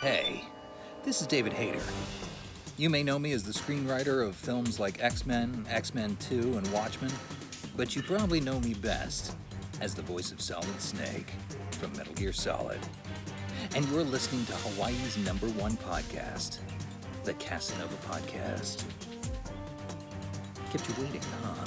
Hey, this is David Hayter. You may know me as the screenwriter of films like X-Men, X-Men 2, and Watchmen, but you probably know me best as the voice of Solid Snake from Metal Gear Solid. And you're listening to Hawaii's #1 podcast, the Kasanova Podcast. Kept you waiting, huh?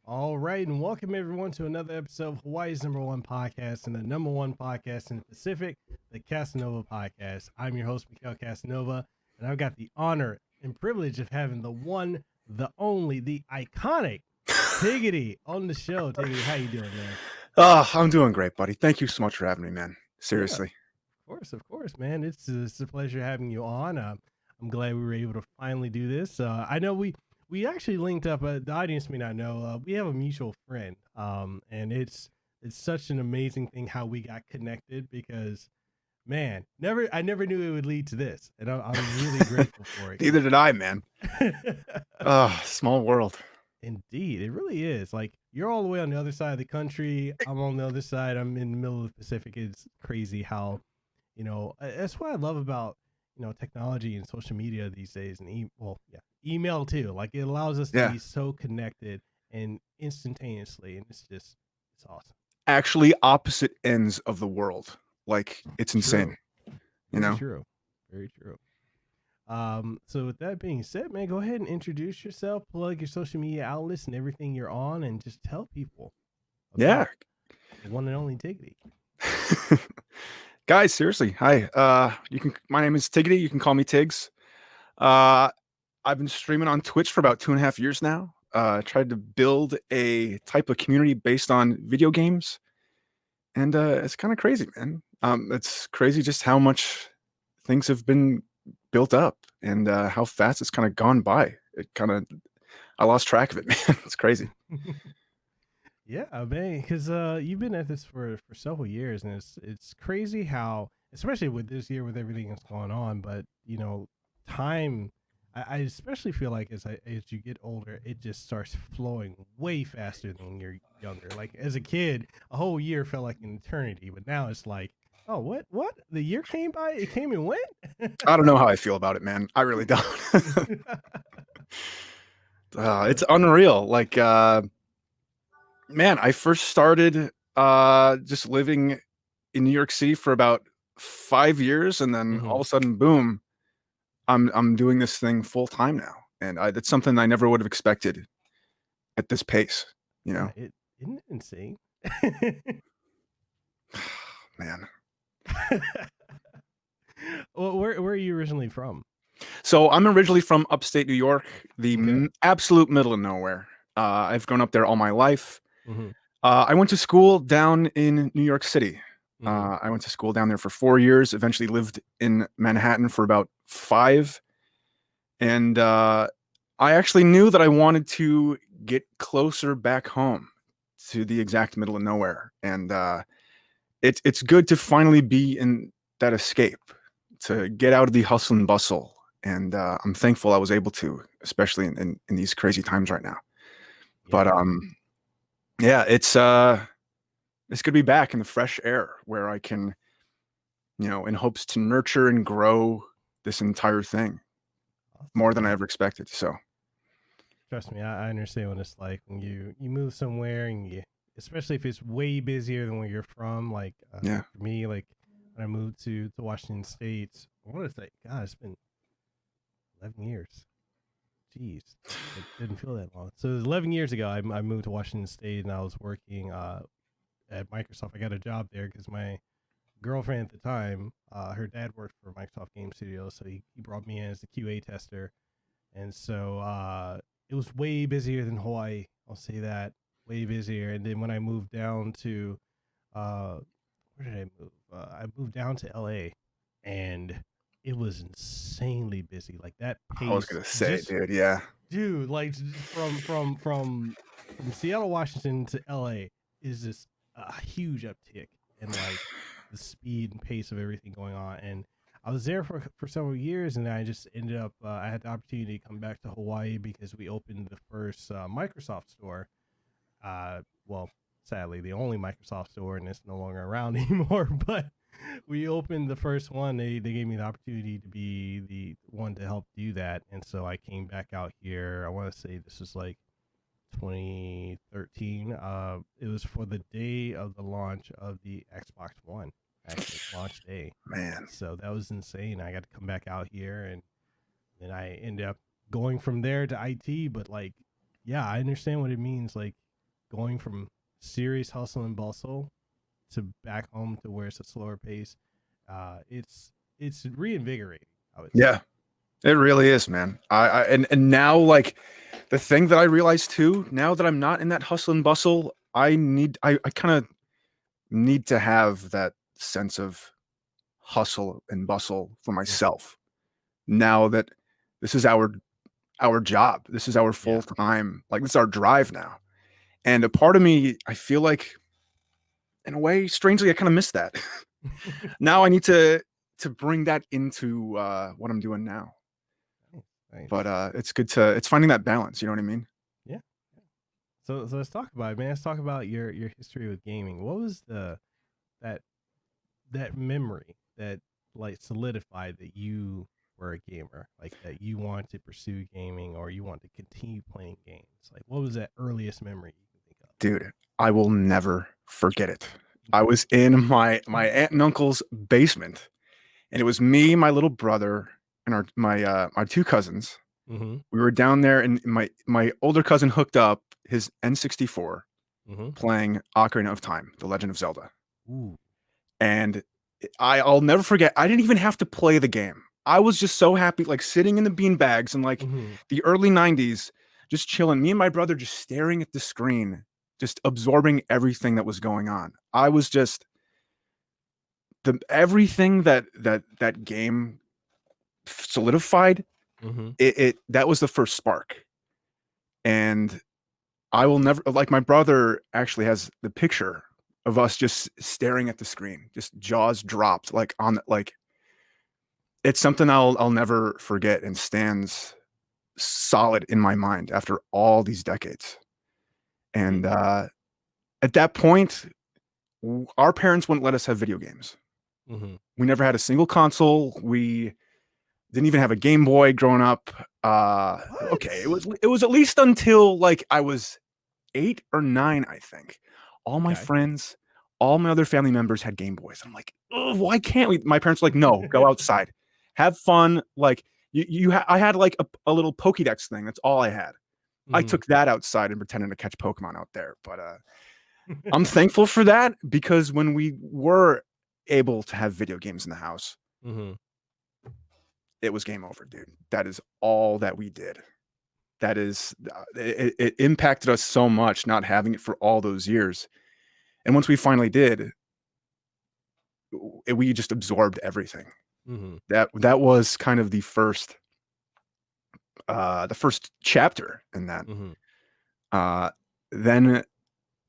All right, and welcome everyone to another episode of Hawaii's #1 podcast and the #1 podcast in the Pacific, the Kasanova Podcast. I'm your host, Mikhail Kasanova, and I've got the honor and privilege of having the one, the only, the iconic Tigidy on the show. Tigidy, how you doing, man? I'm doing great, buddy. Thank you so much for having me, man. Seriously. Yeah, of course, man. It's a pleasure having you on. I'm glad we were able to finally do this. I know we actually linked up. The audience may not know. We have a mutual friend, and it's such an amazing thing how we got connected because, man, I never knew it would lead to this, and I'm really grateful for it. Neither did I, man. Small world. Indeed, it really is. Like, you're all the way on the other side of the country. I'm on the other side. I'm in the middle of the Pacific. It's crazy how, that's what I love about technology and social media these days, and email too. Like, it allows us to be so connected and instantaneously, and it's awesome. Actually, opposite ends of the world. Like, it's insane. Very true. So with that being said, man, go ahead and introduce yourself, plug your social media outlets and everything you're on, and just tell people about the one and only Tigidy. Guys, seriously, hi. My name is Tigidy. You can call me Tigs. I've been streaming on Twitch for about 2.5 years now. Tried to build a type of community based on video games, and it's kind of crazy, man. It's crazy just how much things have been built up and how fast it's kind of gone by. I lost track of it, man. It's crazy. Yeah, man, because you've been at this for several years, and it's crazy how, especially with this year with everything that's going on, but time. I especially feel like as you get older, it just starts flowing way faster than when you're younger. Like, as a kid, a whole year felt like an eternity, but now it's like, oh, what? The year came by, it came and went? I don't know how I feel about it, man. I really don't. It's unreal. Like, man, I first started just living in New York City for about 5 years, and then all of a sudden, boom, I'm doing this thing full time now, and that's something I never would have expected at this pace. Isn't it insane? Man. Well, where are you originally from? So I'm originally from upstate New York, the absolute middle of nowhere. I've grown up there all my life. I went to school down in New York City. I went to school down there for 4 years, eventually lived in Manhattan for about 5. And I actually knew that I wanted to get closer back home to the exact middle of nowhere. And it's good to finally be in that escape, to get out of the hustle and bustle. And I'm thankful I was able to, especially in these crazy times right now. But it's good to be back in the fresh air where I can, in hopes to nurture and grow this entire thing more than I ever expected. So trust me, I understand what it's like when you move somewhere and especially if it's way busier than where you're from. Like, for me, like when I moved to Washington State, I want to say, God, it's been 11 years. Jeez, it didn't feel that long. So 11 years ago, I moved to Washington State, and I was working at Microsoft. I got a job there because my girlfriend at the time, her dad worked for Microsoft Game Studios, so he brought me in as a QA tester. And so it was way busier than Hawaii. I'll say that, way busier. And then when I moved down to, where did I move? I moved down to LA, and it was insanely busy. Like that I was pace, gonna say, dude, yeah. dude, like from Seattle, Washington to LA is just a huge uptick in like the speed and pace of everything going on. And I was there for several years, and I just ended up I had the opportunity to come back to Hawaii because we opened the first Microsoft store. Well, sadly, the only Microsoft store, and it's no longer around anymore. But we opened the first one. They gave me the opportunity to be the one to help do that, and so I came back out here. I want to say this was like 2013. It was for the day of the launch of the Xbox One, actually launch day. Man, so that was insane. I got to come back out here, and then I ended up going from there to IT. But like, yeah, I understand what it means. Like going from serious hustle and bustle to back home to where it's a slower pace. It's reinvigorating, I would say. Yeah, it really is, man. And now, like, the thing that I realized too, now that I'm not in that hustle and bustle, I kind of need to have that sense of hustle and bustle for myself. Now that this is our job, this is our full time, like this is our drive now. And a part of me, I feel like, in a way, strangely, I kind of miss that. Now I need to bring that into what I'm doing now. Nice. But it's finding that balance. You know what I mean? Yeah. So let's talk about it, man. Let's talk about your history with gaming. What was that memory that like solidified that you were a gamer, like that you wanted to pursue gaming or you want to continue playing games? Like, what was that earliest memory you can think of? Dude, I will never forget it. I was in my aunt and uncle's basement, and it was me, my little brother, and my two cousins. Mm-hmm. We were down there, and my older cousin hooked up his N64, playing Ocarina of Time, The Legend of Zelda. Ooh. And I'll never forget, I didn't even have to play the game. I was just so happy, like sitting in the beanbags in like the early 90s, just chilling. Me and my brother just staring at the screen, just absorbing everything that was going on. I was just everything that game solidified. That was the first spark. And I will never, like, my brother actually has the picture of us just staring at the screen, just jaws dropped, like on like, it's something I'll never forget and stands solid in my mind after all these decades. And at that point, our parents wouldn't let us have video games. We never had a single console. We didn't even have a Game Boy growing up. Okay, it was at least until like I was 8 or 9, I think. All my friends, all my other family members had Game Boys. I'm like, why can't we? My parents were like, no, go outside, have fun. Like I had like a little Pokédex thing. That's all I had. I took that outside and pretended to catch Pokemon out there. But I'm thankful for that, because when we were able to have video games in the house, it was game over, dude. That is all that we did. That is, it impacted us so much not having it for all those years. And once we finally did, we just absorbed everything. That was kind of the first chapter in that. Then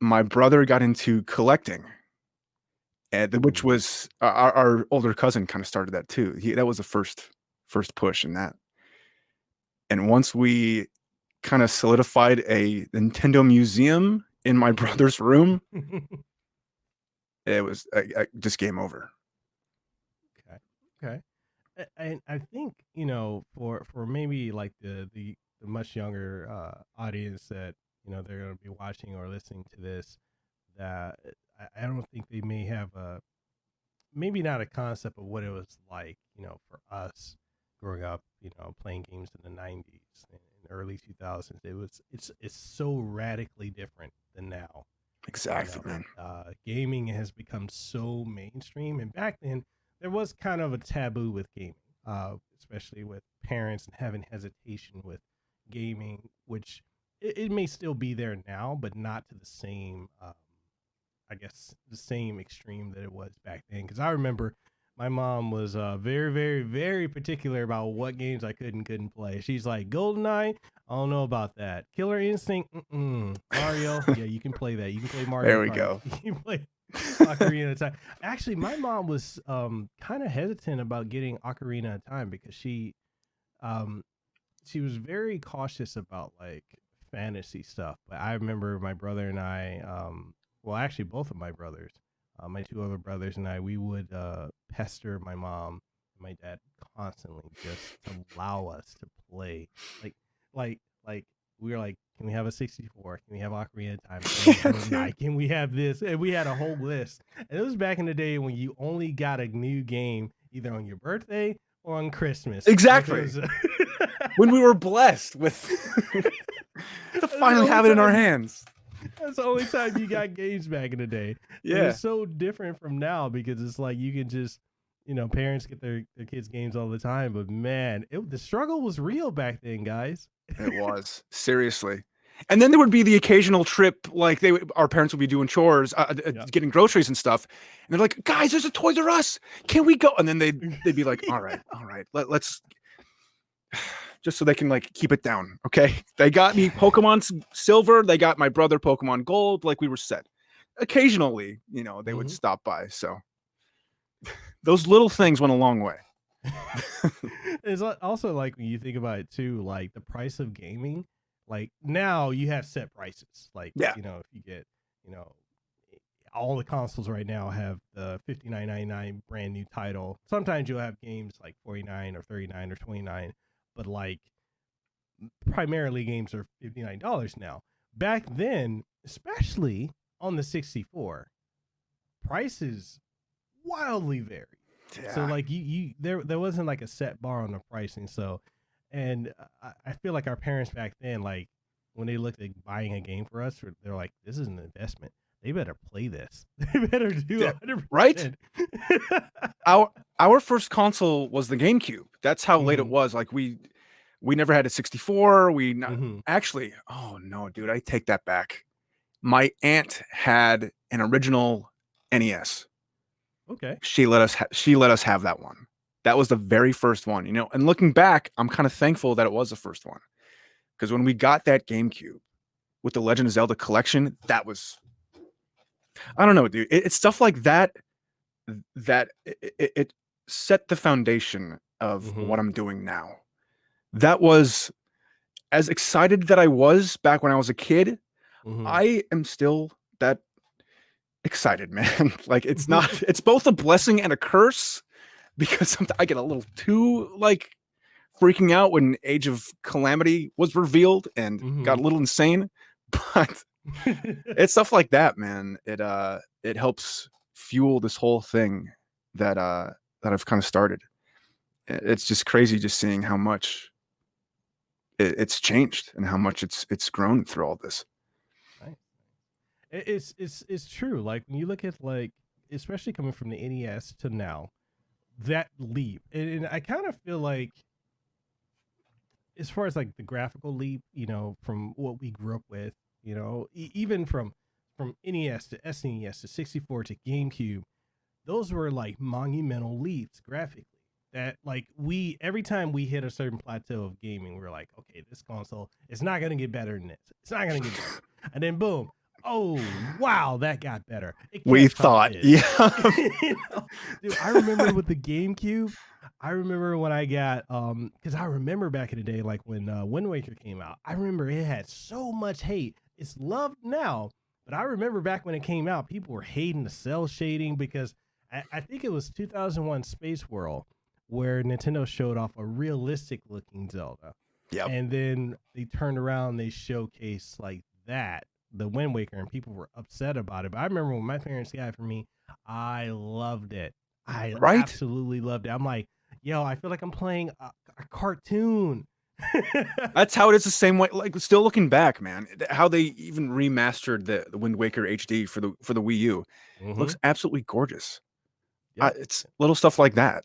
my brother got into collecting, which was our older cousin kind of started that too. That was the first push in that. And once we kind of solidified a Nintendo museum in my brother's room, it was just game over. Okay. And I think, you know, for maybe like the much younger audience that, you know, they're going to be watching or listening to this, that I don't think they may have maybe not a concept of what it was like, you know, for us growing up, you know, playing games in the 90s and early 2000s. It's so radically different than now. Exactly, you know, man. Gaming has become so mainstream, and back then there was kind of a taboo with gaming, especially with parents and having hesitation with gaming, which it may still be there now, but not to the same, I guess, the same extreme that it was back then. Because I remember my mom was very, very, very particular about what games I couldn't play. She's like, GoldenEye, I don't know about that. Killer Instinct, Mario, yeah, you can play that. You can play Mario There we Kart. go. You can play Ocarina of Time. Actually, my mom was kind of hesitant about getting Ocarina of Time because she was very cautious about like fantasy stuff. But I remember my brother and I, well, actually, both of my brothers, my two other brothers and I, we would pester my mom and my dad constantly just to allow us to play. Like we were like, can we have a 64? Can we have Ocarina of Time? Can we have this? And we had a whole list. And it was back in the day when you only got a new game either on your birthday or on Christmas. Exactly. When we were blessed with to finally have it in our hands. That's the only time you got games back in the day. Yeah. And it's so different from now because it's like you can just, parents get their kids games all the time. But man, the struggle was real back then, guys. It was. Seriously. And then there would be the occasional trip, like our parents would be doing chores, getting groceries and stuff. And they're like, guys, there's a Toys R Us. Can we go? And then they'd be like, all right, let's just so they can like keep it down. Okay. They got me Pokemon Silver. They got my brother Pokemon Gold. Like we were set. Occasionally, they would stop by. So those little things went a long way. It's also like when you think about it too, like the price of gaming, like now you have set prices. Like, if you get, all the consoles right now have the $59.99 brand new title. Sometimes you'll have games like $49 or $39 or $29, but like primarily games are $59 now. Back then, especially on the 64, prices wildly varied. Yeah. So like there wasn't like a set bar on the pricing. So, and I feel like our parents back then, like when they looked at buying a game for us, they're like, this is an investment. They better play this. They better do 100%. Right. Our first console was the GameCube. That's how late it was. Like we never had a 64. Actually, oh no, dude, I take that back. My aunt had an original NES. Okay. She let us have that one. That was the very first one, and looking back, I'm kind of thankful that it was the first one. Because when we got that GameCube with the Legend of Zelda collection, that was, I don't know, dude. It's stuff like that it set the foundation of what I'm doing now. That was as excited that I was back when I was a kid. I am still that excited, man. Like it's both a blessing and a curse because sometimes I get a little too like freaking out when Age of Calamity was revealed and got a little insane, but it's stuff like that, man. It helps fuel this whole thing that I've kind of started. It's just crazy just seeing how much it's changed and how much it's grown through all this. It's true. Like when you look at like, especially coming from the NES to now, that leap, and I kind of feel like, as far as like the graphical leap, from what we grew up with, even from NES to SNES to 64 to GameCube, those were like monumental leaps graphically. That like every time we hit a certain plateau of gaming, we were like, okay, this console is not gonna get better than this. It's not gonna get better, and then boom. Oh, wow, that got better. We thought, yeah. Dude, I remember with the GameCube, I remember when I got, because I remember back in the day, like when Wind Waker came out, I remember it had so much hate. It's loved now, but I remember back when it came out, people were hating the cell shading because I think it was 2001 Space World where Nintendo showed off a realistic looking Zelda. Yep. And then they turned around, they showcased like that. The Wind Waker, and people were upset about it. But I remember when my parents got it for me, I loved it. I absolutely loved it. I'm like, yo, I feel like I'm playing a cartoon. That's how it is the same way. Like still looking back, man, how they even remastered the Wind Waker HD for the Wii U. It looks absolutely gorgeous. Yep. It's little stuff like that.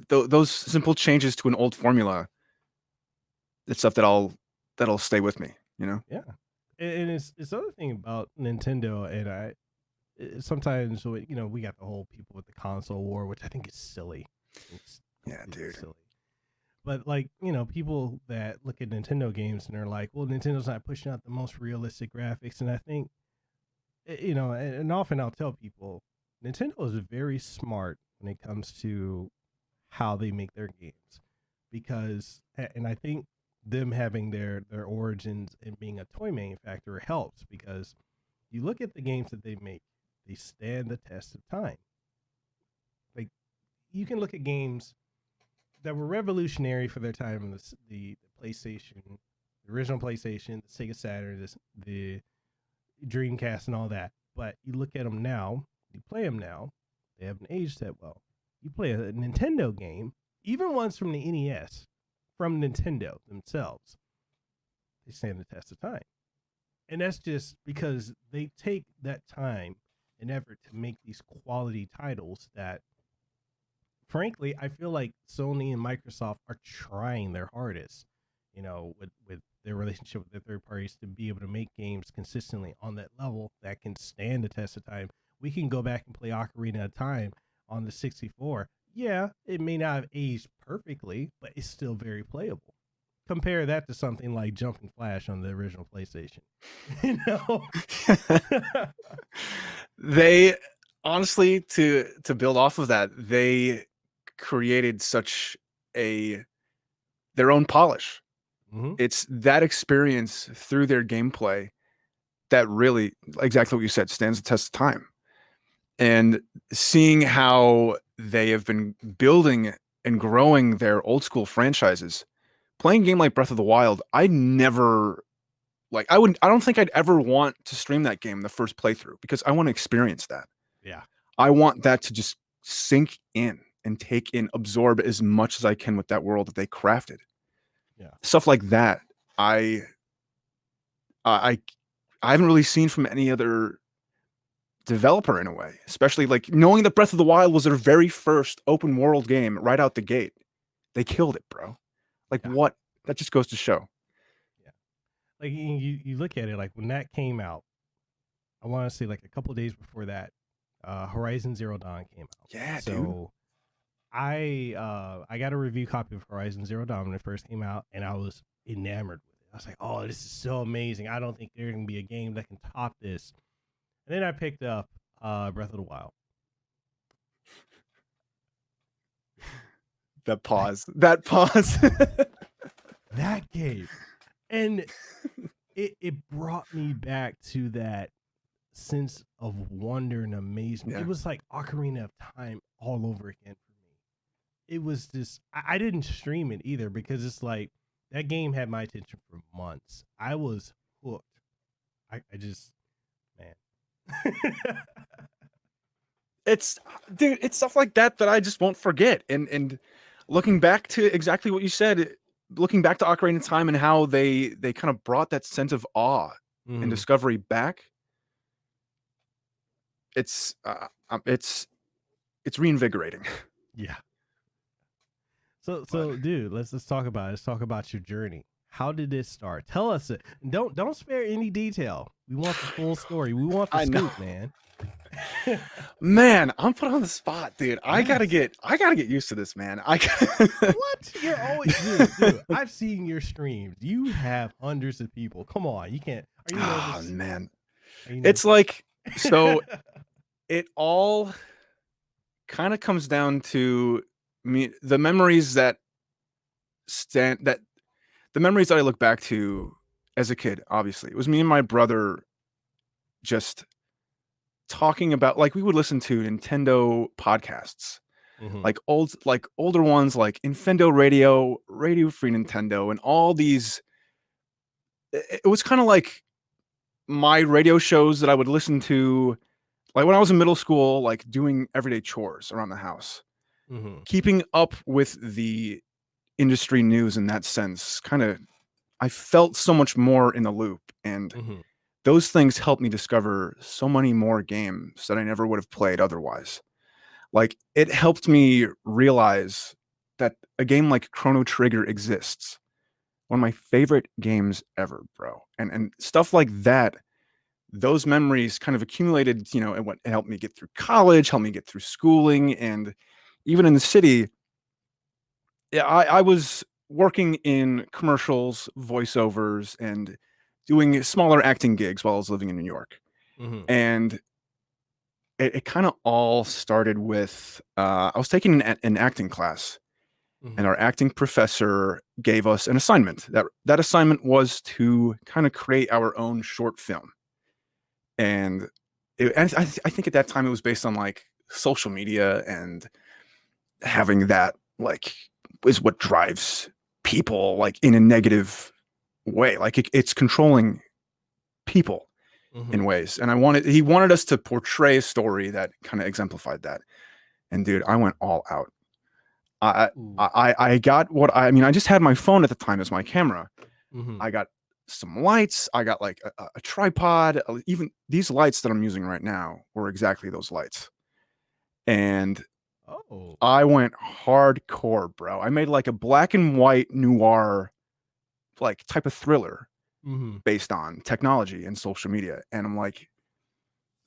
Those simple changes to an old formula. It's stuff that'll stay with me. Yeah. And it's other thing about Nintendo, and sometimes, you know, we got the whole people with the console war, which I think is silly. It's dude. silly. But like, you know, people that look at Nintendo games and are like, well, Nintendo's not pushing out the most realistic graphics. And I think, you know, and often I'll tell people, Nintendo is very smart when it comes to how they make their games, because, and I think them having their origins and being a toy manufacturer helps, because you look at the games that they make, they stand the test of time. Like, you can look at games that were revolutionary for their time in the PlayStation, the original PlayStation, the Sega Saturn, the Dreamcast, and all that. But you look at them now, you play them now, they haven't aged that well. You play a Nintendo game, even ones from the NES, from Nintendo themselves, they stand the test of time. And that's just because they take that time and effort to make these quality titles that, frankly, I feel like Sony and Microsoft are trying their hardest, you know, with their relationship with their third parties, to be able to make games consistently on that level that can stand the test of time. We can go back and play Ocarina of Time on the 64. Yeah, it may not have aged perfectly, but it's still very playable. Compare that to something like Jumping Flash on the original PlayStation. You know? They honestly, to build off of that, they created such their own polish. Mm-hmm. It's that experience through their gameplay that really, exactly what you said, stands the test of time. And seeing how they have been building and growing their old school franchises, playing a game like Breath of the Wild, I don't think I'd ever want to stream that game the first playthrough, because I want to experience that. Yeah. I want that to just sink in and take in, absorb as much as I can with that world that they crafted. Yeah. Stuff like that, I haven't really seen from any other developer, in a way, especially like knowing that Breath of the Wild was their very first open world game right out the gate. They killed it, bro. Like, yeah. What? That just goes to show. Yeah. Like, you look at it, like when that came out, I want to say like a couple of days before that, Horizon Zero Dawn came out. Yeah, so dude. I got a review copy of Horizon Zero Dawn when it first came out, and I was enamored with it. I was like, oh, this is so amazing. I don't think there's going to be a game that can top this. And then I picked up Breath of the Wild. That pause. that game. And it brought me back to that sense of wonder and amazement. Yeah. It was like Ocarina of Time all over again for me. It was just, I didn't stream it either, because it's like, that game had my attention for months. I was hooked. I just, man. It's stuff like that I just won't forget. And looking back to exactly what you said, looking back to Ocarina of Time and how they kind of brought that sense of awe and discovery back, it's reinvigorating. Yeah. So dude, let's talk about it. Let's talk about your journey. How did this start? Tell us it. Don't spare any detail. We want the full story. We want the scoop, man. Man, I'm put on the spot, dude. I gotta get used to this, man. What? You're always dude. I've seen your streams. You have hundreds of people. Come on, you can't. Are you nervous? Oh man, it's like, so it all kind of comes down to me. The memories that I look back to as a kid. Obviously, it was me and my brother just talking about, like, we would listen to Nintendo podcasts, like older ones, like Infendo Radio Free Nintendo, and all these. It was kind of like my radio shows that I would listen to, like when I was in middle school, like doing everyday chores around the house, keeping up with the industry news in that sense. Kind of, I felt so much more in the loop, and those things helped me discover so many more games that I never would have played otherwise. Like, it helped me realize that a game like Chrono Trigger exists. One of my favorite games ever, bro. And stuff like that those memories kind of accumulated, you know, and what helped me get through college, helped me get through schooling, and even in the city. Yeah, I was working in commercials, voiceovers, and doing smaller acting gigs while I was living in New York. And it kind of all started with I was taking an acting class, and our acting professor gave us an assignment. That assignment was to kind of create our own short film. And I think at that time it was based on like social media, and having that like is what drives people like in a negative way. Like it's controlling people in ways. And he wanted us to portray a story that kind of exemplified that. And dude, I went all out. I got I just had my phone at the time as my camera. I got some lights. I got like a tripod. Even these lights that I'm using right now were exactly those lights. And I went hardcore, bro. I made like a black and white noir like type of thriller based on technology and social media. And I'm like,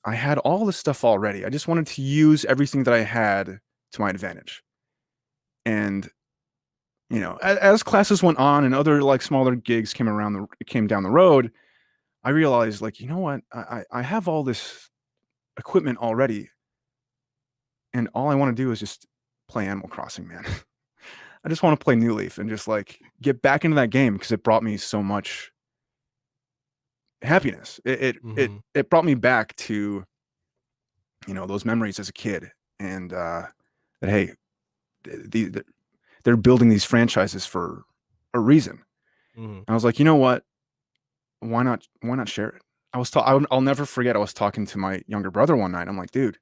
I had all this stuff already. I just wanted to use everything that I had to my advantage. And you know, as classes went on and other like smaller gigs came down the road, I realized like, you know what, I have all this equipment already, and all I want to do is just play Animal Crossing, man. I just want to play New Leaf and just like get back into that game because it brought me so much happiness. It brought me back to, you know, those memories as a kid, and that hey, they're building these franchises for a reason. And I was like, you know what? Why not share it? I'll never forget. I was talking to my younger brother one night. I'm like, dude,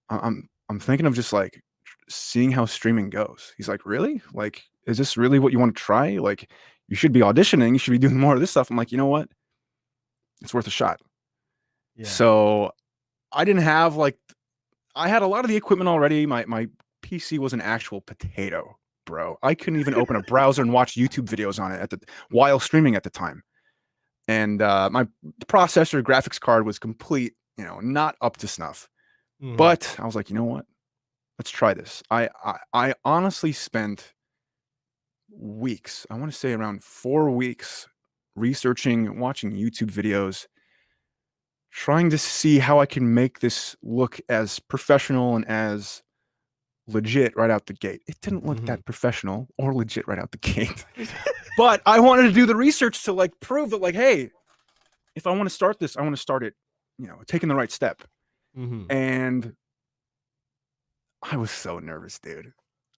I'm thinking of just like seeing how streaming goes. He's like, really? Like, is this really what you want to try? Like, you should be auditioning. You should be doing more of this stuff. I'm like, you know what? It's worth a shot. Yeah. So I didn't have I had a lot of the equipment already. My PC was an actual potato, bro. I couldn't even open a browser and watch YouTube videos on it while streaming at the time. And my processor graphics card was complete, you know, not up to snuff. But I was like, you know what? Let's try this. I honestly spent weeks, I want to say around 4 weeks, researching, watching YouTube videos, trying to see how I can make this look as professional and as legit right out the gate. It didn't look that professional or legit right out the gate. But I wanted to do the research to like prove that like, hey, if I want to start this, I want to start it, you know, taking the right step. And I was so nervous, dude.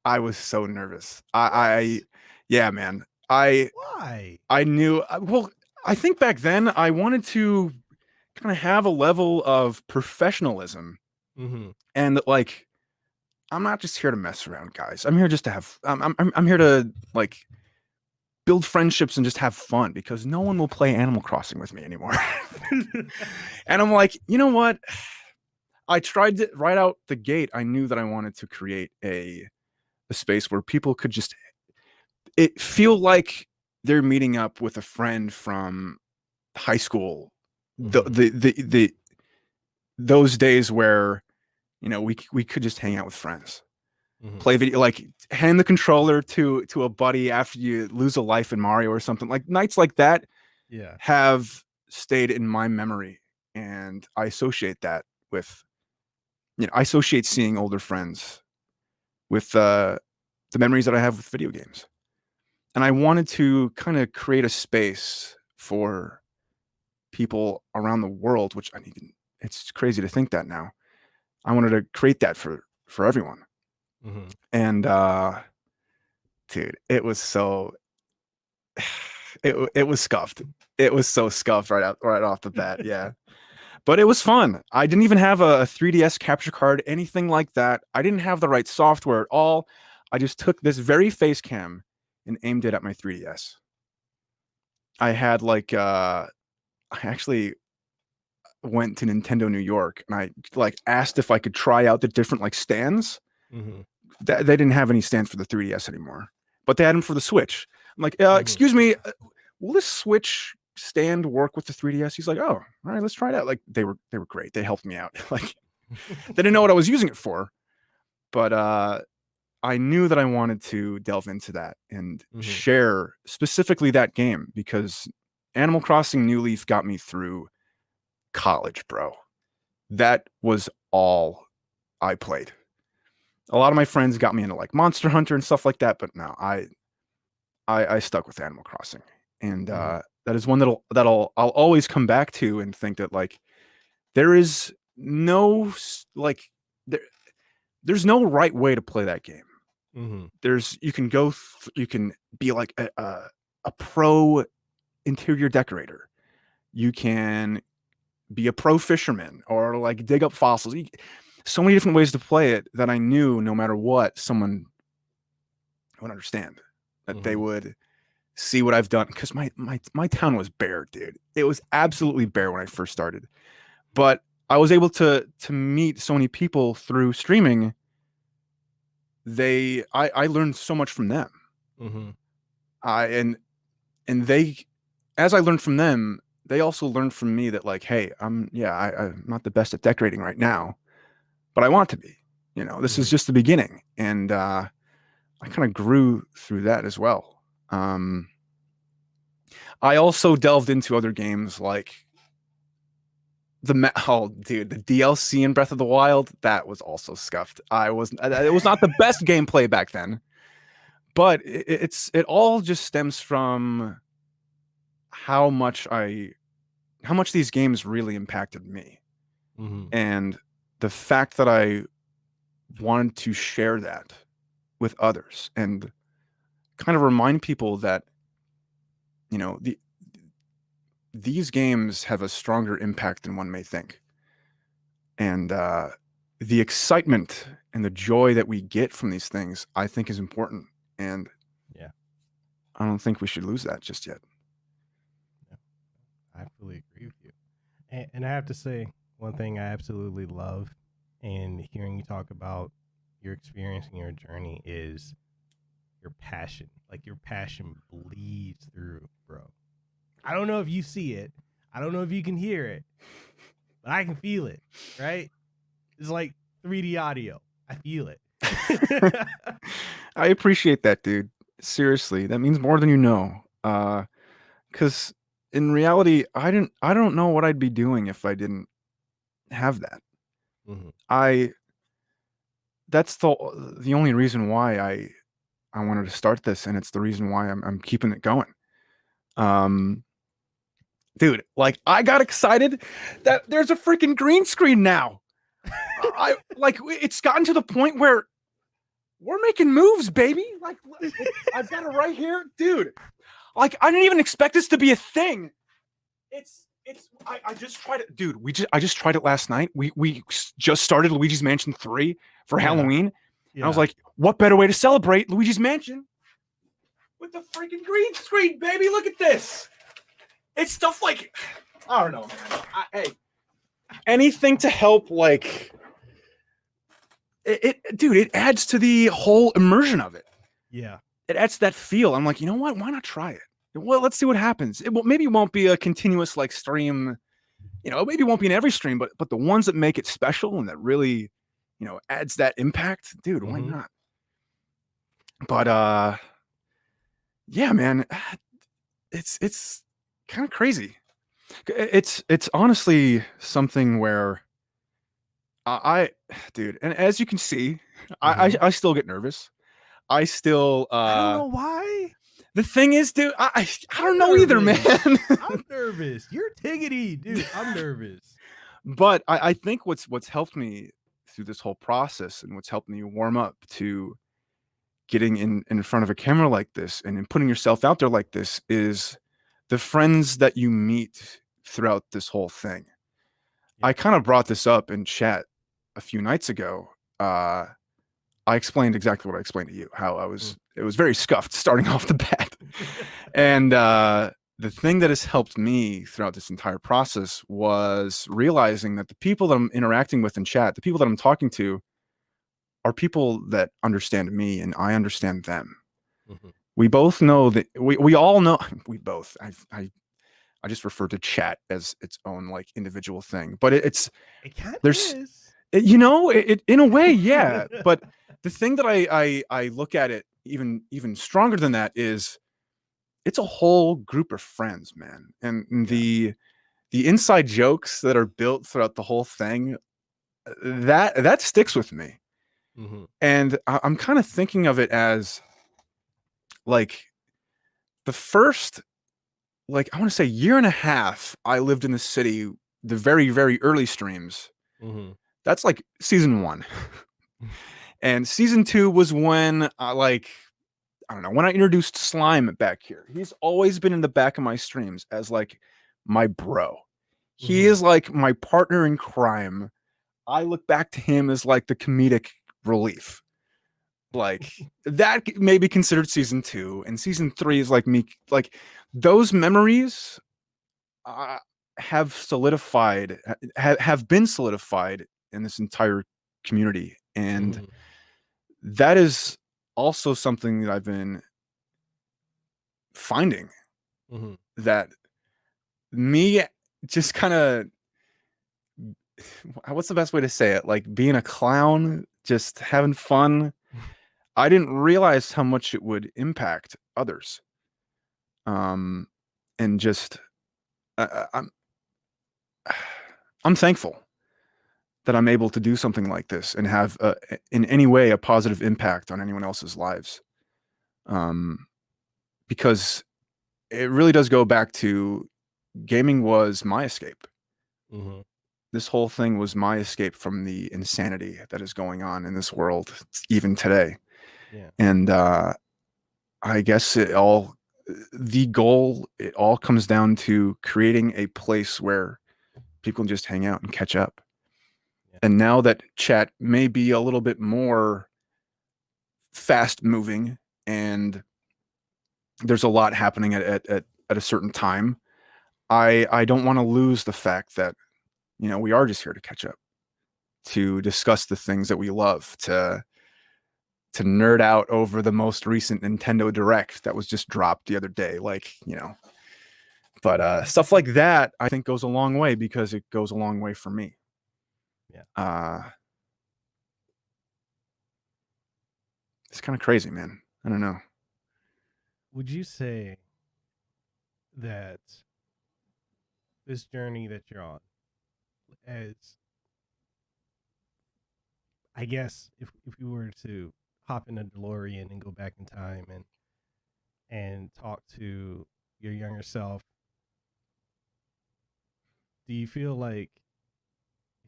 I was so nervous. Yeah, man. Why? I knew, well, I think back then I wanted to kind of have a level of professionalism, and that like, I'm not just here to mess around, guys. I'm here just to have, I'm here to like build friendships and just have fun, because no one will play Animal Crossing with me anymore. And I'm like, you know what? I tried it right out the gate. I knew that I wanted to create a space where people could just feel like they're meeting up with a friend from high school. Those days where, you know, we could just hang out with friends, play video, like hand the controller to a buddy after you lose a life in Mario or something. Like nights like that, have stayed in my memory, and I associate that with, you know, I associate seeing older friends with the memories that I have with video games. And I wanted to kind of create a space for people around the world, which I mean, it's crazy to think that now. I wanted to create that for everyone. And dude, it was so it was scuffed. It was so scuffed right off the bat. Yeah. But it was fun. I didn't even have a 3DS capture card, anything like that. I didn't have the right software at all. I just took this very face cam and aimed it at my 3DS. I had like I actually went to Nintendo New York, and I like asked if I could try out the different like stands. They didn't have any stands for the 3DS anymore, but they had them for the Switch. I'm like, excuse me, will this Switch stand work with the 3DS. He's like, oh, all right, let's try it out. Like they were great. They helped me out. Like they didn't know what I was using it for, but I knew that I wanted to delve into that and share specifically that game, because Animal Crossing New Leaf got me through college, bro. That was all I played. A lot of my friends got me into like Monster Hunter and stuff like that, but no, I stuck with Animal Crossing, and that is one I'll always come back to and think that like there is no like there's no right way to play that game. You can go you can be like a pro interior decorator. You can be a pro fisherman or like dig up fossils. So many different ways to play it that I knew no matter what, someone would understand, that they would see what I've done. Because my town was bare, dude. It was absolutely bare when I first started. But I was able to meet so many people through streaming. I learned so much from them. And they, as I learned from them, they also learned from me that like, hey, I'm not the best at decorating right now, but I want to be. You know, this is just the beginning, and I kind of grew through that as well. I also delved into other games like the DLC in Breath of the Wild. That was also scuffed. It was not the best gameplay back then, but it all just stems from how much these games really impacted me, and the fact that I wanted to share that with others and kind of remind people that, you know, these games have a stronger impact than one may think. And the excitement and the joy that we get from these things, I think, is important. And yeah, I don't think we should lose that just yet. Yeah, I fully agree with you. And I have to say, one thing I absolutely love in hearing you talk about your experience and your journey is your passion. Like your passion bleeds through, bro. I don't know if you see it. I don't know if you can hear it, but I can feel it, right? It's like 3D audio. I feel it. I appreciate that, dude. Seriously, that means more than you know. Because in reality, I don't know what I'd be doing if I didn't have that. That's the only reason why I wanted to start this, and it's the reason why I'm keeping it going. Dude, like I got excited that there's a freaking green screen now. It's gotten to the point where we're making moves, baby. Like I've got it right here, dude. Like I didn't even expect this to be a thing. I just tried it, dude. I just tried it last night. We just started Luigi's Mansion 3 for Halloween. And I was like, what better way to celebrate Luigi's Mansion with the freaking green screen, baby? Look at this. It's stuff like, I don't know, man. Hey, anything to help, like, dude, it adds to the whole immersion of it. Yeah. It adds to that feel. I'm like, you know what? Why not try it? Well, let's see what happens. Maybe it won't be a continuous like stream, you know, maybe it won't be in every stream, but the ones that make it special and that really, you know, adds that impact, dude, why not? But yeah, man, it's kind of crazy. It's honestly something where dude, and as you can see, I still get nervous. I still I don't know why. The thing is, dude, I don't know either, man. I'm nervous. You're Tigidy, dude. I'm nervous. But I think what's helped me through this whole process and what's helped me warm up to getting in front of a camera like this and in putting yourself out there like this is the friends that you meet throughout this whole thing. I kind of brought this up in chat a few nights ago. I explained exactly what I explained to you, how it was very scuffed starting off the bat. And the thing that has helped me throughout this entire process was realizing that the people that I'm interacting with in chat, the people that I'm talking to, are people that understand me and I understand them. We both know that we all know, we both, I just refer to chat as its own like individual thing. But it kind of there's is. It in a way, yeah. But the thing that I look at it even stronger than that is it's a whole group of friends, man. And the inside jokes that are built throughout the whole thing, that sticks with me. Mm-hmm. And I'm kind of thinking of it as like the first, like, I want to say year and a half I lived in the city, the very, very early streams. Mm-hmm. That's like season 1. And season 2 was when I don't know, when I introduced Slime back here. He's always been in the back of my streams as like my bro. He is like my partner in crime. I look back to him as like the comedic relief. Like that may be considered season 2, and season 3 is like me. Like those memories have solidified, have been solidified in this entire community, and that is also something that I've been finding, that me just kind of, what's the best way to say it? Like being a clown, just having fun. I didn't realize how much it would impact others. And just, I'm thankful that I'm able to do something like this and have in any way a positive impact on anyone else's lives. Because it really does go back to gaming was my escape. This whole thing was my escape from the insanity that is going on in this world even today. Yeah. And I guess it all comes down to creating a place where people can just hang out and catch up. Yeah. And now that chat may be a little bit more fast moving and there's a lot happening at a certain time, I don't want to lose the fact that, you know, we are just here to catch up, to discuss the things that we love, to nerd out over the most recent Nintendo Direct that was just dropped the other day. Like, you know, but stuff like that I think goes a long way, because it goes a long way for me. Yeah. It's kind of crazy, man. I don't know. Would you say that this journey that you're on, as, I guess, if you were to hop in a DeLorean and go back in time and talk to your younger self, do you feel like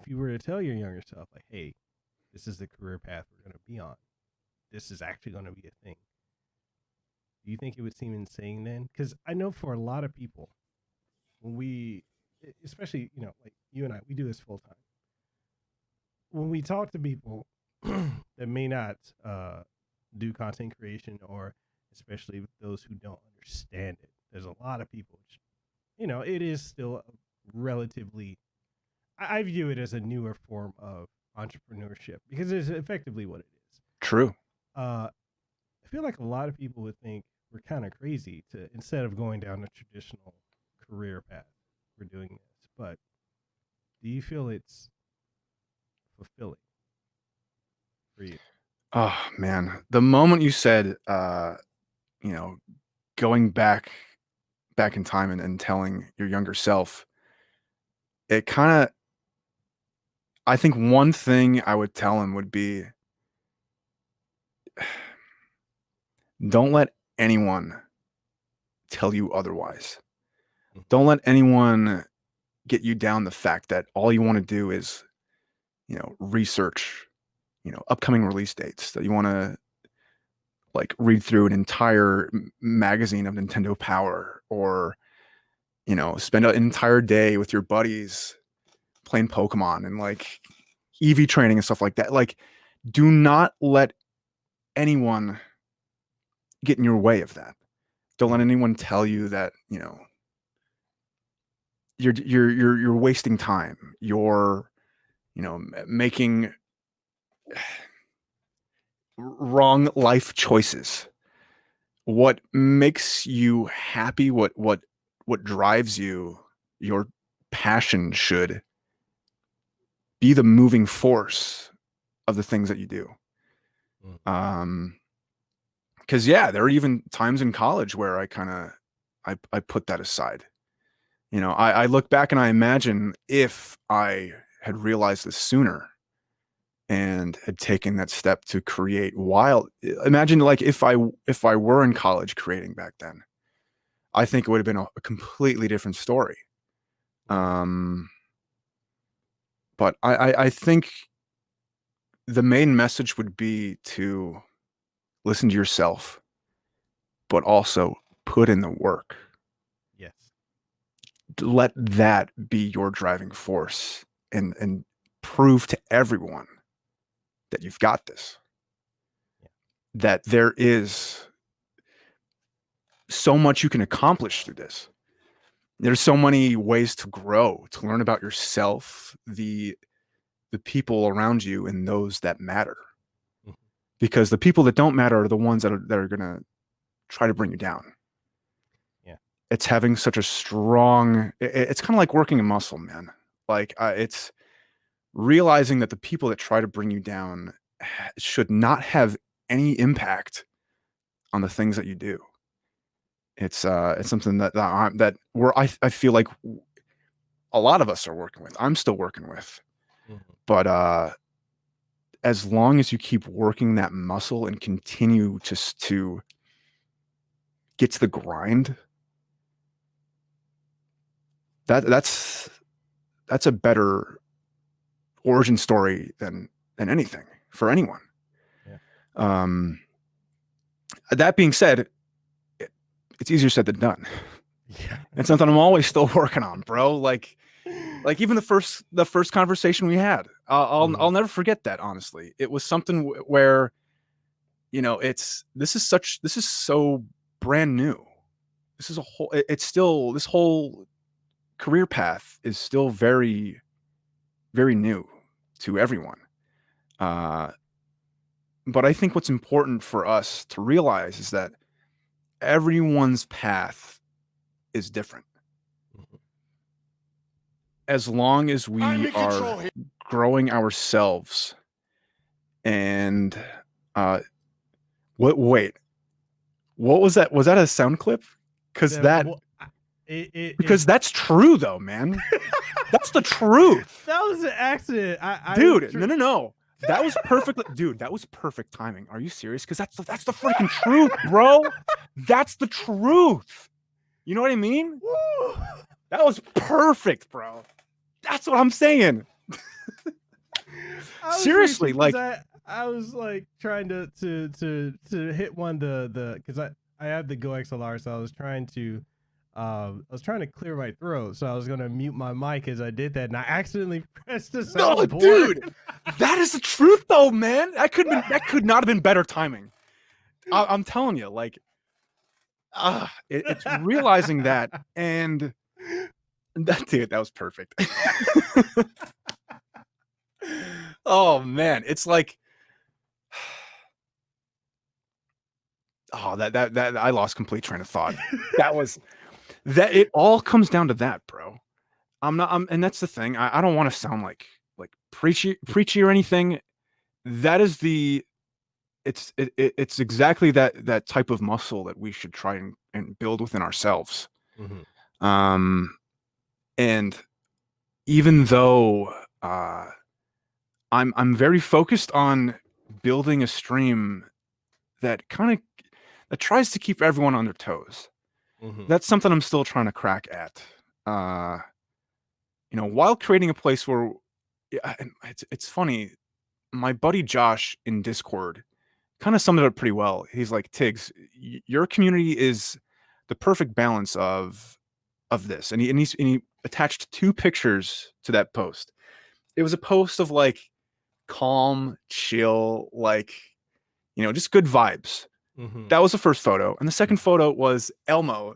if you were to tell your younger self, like, hey, this is the career path we're going to be on, this is actually going to be a thing, do you think it would seem insane then? Because I know for a lot of people, when we, especially, you know, like you and I, we do this full time. When we talk to people that may not do content creation, or especially those who don't understand it, there's a lot of people, you know, it is still a relatively, I view it as a newer form of entrepreneurship, because it's effectively what it is. True. I feel like a lot of people would think we're kind of crazy to, instead of going down a traditional career path, we're doing this. But do you feel it's fulfilling for you? Oh man, the moment you said, you know, going back in time and telling your younger self, it kind of, I think one thing I would tell him would be, don't let anyone tell you otherwise. Don't let anyone get you down the fact that all you want to do is, you know, research, you know, upcoming release dates, that you want to like read through an entire magazine of Nintendo Power, or, you know, spend an entire day with your buddies playing Pokemon and like EV training and stuff like that. Like, do not let anyone get in your way of that. Don't let anyone tell you that, you know, you're wasting time. You're, you know, making wrong life choices. What makes you happy, what what drives you, your passion should be the moving force of the things that you do. Because there are even times in college where I put that aside. I look back and I imagine if I had realized this sooner and had taken that step to create imagine like if I were in college creating back then, I think it would have been a completely different story. But I think the main message would be to listen to yourself, but also put in the work. Yes. Let that be your driving force and prove to everyone that you've got this. Yeah. That there is so much you can accomplish through this. There's so many ways to grow, to learn about yourself, the people around you, and those that matter. Mm-hmm. Because the people that don't matter are the ones that are going to try to bring you down. Yeah. It's having such a strong, it's kind of like working a muscle, man. Like it's realizing that the people that try to bring you down should not have any impact on the things that you do. It's something that I feel like a lot of us are working with. I'm still working with. Mm-hmm. But as long as you keep working that muscle and continue just to get to the grind, that's a better origin story than anything for anyone. Yeah. That being said, it's easier said than done. Yeah. It's something I'm always still working on, bro. Like even the first conversation we had, I'll never forget that. Honestly, it was something where, this is so brand new. This whole career path is still very, very new to everyone. But I think what's important for us to realize is that everyone's path is different. As long as we are growing ourselves and what was that? Was that a sound clip? Because that's true though, man. That's the truth. That was an accident. Dude, no. That was perfect. Dude, that was perfect timing. Are you serious? Because that's the freaking truth, bro. That's the truth. You know what I mean? Woo. That was perfect, bro. That's what I'm saying. Seriously, like I was like trying to hit one because I have the Go XLR, so I was trying to clear my throat, so I was gonna mute my mic as I did that, and I accidentally pressed the sound board. Dude, that is the truth, though, man. That could not have been better timing. I'm telling you, like, it's realizing that, and that was perfect. Oh man, it's like, that I lost complete train of thought. That it all comes down to that, bro. And that's the thing. I don't want to sound like preachy or anything. That is it's exactly that type of muscle that we should try and build within ourselves. Mm-hmm. And even though I'm very focused on building a stream that tries to keep everyone on their toes. Mm-hmm. That's something I'm still trying to crack at. While creating a place where it's funny, my buddy Josh in Discord kind of summed it up pretty well. He's like, Tiggs, your community is the perfect balance of this. And he attached 2 pictures to that post. It was a post of like calm, chill, like, just good vibes. Mm-hmm. That was the first photo. And the second photo was Elmo,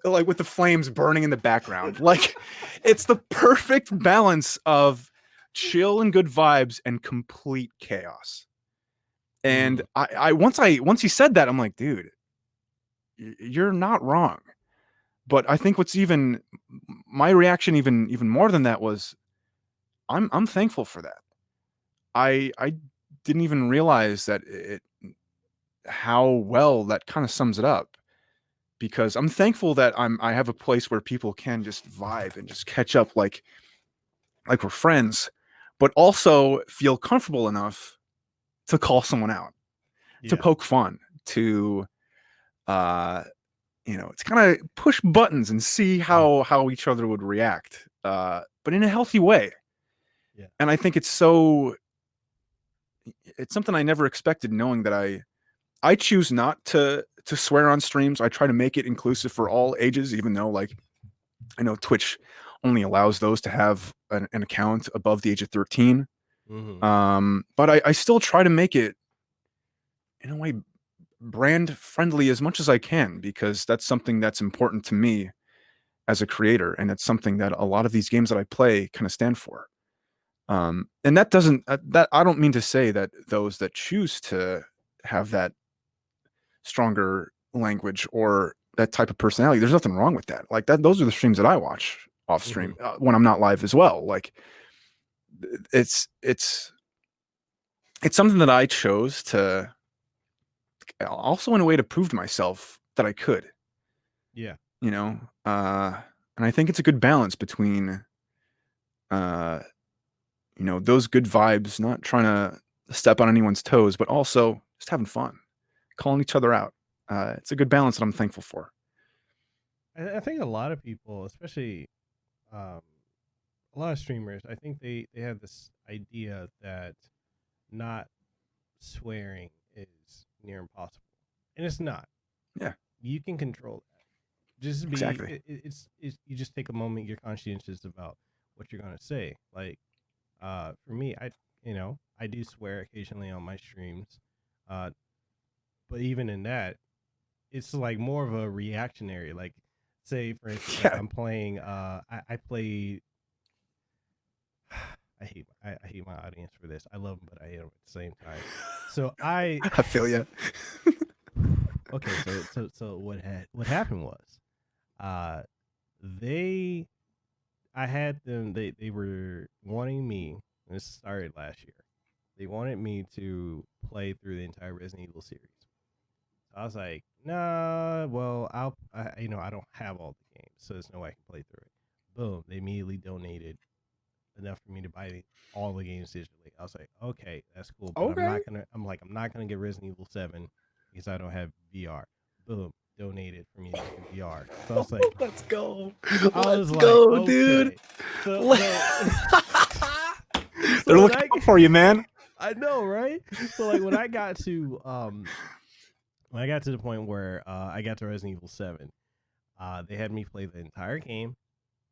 like with the flames burning in the background. Like, it's the perfect balance of chill and good vibes and complete chaos. And I once he said that, I'm like, dude, you're not wrong. But I think my reaction even more than that was, I'm thankful for that. I didn't even realize that how well that kind of sums it up, because I'm thankful that I have a place where people can just vibe and just catch up like we're friends, but also feel comfortable enough to call someone out, to poke fun, to to kind of push buttons and see how each other would react, but in a healthy way. Yeah. And I think it's something I never expected, knowing that I choose not to swear on streams. I try to make it inclusive for all ages, even though, like, I know Twitch only allows those to have an account above the age of 13. But I still try to make it, in a way, brand friendly as much as I can, because that's something that's important to me as a creator, and it's something that a lot of these games that I play kind of stand for. And that doesn't that I don't mean to say that those that choose to have that stronger language or that type of personality, there's nothing wrong with that. Like, that, those are the streams that I watch off stream when I'm not live as well. Like, it's something that I chose to, also in a way, to prove to myself that I could. Yeah. And I think it's a good balance between those good vibes, not trying to step on anyone's toes, but also just having fun, calling each other out. It's a good balance that I'm thankful for. I think a lot of people, especially a lot of streamers, I think they have this idea that not swearing is near impossible, and it's not. Yeah, you can control that. Just be exactly. It's you just take a moment. You're conscientious about what you're gonna say. Like, for me, I do swear occasionally on my streams, but even in that, it's like more of a reactionary. Like, say for instance, like I'm playing. I play. I hate my audience for this. I love them, but I hate them at the same time. So I feel you. Okay, so what happened was, I had them. They were wanting me. And this started last year. They wanted me to play through the entire Resident Evil series. So I was like, nah. Well, I don't have all the games, so there's no way I can play through it. Boom! They immediately donated enough for me to buy all the games digitally. I was like, okay, that's cool, but I'm not gonna get Resident Evil 7 because I don't have VR. Boom, donated for me to get VR. So I was like, let's go. Let's go, okay. Dude. So they're looking out for you, man. I know, right? So like when I got to the point where I got to Resident Evil 7, they had me play the entire game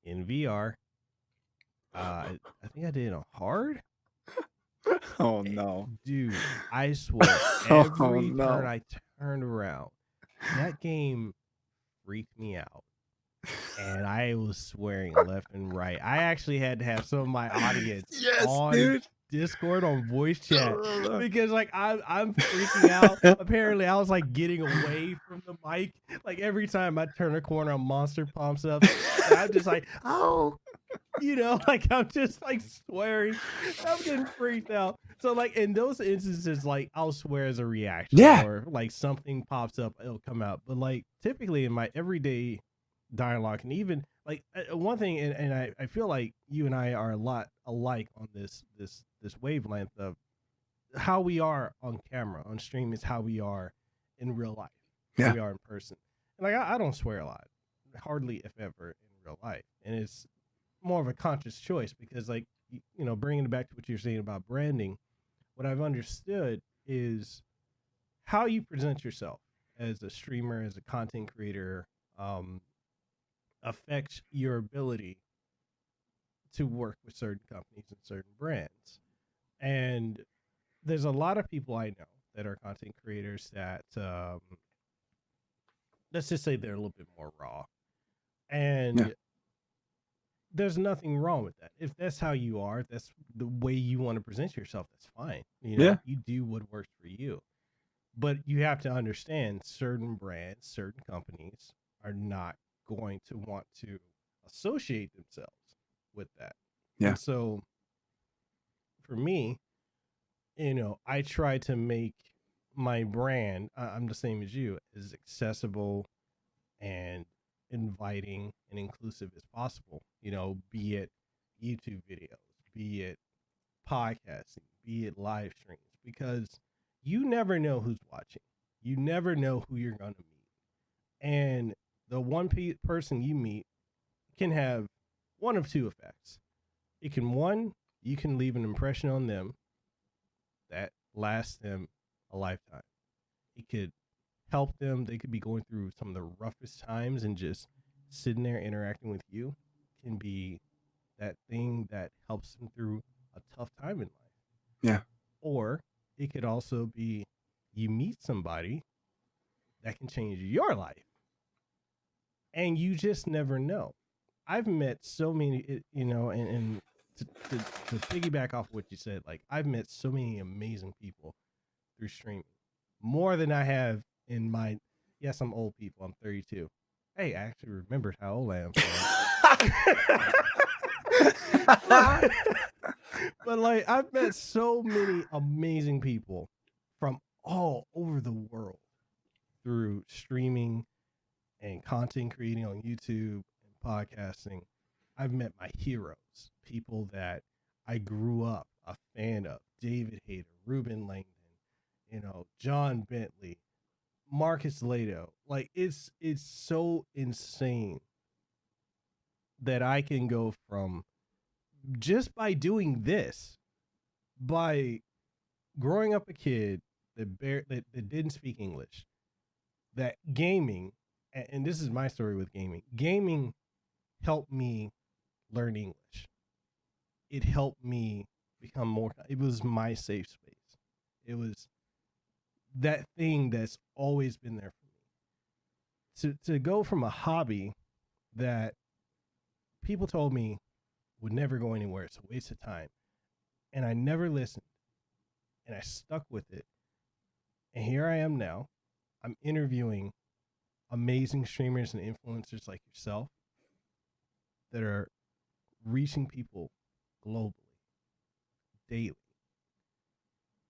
in VR. I think I did it on hard. Oh no, dude! I swear, every turn I turned around, that game freaked me out, and I was swearing left and right. I actually had to have some of my audience on Discord on voice chat because like I'm freaking out. Apparently, I was like getting away from the mic. Like every time I turn a corner, a monster pops up, and I'm just like, oh. Like I'm just like swearing. I'm getting freaked out. So like in those instances, like I'll swear as a reaction, or like something pops up, it'll come out. But like typically in my everyday dialogue, and even like one thing, and I feel like you and I are a lot alike on this wavelength of how we are on camera, on stream is how we are in real life. How we are in person. And like I don't swear a lot, hardly if ever in real life, and it's more of a conscious choice because like bringing it back to what you're saying about branding, what I've understood is how you present yourself as a streamer, as a content creator, affects your ability to work with certain companies and certain brands. And there's a lot of people I know that are content creators that let's just say they're a little bit more raw, and there's nothing wrong with that. If that's how you are, that's the way you want to present yourself, that's fine. You do what works for you. But you have to understand certain brands, certain companies are not going to want to associate themselves with that. Yeah. And so for me, I try to make my brand, I'm the same as you, as accessible and inviting and inclusive as possible. Be it YouTube videos, be it podcasting, be it live streams, because you never know who's watching. You never know who you're going to meet. And the one person you meet can have one of two effects. You can leave an impression on them that lasts them a lifetime. It could help them. They could be going through some of the roughest times, and just sitting there interacting with you can be that thing that helps them through a tough time in life. Yeah. Or it could also be you meet somebody that can change your life, and you just never know. I've met so many, and to piggyback off what you said, like, I've met so many amazing people through streaming, more than I have in my, yes, I'm old people. I'm 32. Hey, I actually remembered how old I am. But like, I've met so many amazing people from all over the world through streaming and content creating on YouTube and podcasting. I've met my heroes, people that I grew up a fan of: David Hayter, Ruben Langdon, John Bentley, Marcus Lato. Like, it's so insane that I can go from, just by doing this, by growing up a kid that didn't speak English, that gaming, and this is my story with gaming helped me learn English. It helped me become more, it was my safe space. It was that thing that's always been there for me. To go from a hobby that people told me would never go anywhere, it's a waste of time, and I never listened, and I stuck with it, and here I am now. I'm interviewing amazing streamers and influencers like yourself that are reaching people globally, daily.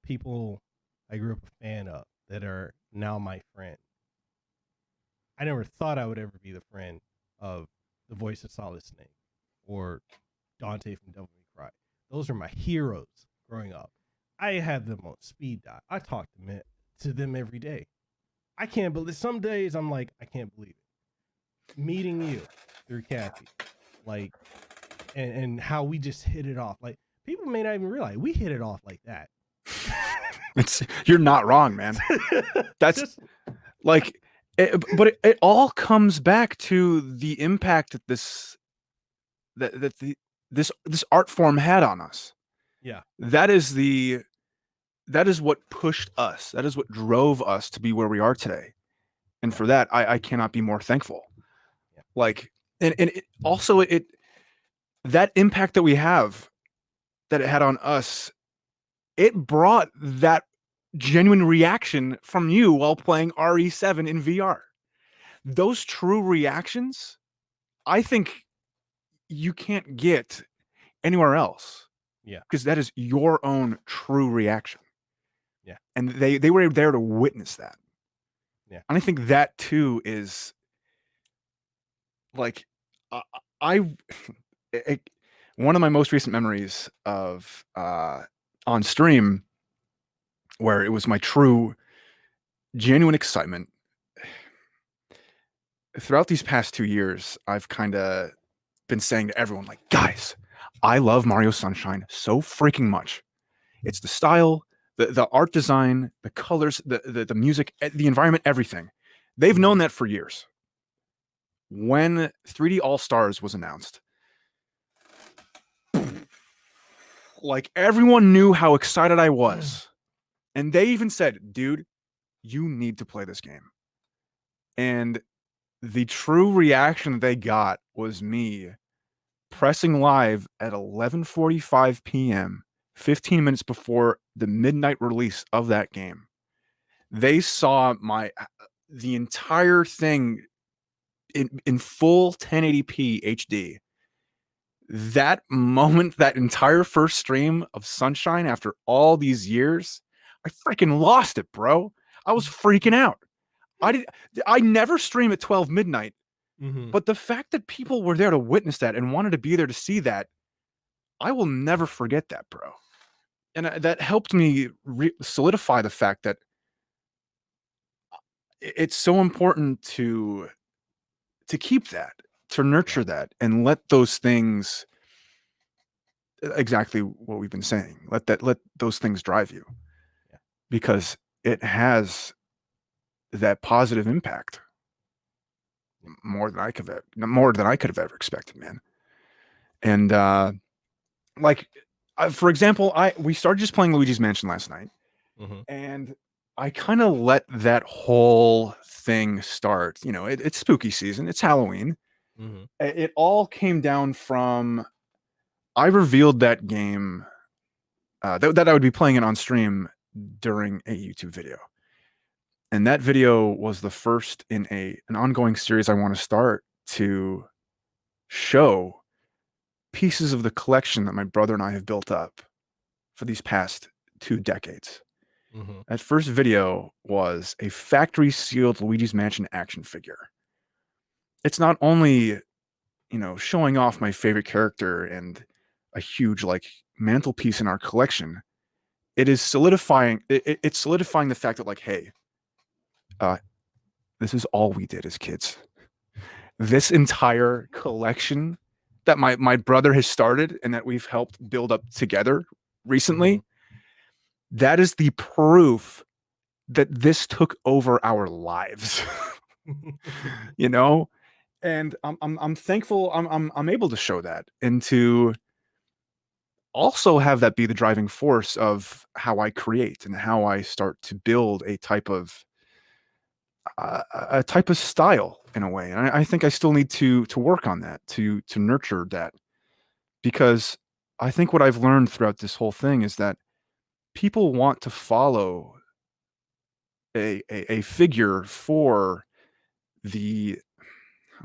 People I grew up a fan of that are now my friend. I never thought I would ever be the friend of the voice of Solid Snake or Dante from Devil May Cry. Those are my heroes growing up. I had them on speed dial. I talk to them every day. I can't believe, some days I'm like, I can't believe it. Meeting you through Kathy, like, and how we just hit it off. Like, people may not even realize we hit it off like that. You're not wrong, man. That's just, like, it all comes back to the impact that this art form had on us. Yeah. That is what pushed us. That is what drove us to be where we are today. And for that, I cannot be more thankful. Yeah. Like, and it also, that impact that we have, that it had on us, it brought that genuine reaction from you while playing RE7 in VR. Those true reactions, I think you can't get anywhere else. Yeah. Because that is your own true reaction. Yeah. And they were there to witness that. Yeah. And I think that too is like, one of my most recent memories of on stream, where it was my true, genuine excitement. Throughout these past 2 years, I've kind of been saying to everyone, like, guys, I love Mario Sunshine so freaking much. It's the style, the art design, the colors, the music, the environment, everything. They've known that for years. When 3D All-Stars was announced, like, everyone knew how excited I was. And they even said, dude, you need to play this game. And the true reaction that they got was me pressing live at 11:45 p.m., 15 minutes before the midnight release of that game. They saw the entire thing in full 1080p HD. That moment, that entire first stream of Sunshine after all these years, I freaking lost it, bro. I was freaking out. I never stream at 12 midnight, but the fact that people were there to witness that and wanted to be there to see that, I will never forget that, bro. And that helped me solidify the fact that it's so important to keep that, to nurture that, and let those things, exactly what we've been saying, let those things drive you, because it has that positive impact more than I could have ever expected, man. And for example, we started just playing Luigi's Mansion last night, and I kind of let that whole thing start. You know, it's spooky season, it's Halloween. It all came down from, I revealed that game, that I would be playing it on stream during a YouTube video. And that video was the first in an ongoing series I want to start to show pieces of the collection that my brother and I have built up for these past 2 decades. That first video was a factory sealed Luigi's Mansion action figure. It's not only, showing off my favorite character and a huge mantelpiece in our collection. It is solidifying. It's solidifying the fact that hey, this is all we did as kids. This entire collection that my brother has started and that we've helped build up together recently, that is the proof that this took over our lives. And I'm thankful I'm able to show that, and to also have that be the driving force of how I create and how I start to build a type of style in a way. And I think I still need to work on that, to nurture that, because I think what I've learned throughout this whole thing is that people want to follow a figure for the,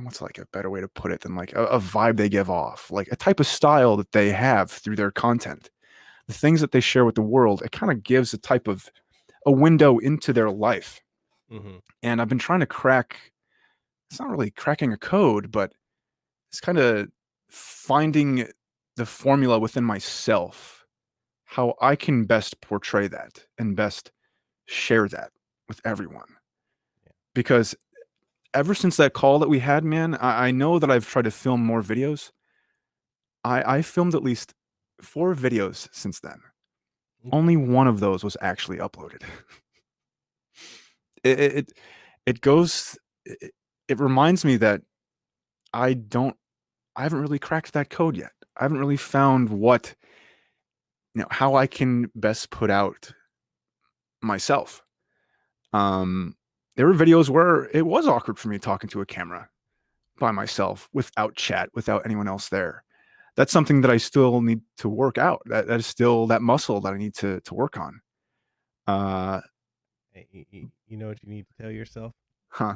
what's a better way to put it than a vibe they give off, a type of style that they have through their content, the things that they share with the world. It kind of gives a window into their life. And I've been trying to crack, it's not really cracking a code, but it's kind of finding the formula within myself, how I can best portray that and best share that with everyone. Because ever since that call that we had, man, I know that I've tried to film more videos. I filmed at least 4 videos since then. Only one of those was actually uploaded. It reminds me that I haven't really cracked that code yet. I haven't really found how I can best put out myself. There were videos where it was awkward for me talking to a camera by myself, without chat, without anyone else there. That's something that I still need to work out. That is still that muscle that I need to work on. You know what you need to tell yourself? Huh?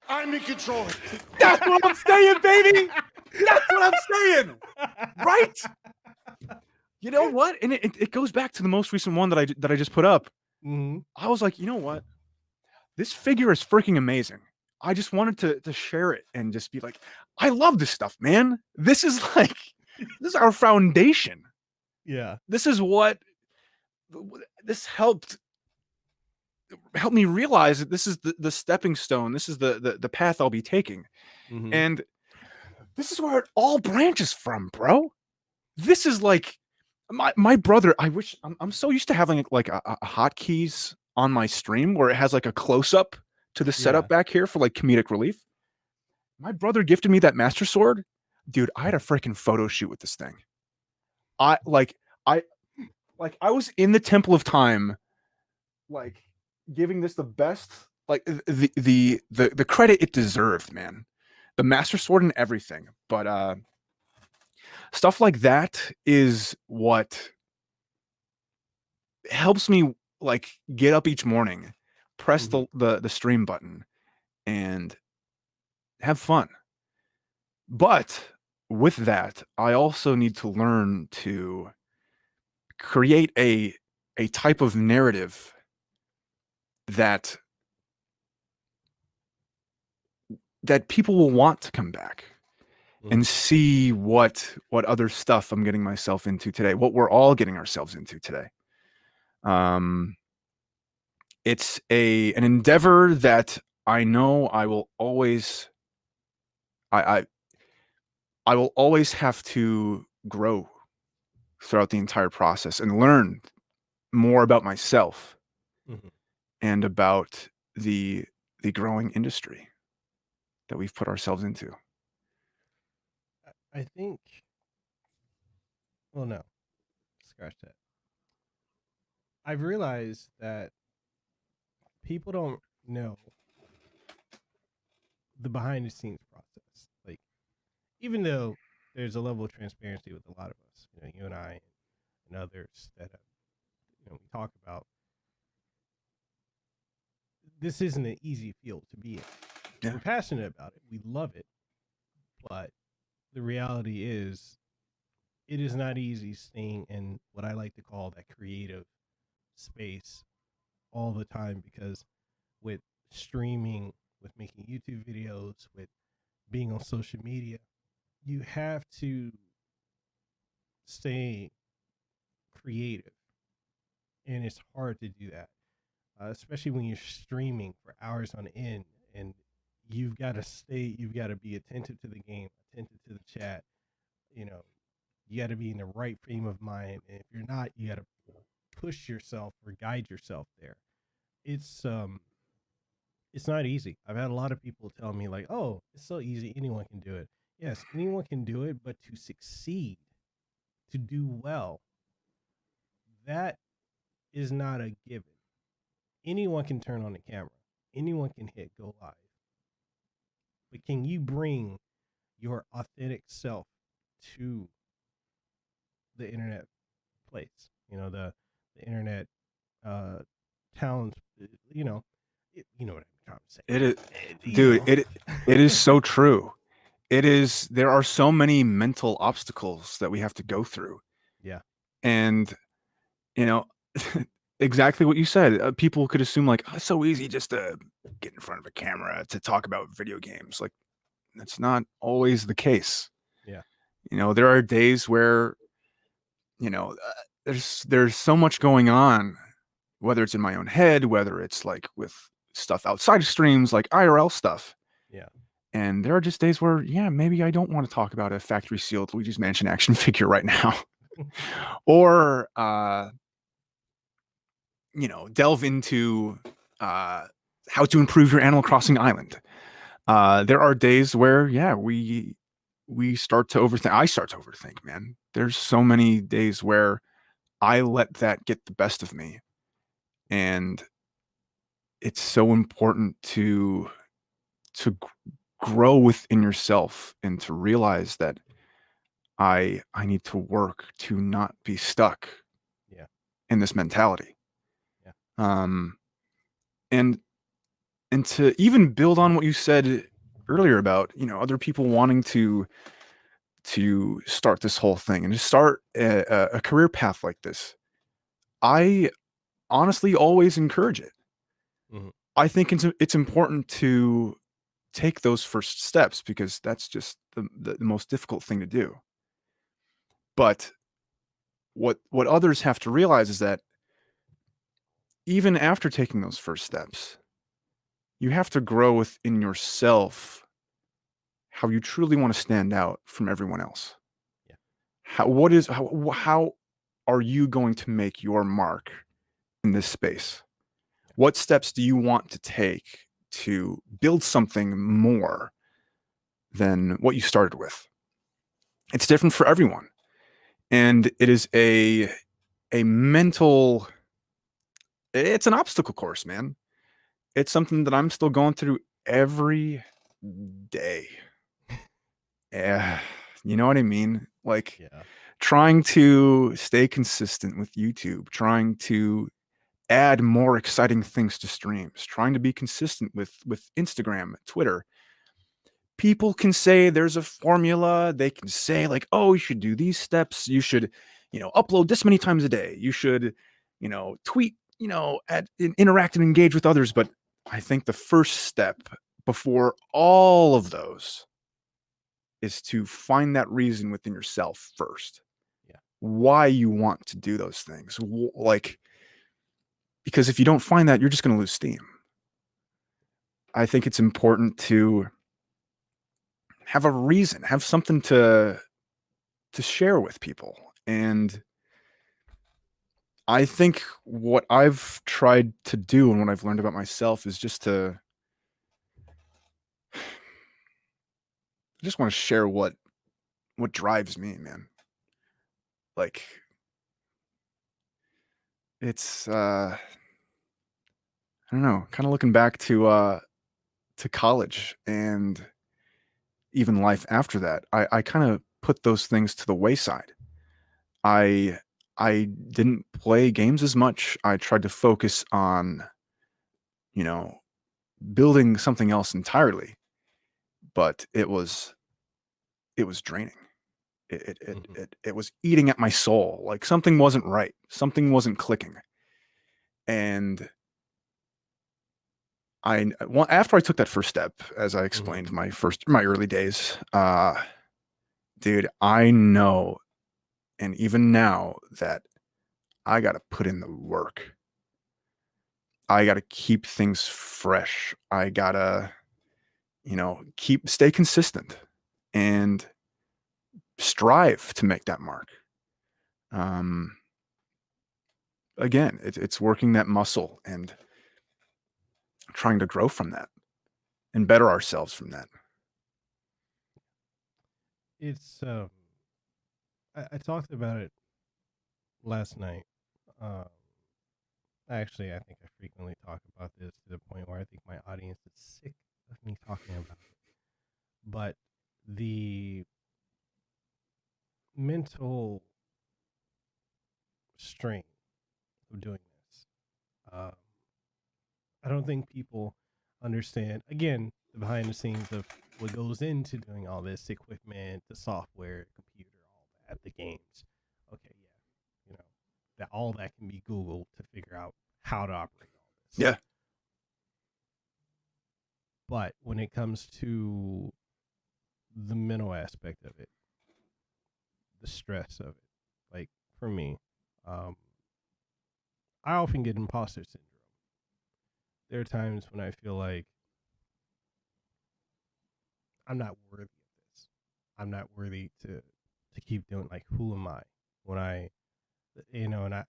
I'm in control. That's what I'm saying, baby. That's what I'm saying. Right? You know what? And it goes back to the most recent one that I just put up. I was like, you know what? This figure is freaking amazing. I just wanted to share it and just be like, I love this stuff, man. This is our foundation. Yeah. This is what this helped me realize that this is the stepping stone. This is the path I'll be taking. And this is where it all branches from, bro. This is my brother. I wish I'm so used to having a hotkeys on my stream where it has a close-up to the setup back here for like comedic relief. My brother gifted me that Master Sword. Dude, I had a freaking photo shoot with this thing. I was in the Temple of Time, like giving this the best, like the credit it deserved, man. The Master Sword and everything. But stuff like that is what helps me like get up each morning, press the stream button, and have fun. But with that, I also need to learn to create a type of narrative that people will want to come back and see what other stuff I'm getting myself into today, what we're all getting ourselves into today. It's an endeavor that I know I will always I will always have to grow throughout the entire process and learn more about myself and about the growing industry that we've put ourselves into. I think, well, no, scratch that. I've realized that people don't know the behind the scenes process. Like, even though there's a level of transparency with a lot of us, you and I and others that we talk about, this isn't an easy field to be in. Yeah. We're passionate about it. We love it. But the reality is, it is not easy staying in what I like to call that creative space all the time, because with streaming, with making YouTube videos, with being on social media, you have to stay creative. And it's hard to do that, especially when you're streaming for hours on end, and you've got to be attentive to the game, attentive to the chat. You got to be in the right frame of mind. And if you're not, you got to push yourself or guide yourself there. It's not easy. I've had a lot of people tell me like, "Oh, it's so easy. Anyone can do it." Yes, anyone can do it, but to succeed, to do well, that is not a given. Anyone can turn on the camera. Anyone can hit go live. But can you bring your authentic self to the internet place? The internet talent, you know what I'm trying to say. It is, dude, it is so true. There are so many mental obstacles that we have to go through. Yeah. And, exactly what you said. People could assume like, oh, it's so easy just to get in front of a camera to talk about video games. Like, that's not always the case. Yeah. There are days where, there's so much going on, whether it's in my own head, whether it's like with stuff outside of streams, like IRL stuff. Yeah. And there are just days where, maybe I don't want to talk about a factory sealed Luigi's Mansion action figure right now. Or, delve into how to improve your Animal Crossing island. There are days where, we start to overthink. I start to overthink, man. There's so many days where I let that get the best of me. And it's so important to grow within yourself and to realize that I need to work to not be stuck in this mentality. Yeah. And to even build on what you said earlier about, other people wanting to start this whole thing and to start a career path like this, I honestly always encourage it. Mm-hmm. I think it's important to take those first steps because that's just the most difficult thing to do. But what others have to realize is that even after taking those first steps, you have to grow within yourself how you truly want to stand out from everyone else. Yeah. How are you going to make your mark in this space? What steps do you want to take to build something more than what you started with? It's different for everyone. And it is a mental, it's an obstacle course, man. It's something that I'm still going through every day. Yeah. You know what I mean? Like trying to stay consistent with YouTube, trying to add more exciting things to streams, trying to be consistent with Instagram, Twitter. people can say there's a formula. They can say like, oh, you should do these steps. You should, upload this many times a day. You should, tweet, interact and engage with others. But I think the first step before all of those is to find that reason within yourself first. Yeah. Why you want to do those things. Because if you don't find that, you're just going to lose steam. I think it's important to have a reason, have something to share with people. And I think what I've tried to do and what I've learned about myself is just I just want to share what drives me, man. Like, it's I don't know, kind of looking back to college and even life after that, I kind of put those things to the wayside. I didn't play games as much. I tried to focus on, building something else entirely, but it was draining. It was eating at my soul. Like something wasn't right. Something wasn't clicking. And after I took that first step, as I explained, my early days, dude, I know, and even now, that I got to put in the work. I got to keep things fresh. I got to, stay consistent and strive to make that mark. Again, it's working that muscle and trying to grow from that and better ourselves from that. It's I talked about it last night. Actually, I think I frequently talk about this to the point where I think my audience is sick of me talking about it. But the mental strain of doing this, I don't think people understand, again, the behind the scenes of what goes into doing all this equipment, the software, computer, all that, the games. Okay, yeah, that all that can be Googled to figure out how to operate all this. Yeah. But when it comes to the mental aspect of it, the stress of it, like for me, I often get imposter syndrome. There are times when I feel like I'm not worthy of this. I'm not worthy to keep doing, like, who am I? When I get in that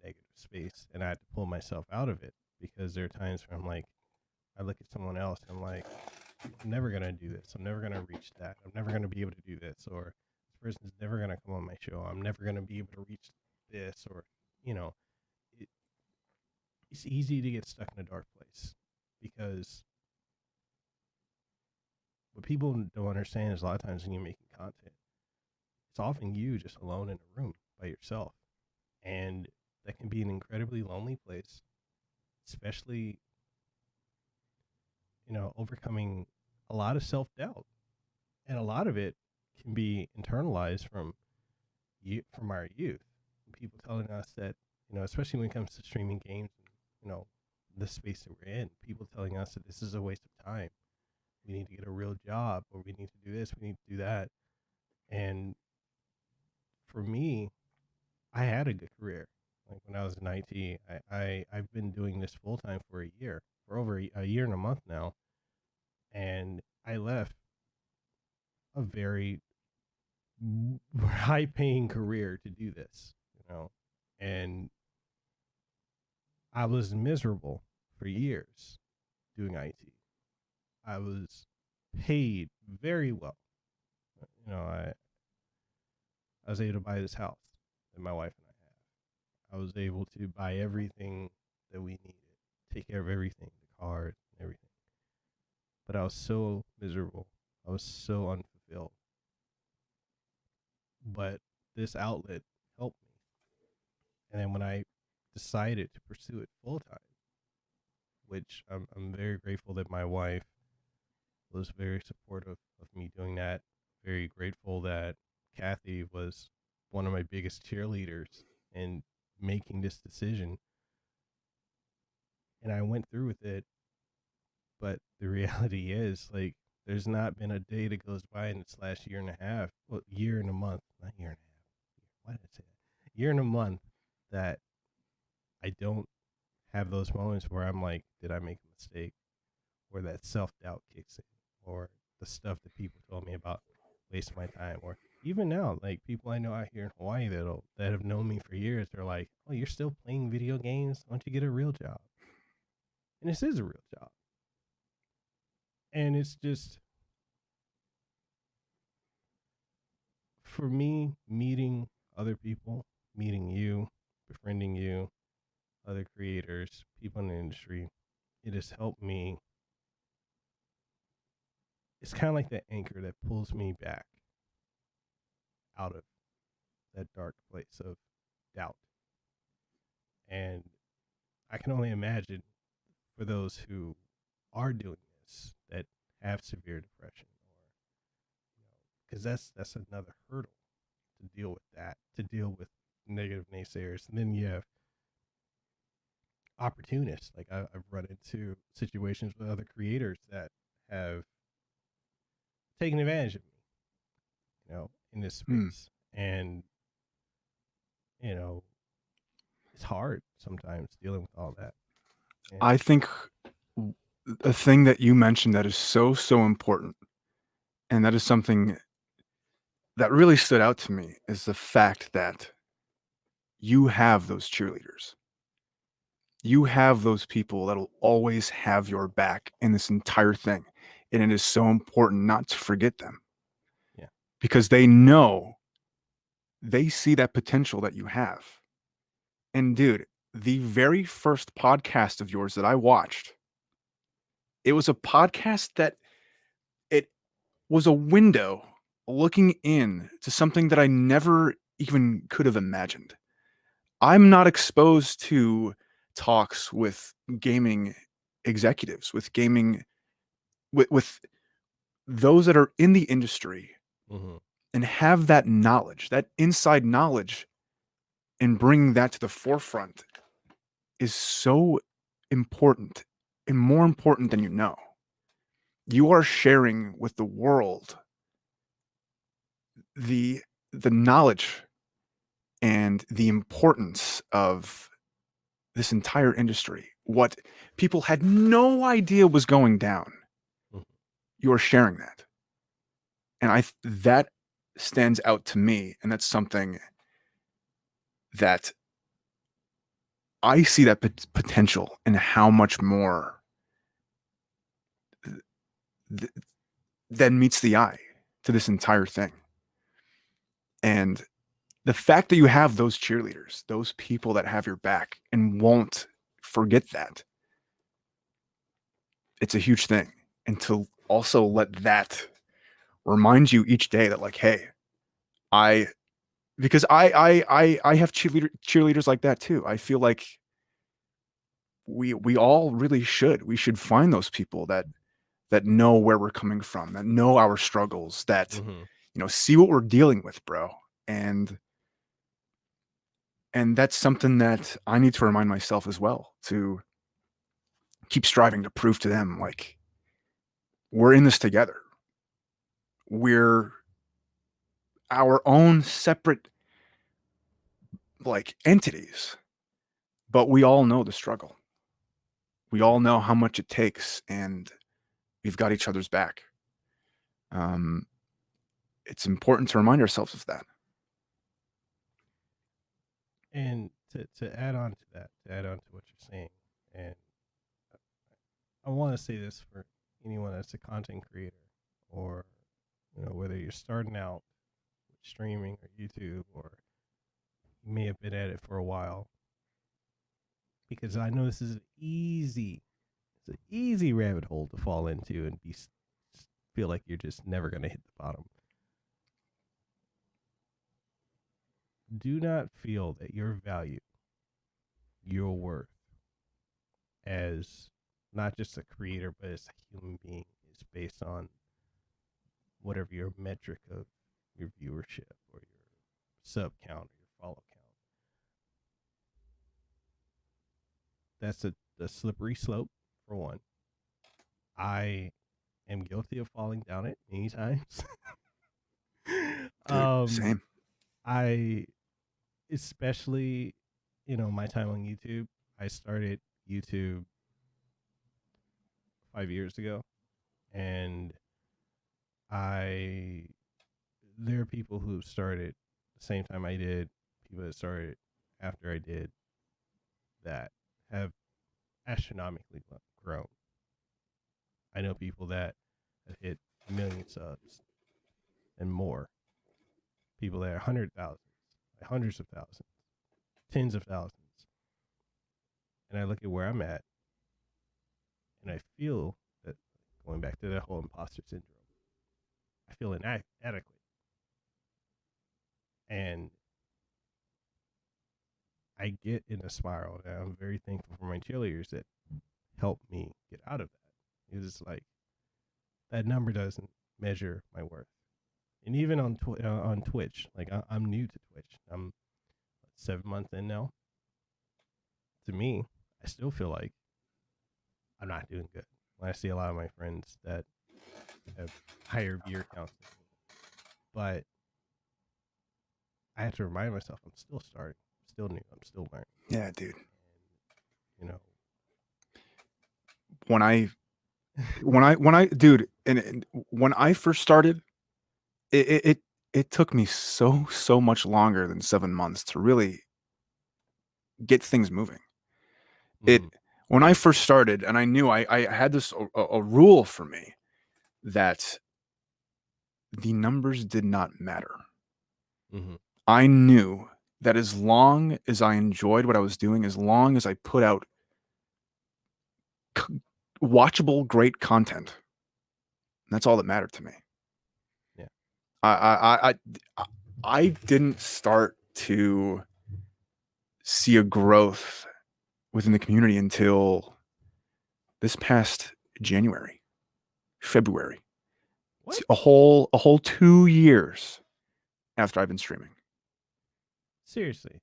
negative space and I have to pull myself out of it, because there are times where I'm like, I look at someone else and I'm like, I'm never going to do this. I'm never going to reach that. I'm never going to be able to do this. Or this person's never going to come on my show. I'm never going to be able to reach this. Or, it's easy to get stuck in a dark place, because what people don't understand is a lot of times when you're making content, it's often you just alone in a room by yourself. And that can be an incredibly lonely place, especially, overcoming a lot of self-doubt. And a lot of it can be internalized from our youth. People telling us that, especially when it comes to streaming games, the space that we're in, people telling us that this is a waste of time. We need to get a real job, or we need to do this, we need to do that. And for me, I had a good career. Like when I was in IT, I've been doing this full time for over a year and a month now. And I left a very high paying career to do this, and I was miserable for years doing IT. I was paid very well. I was able to buy this house that my wife and I have. I was able to buy everything that we needed, take care of everything, the cars, and everything. But I was so miserable. I was so unfulfilled. But this outlet helped me. And then when I decided to pursue it full time, which I'm very grateful that my wife was very supportive of me doing that. Very grateful that Kathy was one of my biggest cheerleaders in making this decision. And I went through with it. But the reality is, like, there's not been a day that goes by in this last year and a half, well, year and a month, not year and a half. Why did I say that? Year and a month that I don't have those moments where I'm like, did I make a mistake? Or that self-doubt kicks in, or the stuff that people told me about wasting my time, or even now, like people I know out here in Hawaii that have known me for years, they're like, oh, you're still playing video games? Why don't you get a real job? And this is a real job. And it's just, for me, meeting other people, meeting you, befriending you, other creators, people in the industry, it has helped me. It's kind of like the anchor that pulls me back out of that dark place of doubt. And I can only imagine for those who are doing this, that have severe depression, or because that's another hurdle to deal with, that to deal with negative naysayers. And then you have opportunists. Like I've run into situations with other creators that have taken advantage of me, in this space. And it's hard sometimes dealing with all that. And I think a thing that you mentioned that is so important, and that is something that really stood out to me, is the fact that you have those cheerleaders. You have those people that'll always have your back in this entire thing. And it is so important not to forget them. Yeah. Because they see that potential that you have. And dude, the very first podcast of yours that I watched, it was a podcast that it was a window looking in to something that I never even could have imagined. I'm not exposed to talks with gaming executives, with those that are in the industry, and have that knowledge, that inside knowledge, and bringing that to the forefront is so important, and more important than you know. You are sharing with the world the knowledge and the importance of this entire industry, what people had no idea was going down. You are sharing that. And that stands out to me. And that's something that I see, that potential, and how much more than meets the eye to this entire thing. And the fact that you have those cheerleaders, those people that have your back and won't forget that, it's a huge thing. And to also let that remind you each day that, like, hey, because I have cheerleaders like that too. I feel like we all really should. We should find those people that know where we're coming from, that know our struggles, that see what we're dealing with, bro. And that's something that I need to remind myself as well, to keep striving to prove to them, like, we're in this together. We're our own separate, like, entities, but we all know the struggle. We all know how much it takes, and we've got each other's back. It's important to remind ourselves of that. And to add on to that, to add on to what you're saying, and I want to say this for anyone that's a content creator, or whether you're starting out with streaming or YouTube, or you may have been at it for a while, because I know this is an easy rabbit hole to fall into and feel like you're just never going to hit the bottom. Do not feel that your value, your worth as not just a creator, but as a human being, is just based on whatever your metric of your viewership or your sub count or your follow count. That's a slippery slope, for one. I am guilty of falling down it many times. Dude, same. I, especially, my time on YouTube, I started YouTube 5 years ago, and there are people who started the same time I did, people that started after I did, that have astronomically grown. I know people that have hit 1 million subs and more. People that are 100,000, hundreds of thousands, tens of thousands. And I look at where I'm at, and I feel that, going back to that whole imposter syndrome, I feel inadequate. And I get in a spiral, and I'm very thankful for my cheerleaders that helped me get out of that. It's like, that number doesn't measure my worth. And even on Twitch, like I'm new to Twitch. I'm 7 months in now. To me, I still feel like I'm not doing good. When I see a lot of my friends that have higher viewer counts than me. But I have to remind myself I'm still starting. I'm still new. I'm still learning. Yeah, dude. And, when I dude, and when I first started, it took me so much longer than 7 months to really get things moving. When I first started, and I knew I had this a rule for me that the numbers did not matter. I knew that as long as I enjoyed what I was doing, as long as I put out watchable, great content, that's all that mattered to me. Yeah. I didn't start to see a growth within the community until this past February. What? A whole 2 years after I've been streaming. Seriously.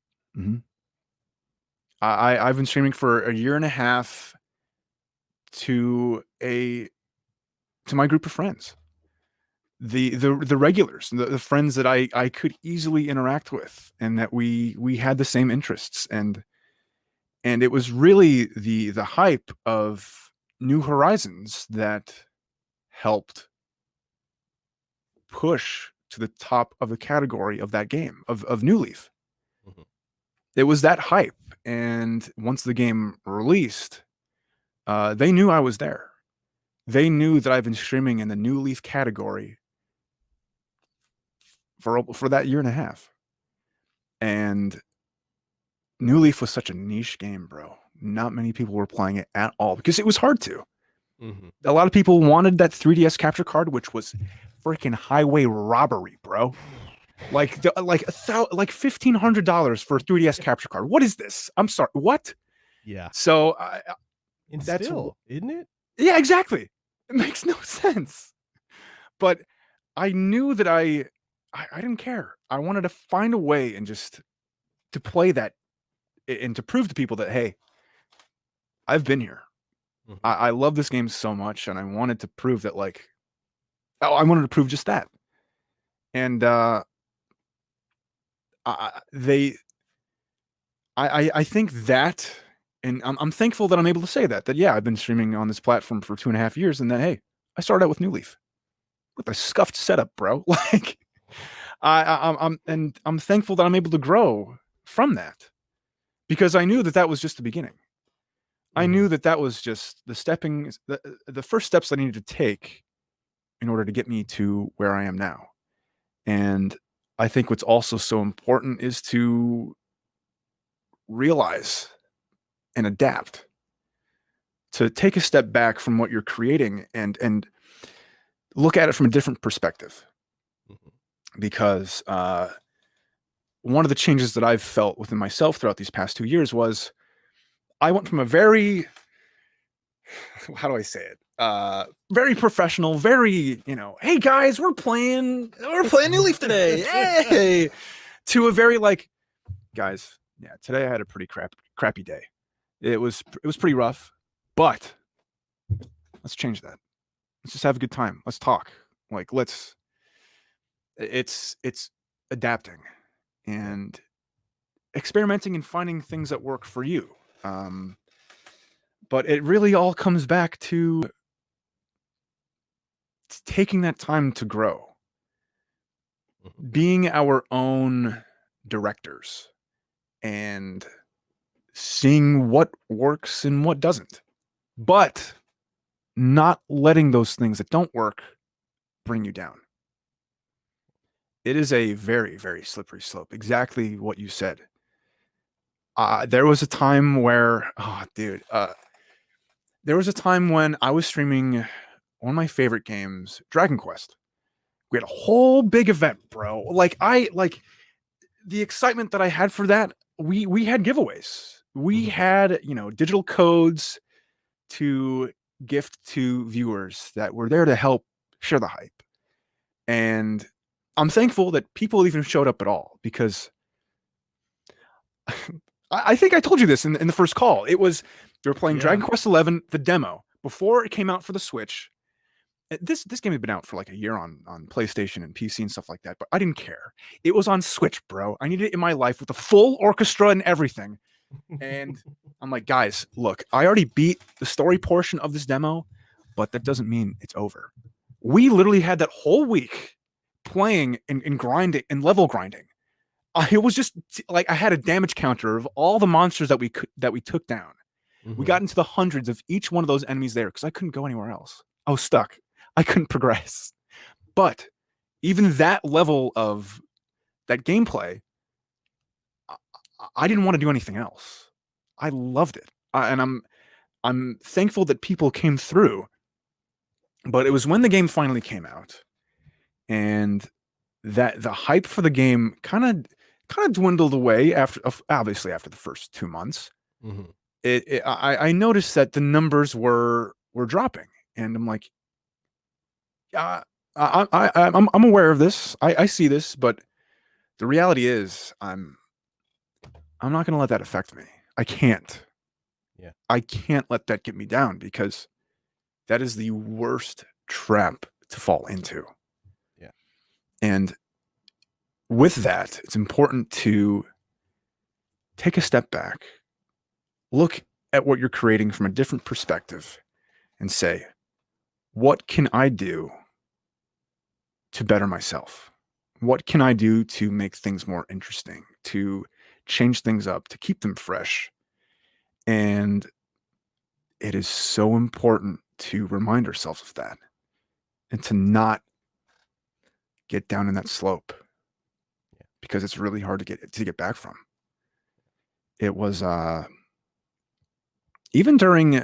I've been streaming for a year and a half to my group of friends. The regulars, the friends that I could easily interact with, and that we had the same interests, and it was really the hype of New Horizons that helped push to the top of the category of that game of New Leaf. It was that hype, and once the game released, they knew I was there. They knew that I've been streaming in the New Leaf category for that year and a half. And New Leaf was such a niche game, bro. Not many people were playing it at all because it was hard to. A lot of people wanted that 3DS capture card, which was freaking highway robbery, bro. Like $1,500 for a 3DS capture card. What is this? I'm sorry. What? Yeah. So that's still, isn't it? Yeah, exactly. It makes no sense. But I knew that I didn't care. I wanted to find a way and just to play that and to prove to people that, hey, I've been here. I love this game so much, and I wanted to prove that, I wanted to prove just that. And I think that, and I'm thankful that I'm able to say that yeah, I've been streaming on this platform for 2.5 years, and that, hey, I started out with New Leaf with a scuffed setup, bro. I'm thankful that I'm able to grow from that, because I knew that was just the beginning. I knew that was just the first steps I needed to take in order to get me to where I am now. And I think what's also so important is to realize and adapt, to take a step back from what you're creating and look at it from a different perspective. Because one of the changes that I've felt within myself throughout these past 2 years was I went from a very, how do I say it? very professional, very, hey guys, we're playing New Leaf today. Hey, to a very like, guys, yeah, today I had a pretty crappy day. It was pretty rough, but let's change that. Let's just have a good time. Let's talk. Like, it's adapting and experimenting and finding things that work for you. But it really all comes back to taking that time to grow, being our own directors, and seeing what works and what doesn't, but not letting those things that don't work bring you down. It is a very, very slippery slope. Exactly what you said. There was a time where, there was a time when I was streaming one of my favorite games, Dragon Quest. We had a whole big event, bro. Like the excitement that I had for that, we had giveaways. We had, digital codes to gift to viewers that were there to help share the hype. And I'm thankful that people even showed up at all, because I think I told you this in the first call. It was, they were playing Dragon Quest XI, the demo, before it came out for the Switch. This game had been out for like a year on PlayStation and PC and stuff like that, but I didn't care. It was on Switch, bro. I needed it in my life with the full orchestra and everything. And I'm like, guys, look, I already beat the story portion of this demo, but that doesn't mean it's over. We literally had that whole week playing and grinding and level grinding. It was just like I had a damage counter of all the monsters that we took down. We got into the hundreds of each one of those enemies there because I couldn't go anywhere else. I was stuck. I couldn't progress. But even that level of that gameplay, I didn't want to do anything else. I loved it. And I'm thankful that people came through. But it was when the game finally came out and that the hype for the game kind of dwindled away after the first 2 months. I noticed that the numbers were dropping, and I'm like, I'm aware of this. I see this, but the reality is I'm not going to let that affect me. I can't. Yeah. I can't let that get me down, because that is the worst trap to fall into. Yeah. And with that, it's important to take a step back, look at what you're creating from a different perspective, and say, what can I do to better myself? What can I do to make things more interesting, to change things up, to keep them fresh? And it is so important to remind ourselves of that and to not get down in that slope, because it's really hard to get back from. It was even during,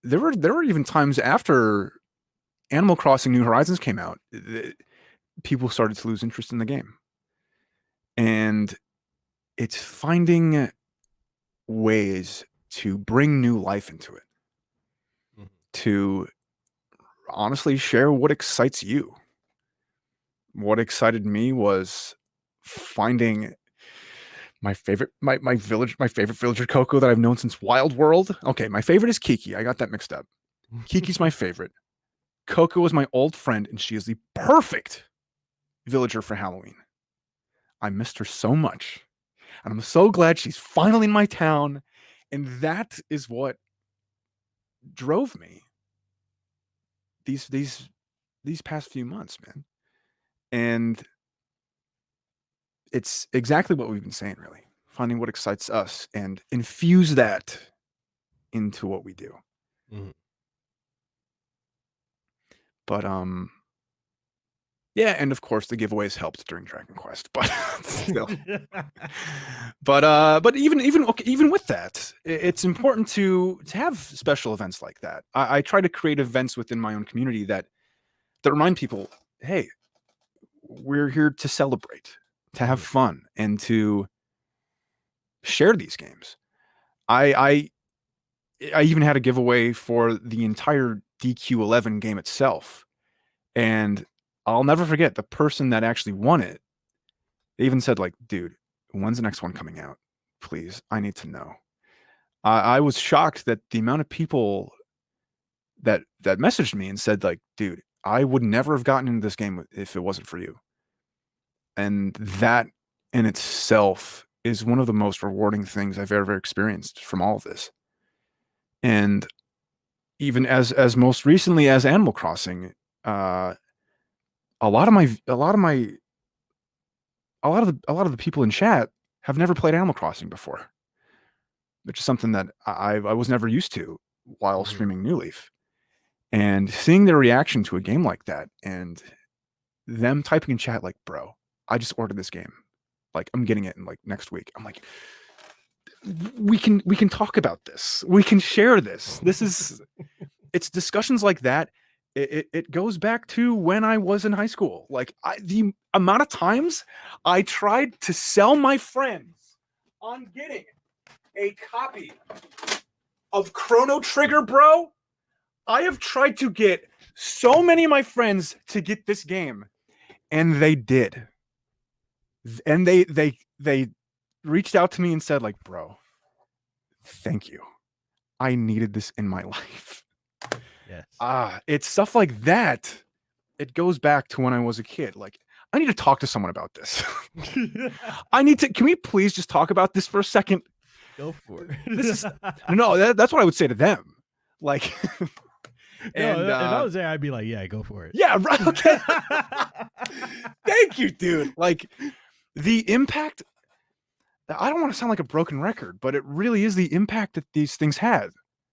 there were even times after Animal Crossing New Horizons came out, people started to lose interest in the game. And it's finding ways to bring new life into it, to honestly share what excites you. What excited me was finding my favorite villager Coco that I've known since Wild World. Okay, my favorite is Kiki. I got that mixed up. Kiki's my favorite. Coco is my old friend, and she is the perfect villager for Halloween. I missed her so much, and I'm so glad she's finally in my town. And that is what drove me these past few months, man. And it's exactly what we've been saying, really. Finding what excites us and infuse that into what we do. But yeah, and of course the giveaways helped during Dragon Quest, but still. But even with that, it's important to have special events like that. I try to create events within my own community that remind people, hey, we're here to celebrate, to have fun, and to share these games. I even had a giveaway for the entire DQ11 game itself. And I'll never forget the person that actually won it. They even said, like, dude, when's the next one coming out? Please, I need to know. I was shocked that the amount of people that messaged me and said, like, dude, I would never have gotten into this game if it wasn't for you. And that in itself is one of the most rewarding things I've ever experienced from all of this. And even as most recently as Animal Crossing, a lot of the people in chat have never played Animal Crossing before, which is something that I was never used to while streaming New Leaf. And seeing their reaction to a game like that and them typing in chat like, bro, I just ordered this game. Like, I'm getting it in like next week. I'm like, we can talk about this. We can share this. This is, it's discussions like that. It goes back to when I was in high school. Like, the amount of times I tried to sell my friends on getting a copy of Chrono Trigger, bro. I have tried to get so many of my friends to get this game, and they did. And they reached out to me and said, like, bro, thank you. I needed this in my life. Yes. It's stuff like that. It goes back to when I was a kid. Like, I need to talk to someone about this. Can we please just talk about this for a second? Go for it. That's what I would say to them. Like, and if I was there, I'd be like, yeah, go for it. Yeah, right. Okay. Thank you, dude. Like, the impact, I don't want to sound like a broken record, but it really is the impact that these things had.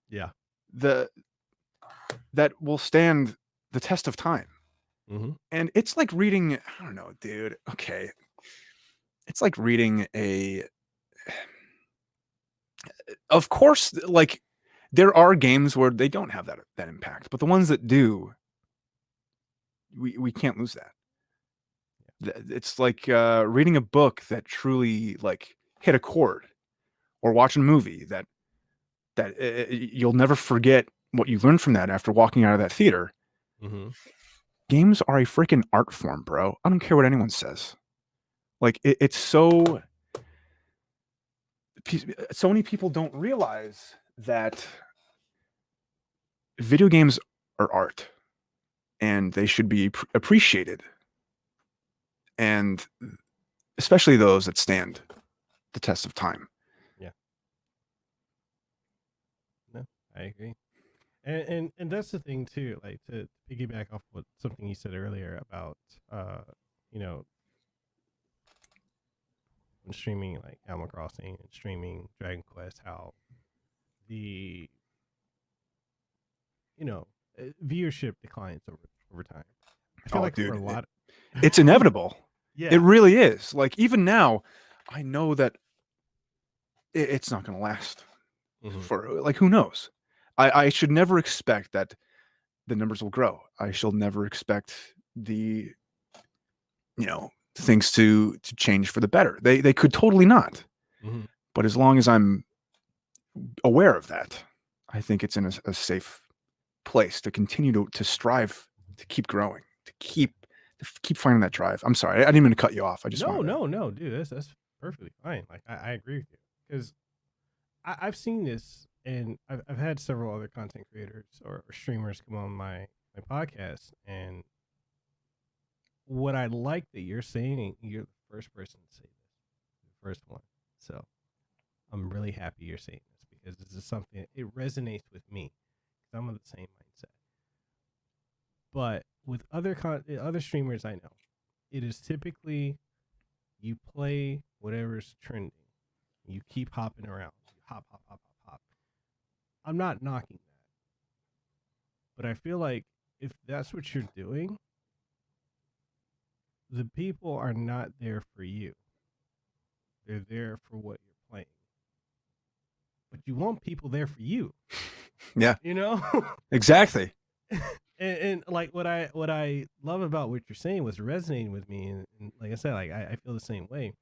Yeah. That will stand the test of time. And it's like reading, I don't know, dude. Okay. It's like reading of course, like, there are games where they don't have that impact, but the ones that do, we can't lose that. It's like reading a book that truly, like, hit a chord, or watching a movie that you'll never forget what you learned from that after walking out of that theater. Games are a freaking art form, bro. I don't care what anyone says. Like, it's so many people don't realize that video games are art, and they should be appreciated, and especially those that stand the test of time. Yeah. No, I agree. And that's the thing too, like, to piggyback off what something you said earlier about when streaming like Animal Crossing and streaming Dragon Quest, how the viewership declines over time. I feel like, dude, for a lot it's inevitable. Yeah, it really is. Like, even now, I know that it's not going to last for, like, who knows? I should never expect that the numbers will grow. I shall never expect the things to change for the better. They could totally not. But as long as I'm aware of that, I think it's in a safe place to continue to strive, to keep growing, to keep finding that drive. I'm sorry, I didn't mean to cut you off. I just no, dude, that's perfectly fine. Like, I agree with you, because I've seen this, and I've had several other content creators or streamers come on my podcast, and what I like that you're saying, you're the first person to say this, the first one. So I'm really happy you're saying this, because this is something, it resonates with me. I'm of the same mindset. But with other streamers I know, it is typically you play whatever's trending. You keep hopping around. You hop. I'm not knocking that. But I feel like if that's what you're doing, the people are not there for you. They're there for what you're playing. But you want people there for you. Yeah. Exactly. And like, what I love about what you're saying was resonating with me, and like I said, like, I feel the same way.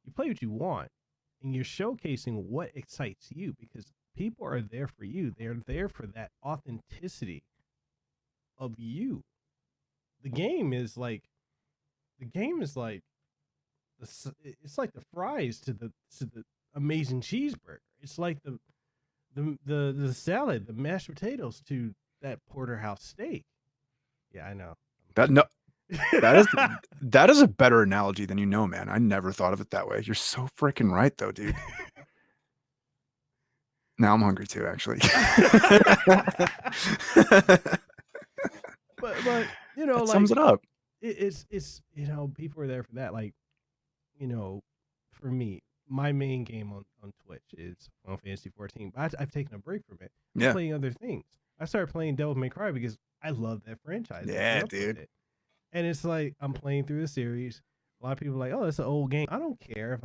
You play what you want, and you're showcasing what excites you, because people are there for you. They're there for that authenticity of you. The game is like it's like the fries to the amazing cheeseburger. It's like the salad, the mashed potatoes to that porterhouse steak. Yeah, I know. That is a better analogy than man. I never thought of it that way. You're so freaking right, though, dude. Now I'm hungry too, actually. but you know, that sums it up. It's people are there for that. Like, for me, my main game on Twitch is Final Fantasy 14. But I've taken a break from it. I'm playing other things. I started playing Devil May Cry because I love that franchise. Yeah, dude. And it's like I'm playing through the series. A lot of people are like, "Oh, it's an old game." I don't care if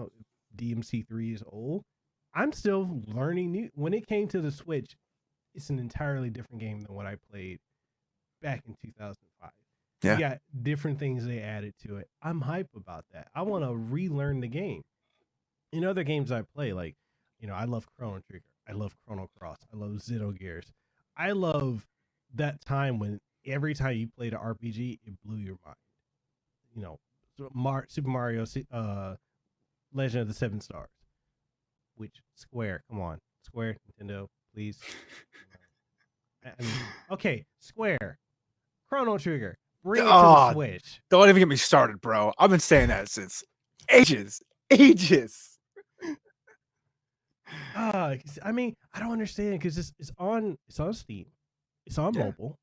DMC3 is old. I'm still learning new. When it came to the Switch, it's an entirely different game than what I played back in 2005. Yeah. You got different things they added to it. I'm hype about that. I want to relearn the game. In other games I play, like, I love Chrono Trigger. I love Chrono Cross. I love Xenogears. I love that time when every time you played an RPG, it blew your mind. Super Mario, Legend of the Seven Stars. Which Square? Come on, Square, Nintendo, please. Okay, Square, Chrono Trigger, bring it to the Switch. Don't even get me started, bro. I've been saying that since ages. I mean, I don't understand because it's on Steam, it's on mobile.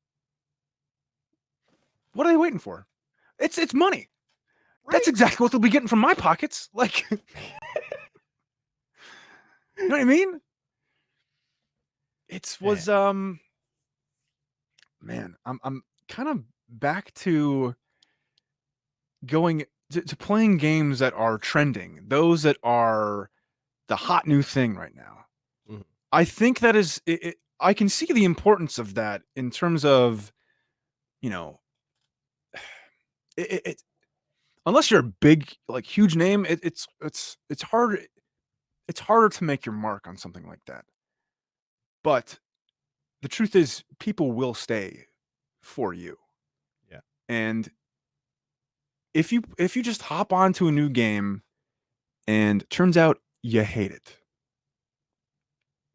What are they waiting for? It's money. Right? That's exactly what they'll be getting from my pockets. Like, you know what I mean? Man, I'm kind of back to going to playing games that are trending, those that are the hot new thing right now. Mm-hmm. I think that is I can see the importance of that in terms of, unless you're a big, like, huge name, it's hard. It's harder to make your mark on something like that. But the truth is, people will stay for you. Yeah. And if you just hop onto a new game and it turns out you hate it,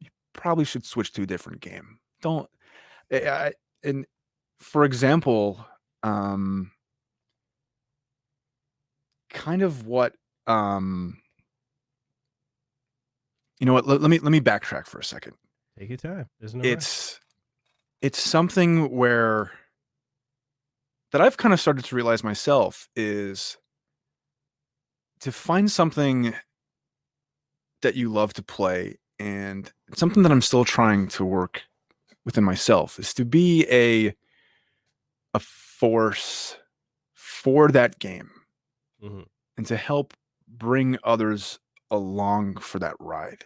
you probably should switch to a different game. Don't. And for example, kind of what you know what? Let me backtrack for a second. Take your time. There's no rush. It's something where that I've kind of started to realize myself is to find something that you love to play, and something that I'm still trying to work within myself is to be a force for that game, and to help bring others along for that ride.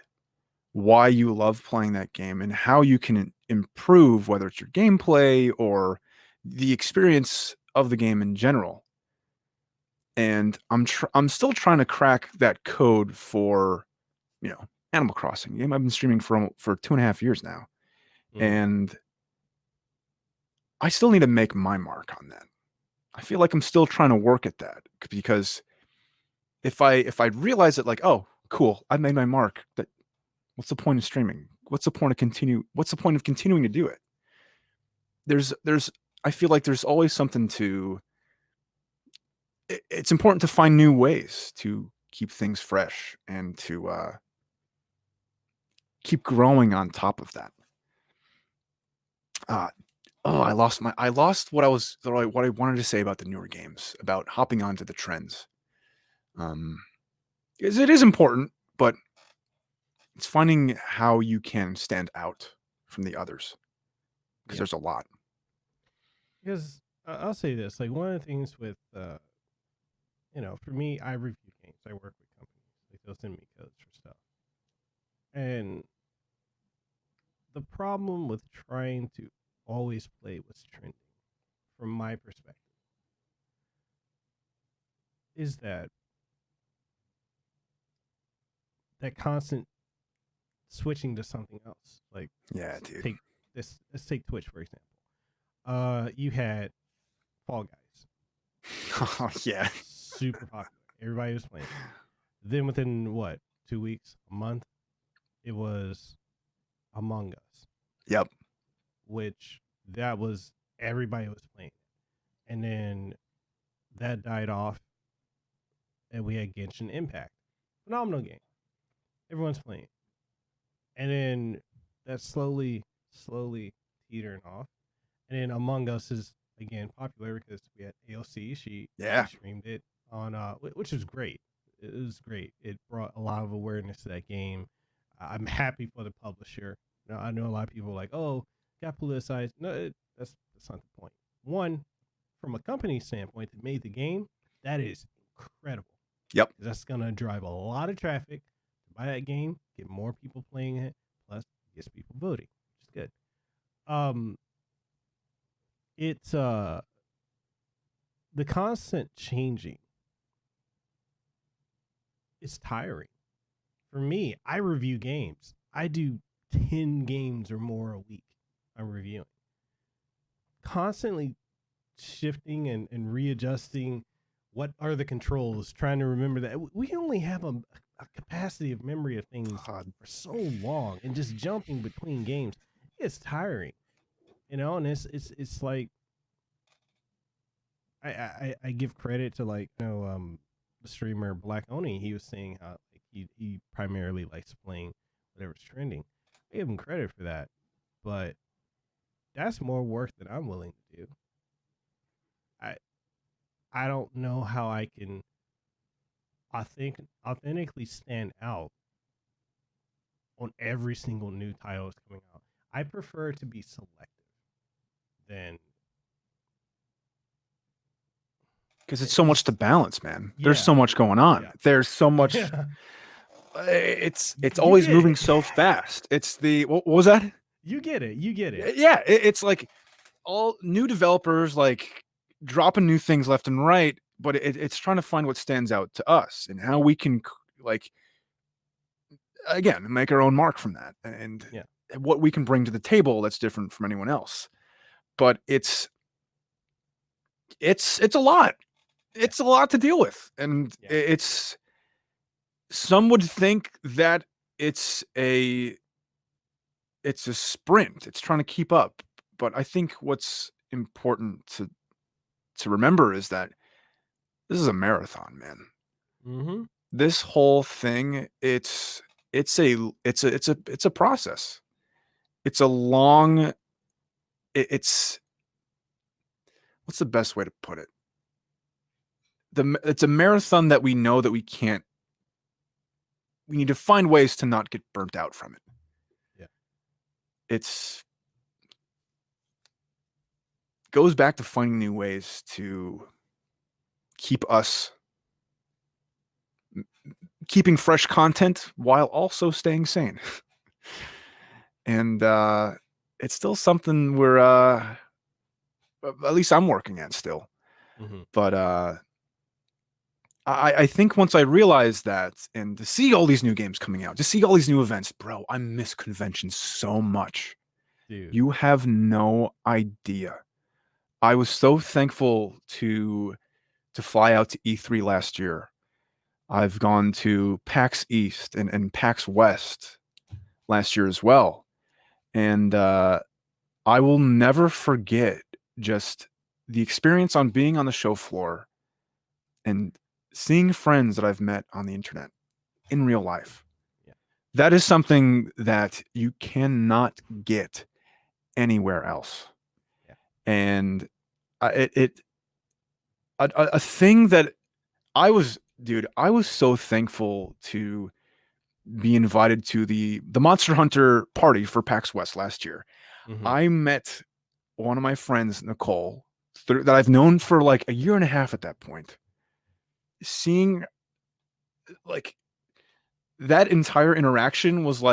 Why you love playing that game and how you can improve, whether it's your gameplay or the experience of the game in general. And I'm still trying to crack that code for, Animal Crossing game. I've been streaming for 2.5 years now, and I still need to make my mark on that. I feel like I'm still trying to work at that, because if I realize it, like, oh, cool, I made my mark, that what's the point of streaming? What's the point of continuing to do it? I feel like there's always something to. It's important to find new ways to keep things fresh and to keep growing on top of that. I lost what I wanted to say about the newer games, about hopping onto the trends. Because it is important, but it's finding how you can stand out from the others, because there's a lot. Because I'll say this, like, one of the things with, for me, I review games. I work with companies. Like, they'll send me codes for stuff. And the problem with trying to always play what's trending, from my perspective, is that constant switching to something else. Like, yeah, dude. Let's take Twitch, for example. You had Fall Guys. Oh yeah. Super popular. Everybody was playing. Then within what, 2 weeks, a month, it was Among Us. Yep. Which that was everybody was playing. And then that died off, and we had Genshin Impact. Phenomenal game. Everyone's playing. And then that's slowly teetering off. And then Among Us is again popular because we had AOC. She streamed it on which was great. It was great. It brought a lot of awareness to that game. I'm happy for the publisher. Now, I know a lot of people are like, oh, got politicized. No, that's not the point. One, from a company standpoint that made the game, that is incredible. Yep. That's gonna drive a lot of traffic to buy that game, get more people playing it, plus gets people voting, which is good. It's the constant changing. It's tiring. For me, I review games. I do 10 games or more a week I'm reviewing. Constantly shifting and readjusting what are the controls, trying to remember that. We only have a capacity of memory of things for so long, and just jumping between games, it's tiring. And it's like I give credit to the streamer Black Oni. He was saying how he primarily likes playing whatever's trending. I give him credit for that, but that's more work than I'm willing to do. I don't know how I can authentically stand out on every single new title that's coming out. I prefer to be selective than, because it's so much to balance, man. There's so much going on. Yeah. There's so much. Yeah. It's always moving so fast. It's what was that? You get it. Yeah, it's like all new developers dropping new things left and right, but it's trying to find what stands out to us and how we can again make our own mark from that, and what we can bring to the table that's different from anyone else. But it's a lot. It's a lot to deal with, and it's, some would think that it's a sprint. It's trying to keep up, but I think what's important to remember is that this is a marathon, man. Mm-hmm. This whole thing, it's a process. It's a long. It's what's the best way to put it? It's a marathon that we know that we can't. We need to find ways to not get burnt out from it. Yeah. It's goes back to finding new ways to keeping fresh content while also staying sane. And it's still something we're at least I'm working at still. Mm-hmm. But I think once I realized that, and to see all these new games coming out, to see all these new events, bro, I miss conventions so much. Dude. You have no idea. I was so thankful to fly out to E3 last year. I've gone to PAX East and PAX West last year as well. And I will never forget just the experience on being on the show floor and seeing friends that I've met on the internet in real life. Yeah. That is something that you cannot get anywhere else. Yeah. And a thing that I was so thankful to be invited to the Monster Hunter party for PAX West last year. Mm-hmm. I met one of my friends, Nicole, that I've known for a year and a half at that point. Seeing that entire interaction was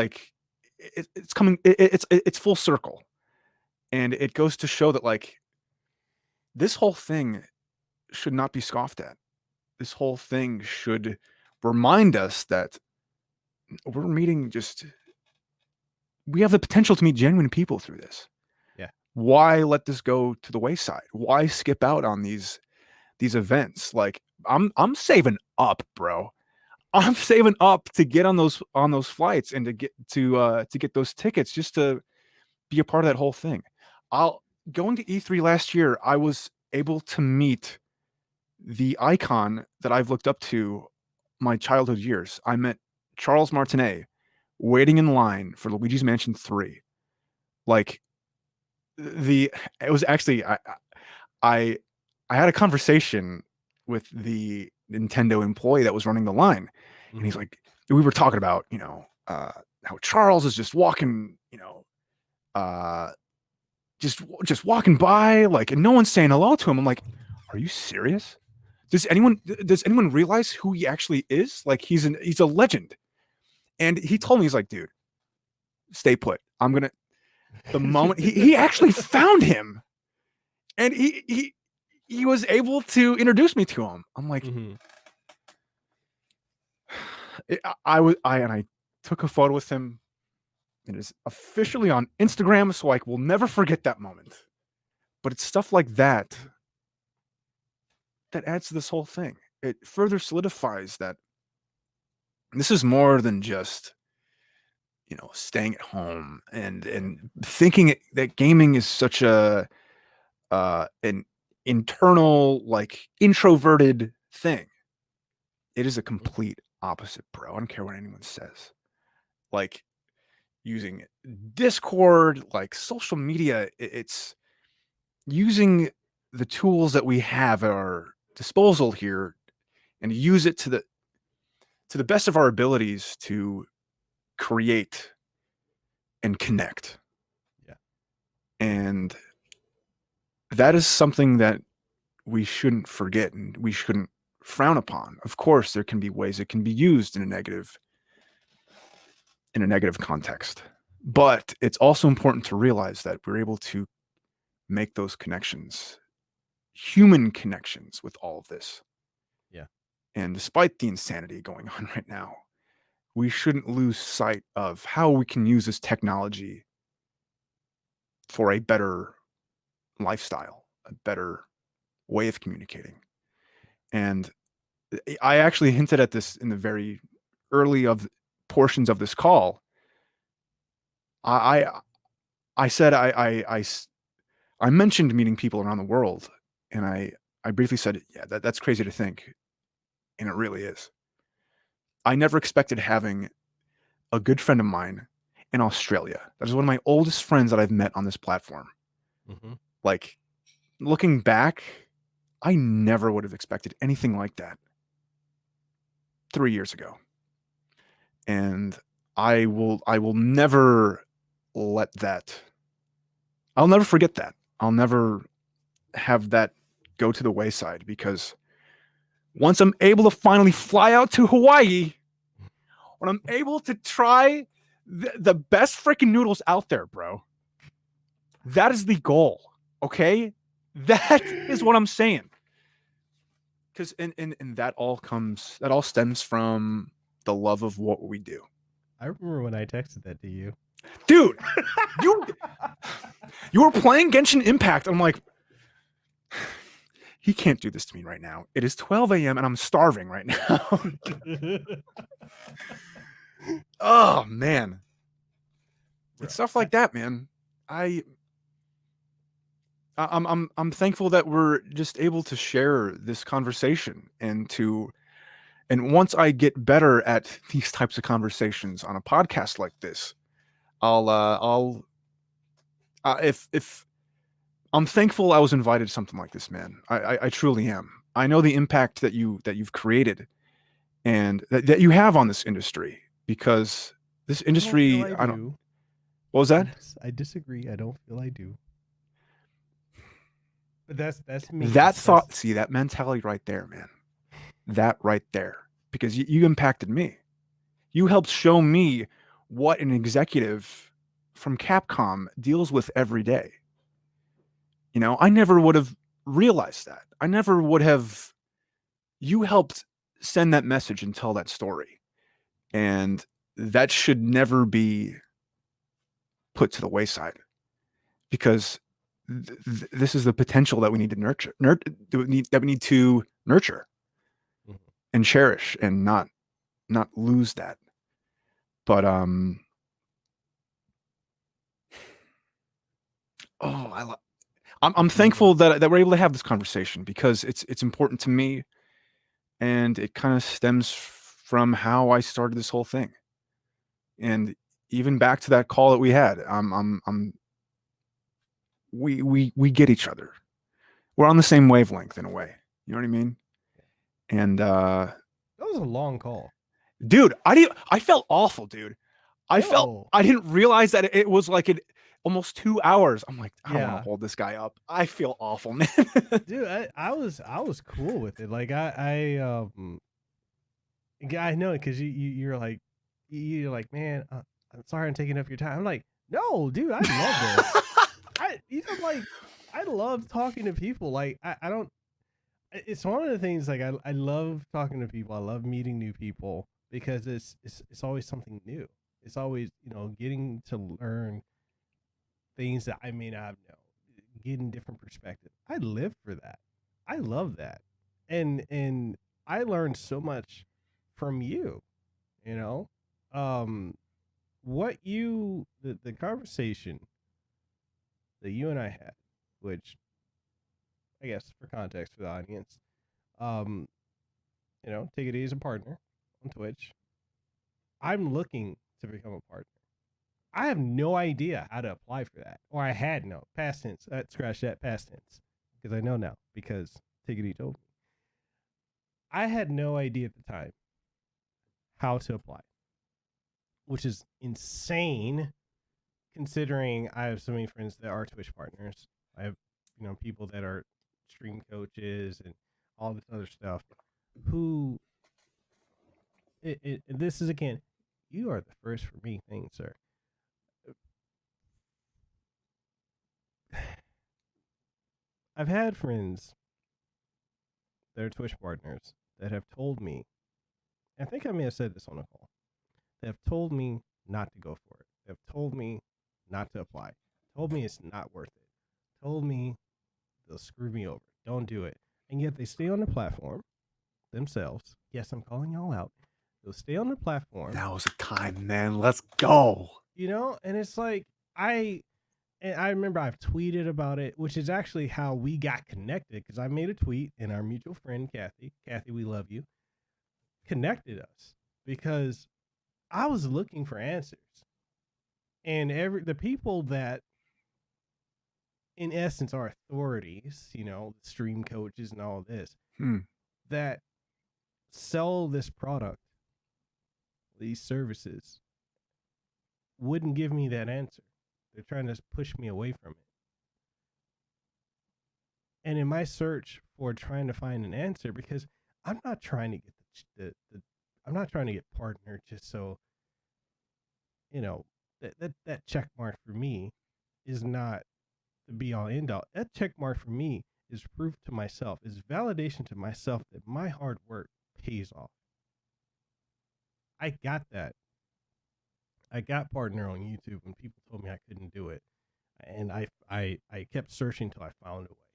it's full circle, and it goes to show that this whole thing should not be scoffed at. This whole thing should remind us that we have the potential to meet genuine people through this. Yeah. Why let this go to the wayside? Why skip out on these events? Like I'm saving up, bro. I'm saving up to get on those flights and to get those tickets just to be a part of that whole thing. Going to E3 last year, I was able to meet the icon that I've looked up to my childhood years. I met Charles Martinet waiting in line for Luigi's Mansion 3. Like it was actually I had a conversation with the Nintendo employee that was running the line, and he's like, we were talking about, how Charles is just walking, just walking by, like, and no one's saying hello to him. I'm like, are you serious? Does anyone realize who he actually is? Like, he's a legend. And he told me, he's like, dude, stay put. The moment he actually found him, and he was able to introduce me to him. I'm like, I took a photo with him. It is officially on Instagram, so I will never forget that moment. But it's stuff like that adds to this whole thing. It further solidifies that this is more than just, staying at home and thinking that gaming is such an internal, like, introverted thing. It is a complete opposite, bro. I don't care what anyone says. Like, using Discord, like social media, it's using the tools that we have at our disposal here and use it to the best of our abilities to create and connect. Yeah. And that is something that we shouldn't forget and we shouldn't frown upon. Of course, there can be ways it can be used in a negative context, but it's also important to realize that we're able to make those connections, human connections, with all of this. Yeah. And despite the insanity going on right now, we shouldn't lose sight of how we can use this technology for a better lifestyle, a better way of communicating. And I actually hinted at this in the very early portions of this call. I said I mentioned meeting people around the world, and I briefly said, yeah, that's crazy to think, and it really is. I never expected having a good friend of mine in Australia. That is one of my oldest friends that I've met on this platform. Like, looking back, I never would have expected anything like that 3 years ago. And I will never let that. I'll never forget that. I'll never have that go to the wayside, because once I'm able to finally fly out to Hawaii, when I'm able to try the best freaking noodles out there, bro, that is the goal. Okay? That is what I'm saying. Because and that all stems from the love of what we do. I remember when I texted that to you. Dude, you were playing Genshin Impact. I'm like, he can't do this to me right now. It is 12 a.m. and I'm starving right now. Oh, man. It's stuff like that, man. I'm thankful that we're just able to share this conversation, and once I get better at these types of conversations on a podcast like this, if I'm thankful I was invited to something like this, man. I truly am. I know the impact that you've created and that you have on this industry, because this industry, I don't. What was that? I disagree. I don't feel I do. But that's me. That thought, see, that mentality right there, man. That right there. Because you impacted me. You helped show me what an executive from Capcom deals with every day. I never would have realized that. I never would have. You helped send that message and tell that story. And that should never be put to the wayside. Because this is the potential that we need to nurture, that we need to nurture and cherish and not lose that. But I'm thankful that we're able to have this conversation, because it's important to me, and it kind of stems from how I started this whole thing. And even back to that call that we had, we get each other. We're on the same wavelength in a way. You know what I mean? And that was a long call, dude. I felt awful, dude. I didn't realize that it was like almost 2 hours. I'm like, I don't want to hold this guy up. I feel awful, man. Dude, I was cool with it. Like I know, because you're like, man, I'm sorry I'm taking up your time. I'm like, no, dude, I love this. I love talking to people. Like I don't. It's one of the things, like I love talking to people. I love meeting new people, because it's always something new. It's always, getting to learn things that I may not know, getting different perspectives. I live for that. I love that. And I learned so much from you, the conversation that you and I had, which I guess for context for the audience, Tigidy is a partner on Twitch. I'm looking to become a partner. I have no idea how to apply for that, or I had no past tense. Scratch that, past tense, because I know now, because Tigidy told me. I had no idea at the time how to apply, which is insane, considering I have so many friends that are Twitch partners. I have, people that are stream coaches and all this other stuff, who this is, again, you are the first for me thing, sir. I've had friends that are Twitch partners that have told me, I think I may have said this on a call, they have told me not to go for it. They have told me not to apply. Told me it's not worth it. Told me they'll screw me over. Don't do it. And yet they stay on the platform themselves. Yes, I'm calling y'all out. They'll stay on the platform. That was a time, man. Let's go. And it's like, I remember I've tweeted about it, which is actually how we got connected, because I made a tweet, and our mutual friend, Kathy, we love you, connected us, because I was looking for answers. And the people that, in essence, are authorities, stream coaches and all this, that sell this product, these services, wouldn't give me that answer. They're trying to push me away from it. And in my search for trying to find an answer, because I'm not trying to get I'm not trying to get partner just so, that check mark for me is not the be all end all. That check mark for me is proof to myself, is validation to myself that my hard work pays off. I got that. I got partner on YouTube when people told me I couldn't do it. And I kept searching till I found a way.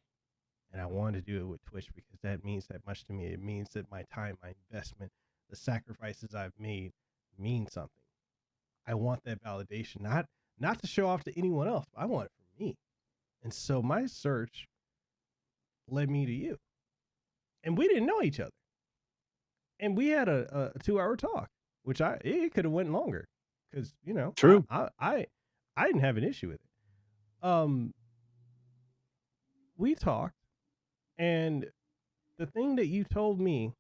And I wanted to do it with Twitch, because that means that much to me. It means that my time, my investment, the sacrifices I've made mean something. I want that validation, not to show off to anyone else, but I want it for me. And so my search led me to you. And we didn't know each other. And we had a 2-hour talk, which it could have went longer, because, true. I didn't have an issue with it. We talked, and the thing that you told me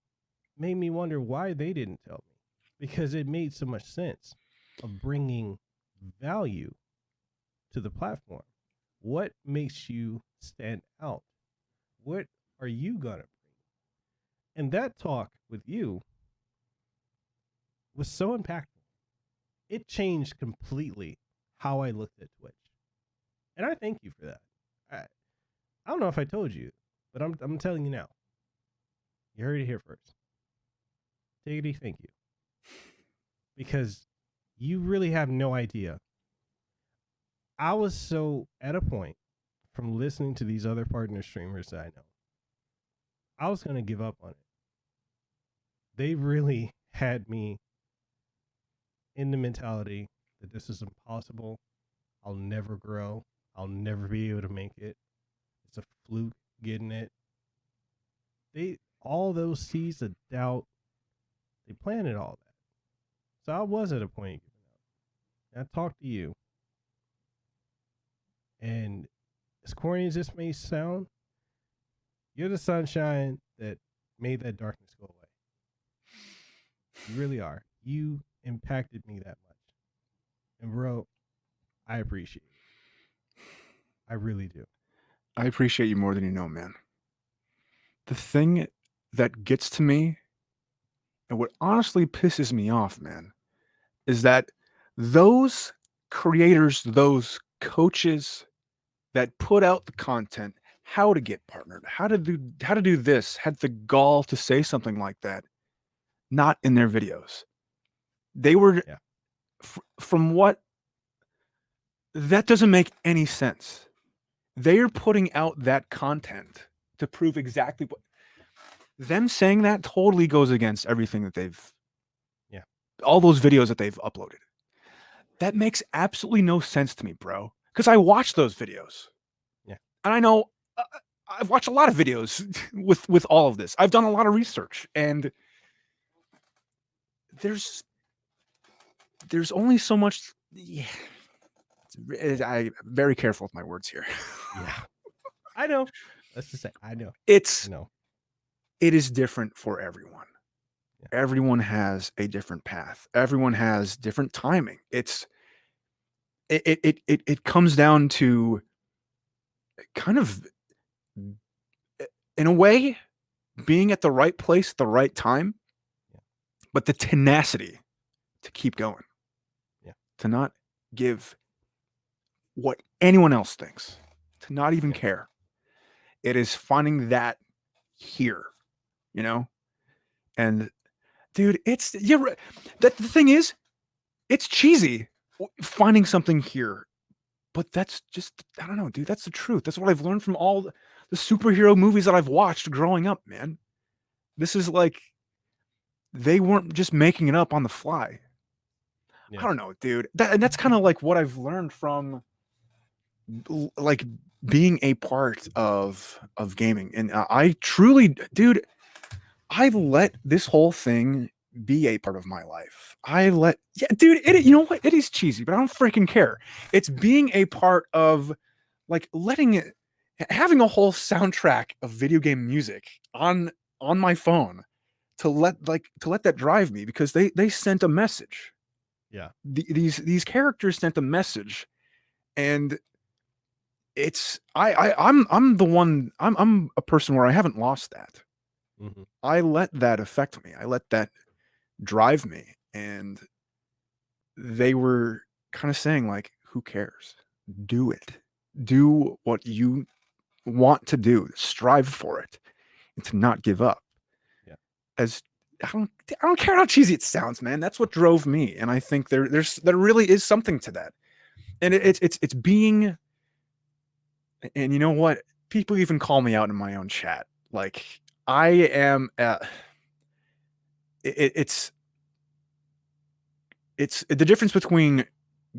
made me wonder why they didn't tell me, because it made so much sense of bringing value to the platform. What makes you stand out? What are you gonna bring? And that talk with you was so impactful. It changed completely how I looked at Twitch. And I thank you for that. I don't know if I told you, but I'm telling you now. You heard it here first. Tigidy, thank you. Because you really have no idea. I was so at a point from listening to these other partner streamers that I know, I was going to give up on it. They really had me in the mentality that this is impossible. I'll never grow. I'll never be able to make it. It's a fluke getting it. All those seeds of doubt, they planted all that. So I was at a point of giving up. I talked to you. And as corny as this may sound, you're the sunshine that made that darkness go away. You really are. You impacted me that much. And bro, I appreciate it. I really do. I appreciate you more than you know, man. The thing that gets to me, and what honestly pisses me off, man, is that those creators, those coaches that put out the content, how to get partnered, how to do this, had the gall to say something like that, not in their videos. They were, from what, that doesn't make any sense. They are putting out that content to prove exactly what them saying that totally goes against everything that they've, all those videos that they've uploaded. That makes absolutely no sense to me, bro. Because I watch those videos. Yeah. And I know I've watched a lot of videos with all of this. I've done a lot of research, and there's only so much. Yeah. I'm very careful with my words here. Yeah. I know. Let's just say I know. It is different for everyone. Yeah. Everyone has a different path. Everyone has different timing. It comes down to kind of, in a way, being at the right place at the right time, but the tenacity to keep going. Yeah. To not give what anyone else thinks, to not even care. It is finding that here, and dude, the thing is, it's cheesy finding something here, but that's just, I don't know, dude, that's the truth. That's what I've learned from all the superhero movies that I've watched growing up, man. This is like, they weren't just making it up on the fly. I don't know, dude. And that's kind of like what I've learned from like being a part of gaming. And I truly, dude, I let this whole thing be a part of my life. Dude, you know what? It is cheesy, but I don't freaking care. It's being a part of, like, having a whole soundtrack of video game music on my phone to let that drive me, because they sent a message. Yeah. These characters sent a message, and I'm a person where I haven't lost that. Mm-hmm. I let that affect me. I let that drive me. And they were kind of saying, like, who cares? Do it. Do what you want to do. Strive for it, and to not give up. Yeah. I don't care how cheesy it sounds, man. That's what drove me. And I think there really is something to that. And it's being, and you know what? People even call me out in my own chat. Like, I am it's the difference between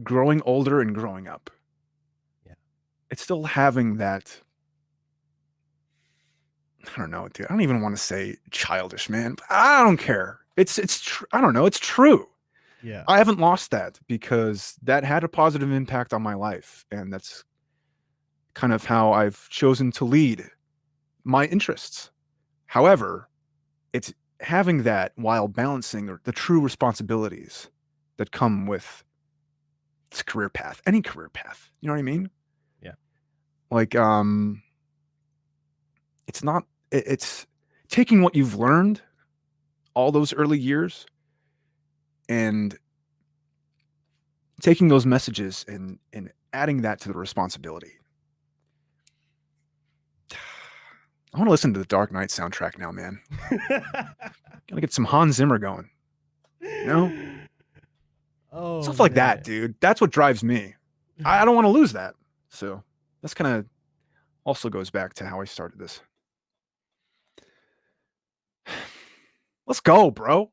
growing older and growing up. Yeah. It's still having that, I don't know, dude. I don't even want to say childish, man. But I don't care. I don't know. It's true. Yeah. I haven't lost that, because that had a positive impact on my life. And that's kind of how I've chosen to lead my interests. However, it's having that while balancing the true responsibilities that come with this career path, any career path. You know what I mean? Yeah. Like, it's taking what you've learned all those early years and taking those messages and adding that to the responsibility. I want to listen to the Dark Knight soundtrack now, man. Gotta get some Hans Zimmer going. Oh, stuff like that, dude. That's what drives me. I don't want to lose that. So that's kind of also goes back to how I started this. Let's go, bro.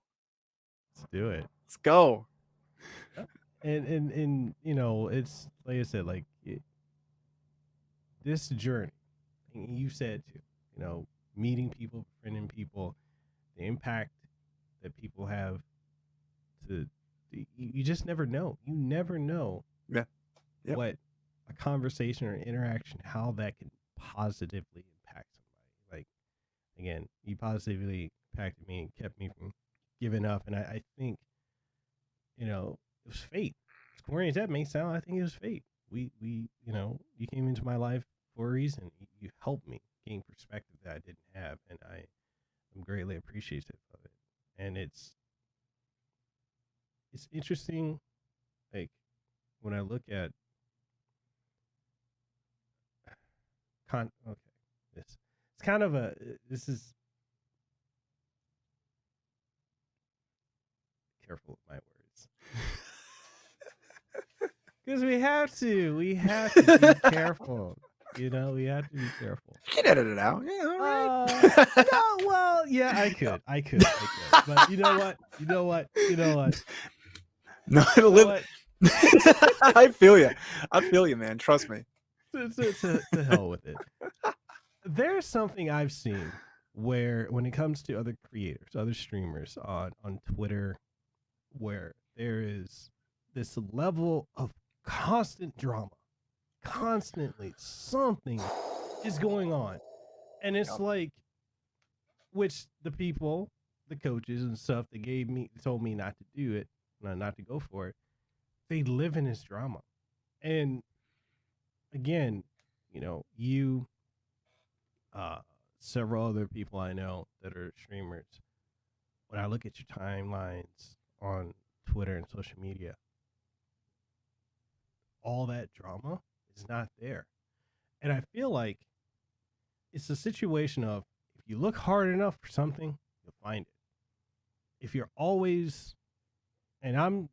Let's do it. Let's go. And you know, it's like I said, like this journey, and you said too, you know, meeting people, befriending people, the impact that people have to you just never know. You never know what a conversation or interaction, how that can positively impact somebody. Like, again, you positively impacted me and kept me from giving up. And I think, you know, it was fate. As corny as that may sound, I think it was fate. We you know, you came into my life for a reason. You helped me gain perspective that I didn't have, and I'm greatly appreciative of it. And it's interesting, like when I look at it's kind of this is careful with my words. Because we have to be careful. You know, we have to be careful. You can edit it out. Yeah, all right. No, well, yeah, I could. But you know what? No, I feel you, man. Trust me. To hell with it. There's something I've seen where, when it comes to other creators, other streamers on Twitter, where there is this level of constant drama. Constantly something is going on, and it's like, which the people, the coaches and stuff that told me not to do it, not to go for it, they live in this drama. And again, you know, several other people I know that are streamers, when I look at your timelines on Twitter and social media, all that drama is not there. And I feel like it's a situation of, if you look hard enough for something, you'll find it. If you're always, and I'm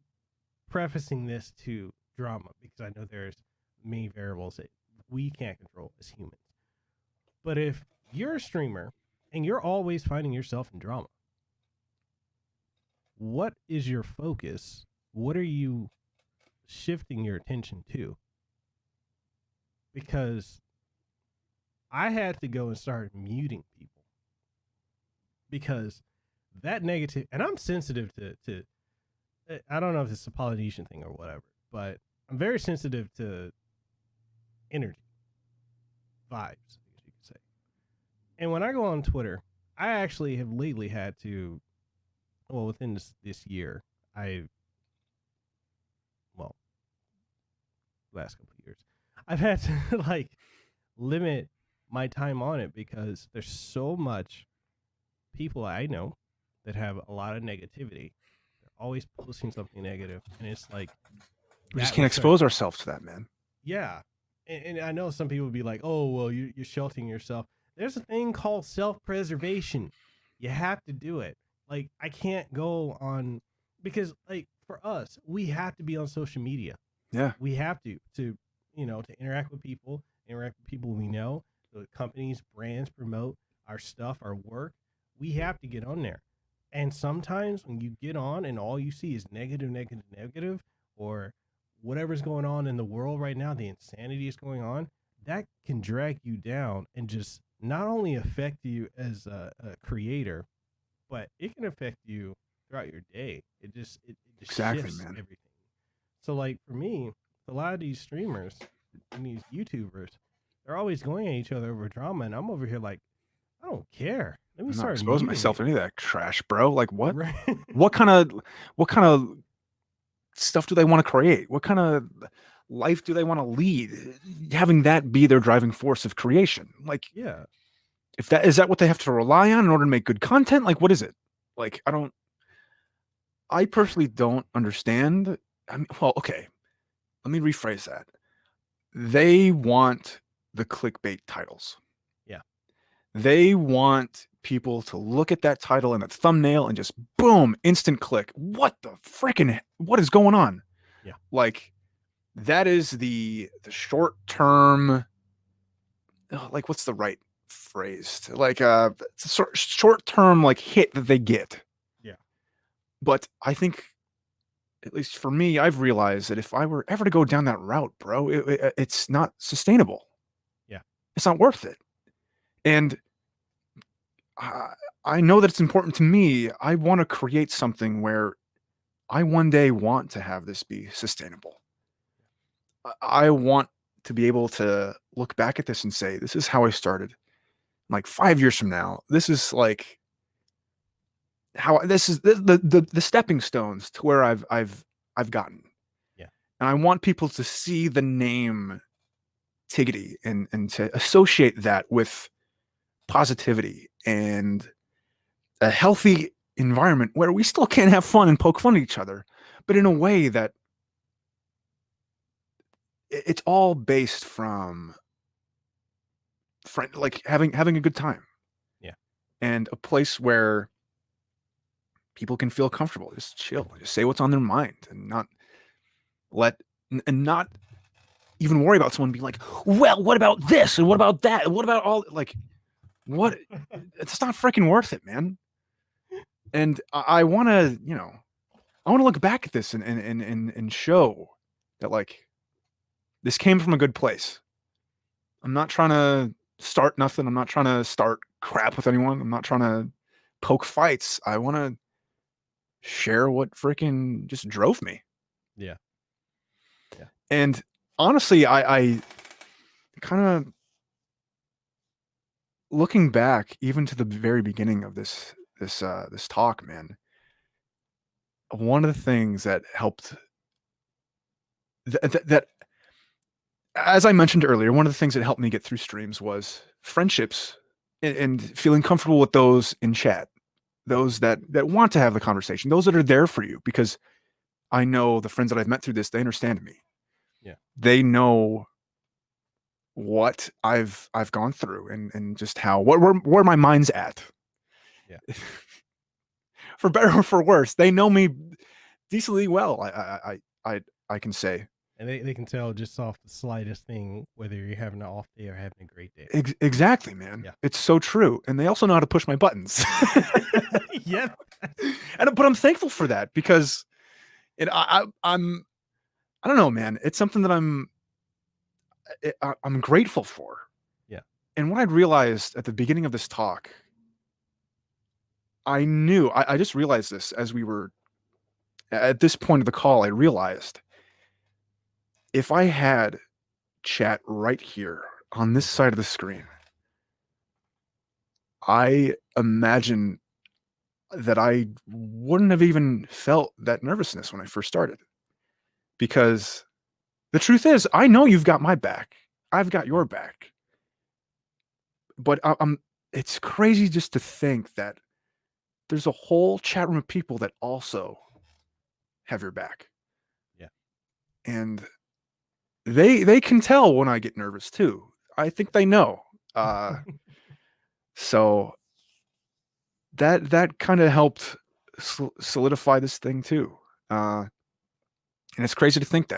prefacing this to drama because I know there's many variables that we can't control as humans. But if you're a streamer and you're always finding yourself in drama, what is your focus? What are you shifting your attention to? Because I had to go and start muting people, because that negative, and I'm sensitive to I don't know if it's a Polynesian thing or whatever, but I'm very sensitive to energy, vibes, I guess you could say. And when I go on Twitter, I actually have lately had to, well, within this year, last couple of years, I've had to like limit my time on it, because there's so much people I know that have a lot of negativity. They're always posting something negative, and it's like, we just can't expose ourselves to that, man. Yeah. And I know some people would be like, oh, well, you're sheltering yourself. There's a thing called self-preservation. You have to do it. Like, I can't go on, because like for us, we have to be on social media. Yeah. We have to you know, to interact with people we know, the companies, brands promote our stuff, our work. We have to get on there. And sometimes when you get on and all you see is negative, or whatever's going on in the world right now, the insanity is going on, that can drag you down and just not only affect you as a creator, but it can affect you throughout your day. It just exactly, shifts man. Everything. So like for me, a lot of these streamers and these YouTubers, they're always going at each other over drama, and I'm over here like, I don't care. Let me start exposing myself to any of that trash, bro. Like what? Right. What kind of stuff do they want to create? What kind of life do they want to lead? Having that be their driving force of creation. Like, yeah. If that is that what they have to rely on in order to make good content? Like, what is it? Like, I personally don't understand. I mean, well, okay. Let me rephrase that. They want the clickbait titles. Yeah. They want people to look at that title and that thumbnail and just boom, instant click. What is going on? Yeah. Like, that is the short-term like, what's the right phrase? Like short term like hit that they get. Yeah. But I think, at least for me, I've realized that if I were ever to go down that route, bro, it's not sustainable. Yeah. It's not worth it. And I know that it's important to me. I want to create something where I one day want to have this be sustainable. I want to be able to look back at this and say, this is how I started. Like 5 years from now, this is like how this is the stepping stones to where I've gotten. Yeah. And I want people to see the name Tigidy and to associate that with positivity and a healthy environment where we still can have fun and poke fun at each other, but in a way that it's all based from like having a good time. Yeah. And a place where people can feel comfortable, just chill, just say what's on their mind, and not even worry about someone being like, well, what about this and what about that and what about all, like, what? It's not freaking worth it, man. And I want to, I want to look back at this and show that, like, this came from a good place. I'm not trying to start nothing. I'm not trying to start crap with anyone. I'm not trying to poke fights. I want to share what freaking just drove me. Yeah. Yeah. And honestly, I kind of, looking back even to the very beginning of this talk, man, one of the things that helped that as I mentioned earlier, one of the things that helped me get through streams was friendships and feeling comfortable with those in chat, those that want to have the conversation, those that are there for you, because I know the friends that I've met through this, they understand me. Yeah. They know what I've gone through and just where my mind's at. Yeah. For better or for worse, they know me decently well. I can say. And they can tell just off the slightest thing whether you're having an off day or having a great day. Exactly, man. Yeah. It's so true. And they also know how to push my buttons. Yeah. But I'm thankful for that, because I don't know, man. It's something that I'm grateful for. Yeah. And what I'd realized at the beginning of this talk, I knew, I just realized this as we were at this point of the call. I realized if I had chat right here on this side of the screen, I imagine that I wouldn't have even felt that nervousness when I first started. Because the truth is, I know you've got my back. I've got your back. But it's crazy just to think that there's a whole chat room of people that also have your back. Yeah. And they can tell when I get nervous too. I think they know. So that kind of helped solidify this thing too. And it's crazy to think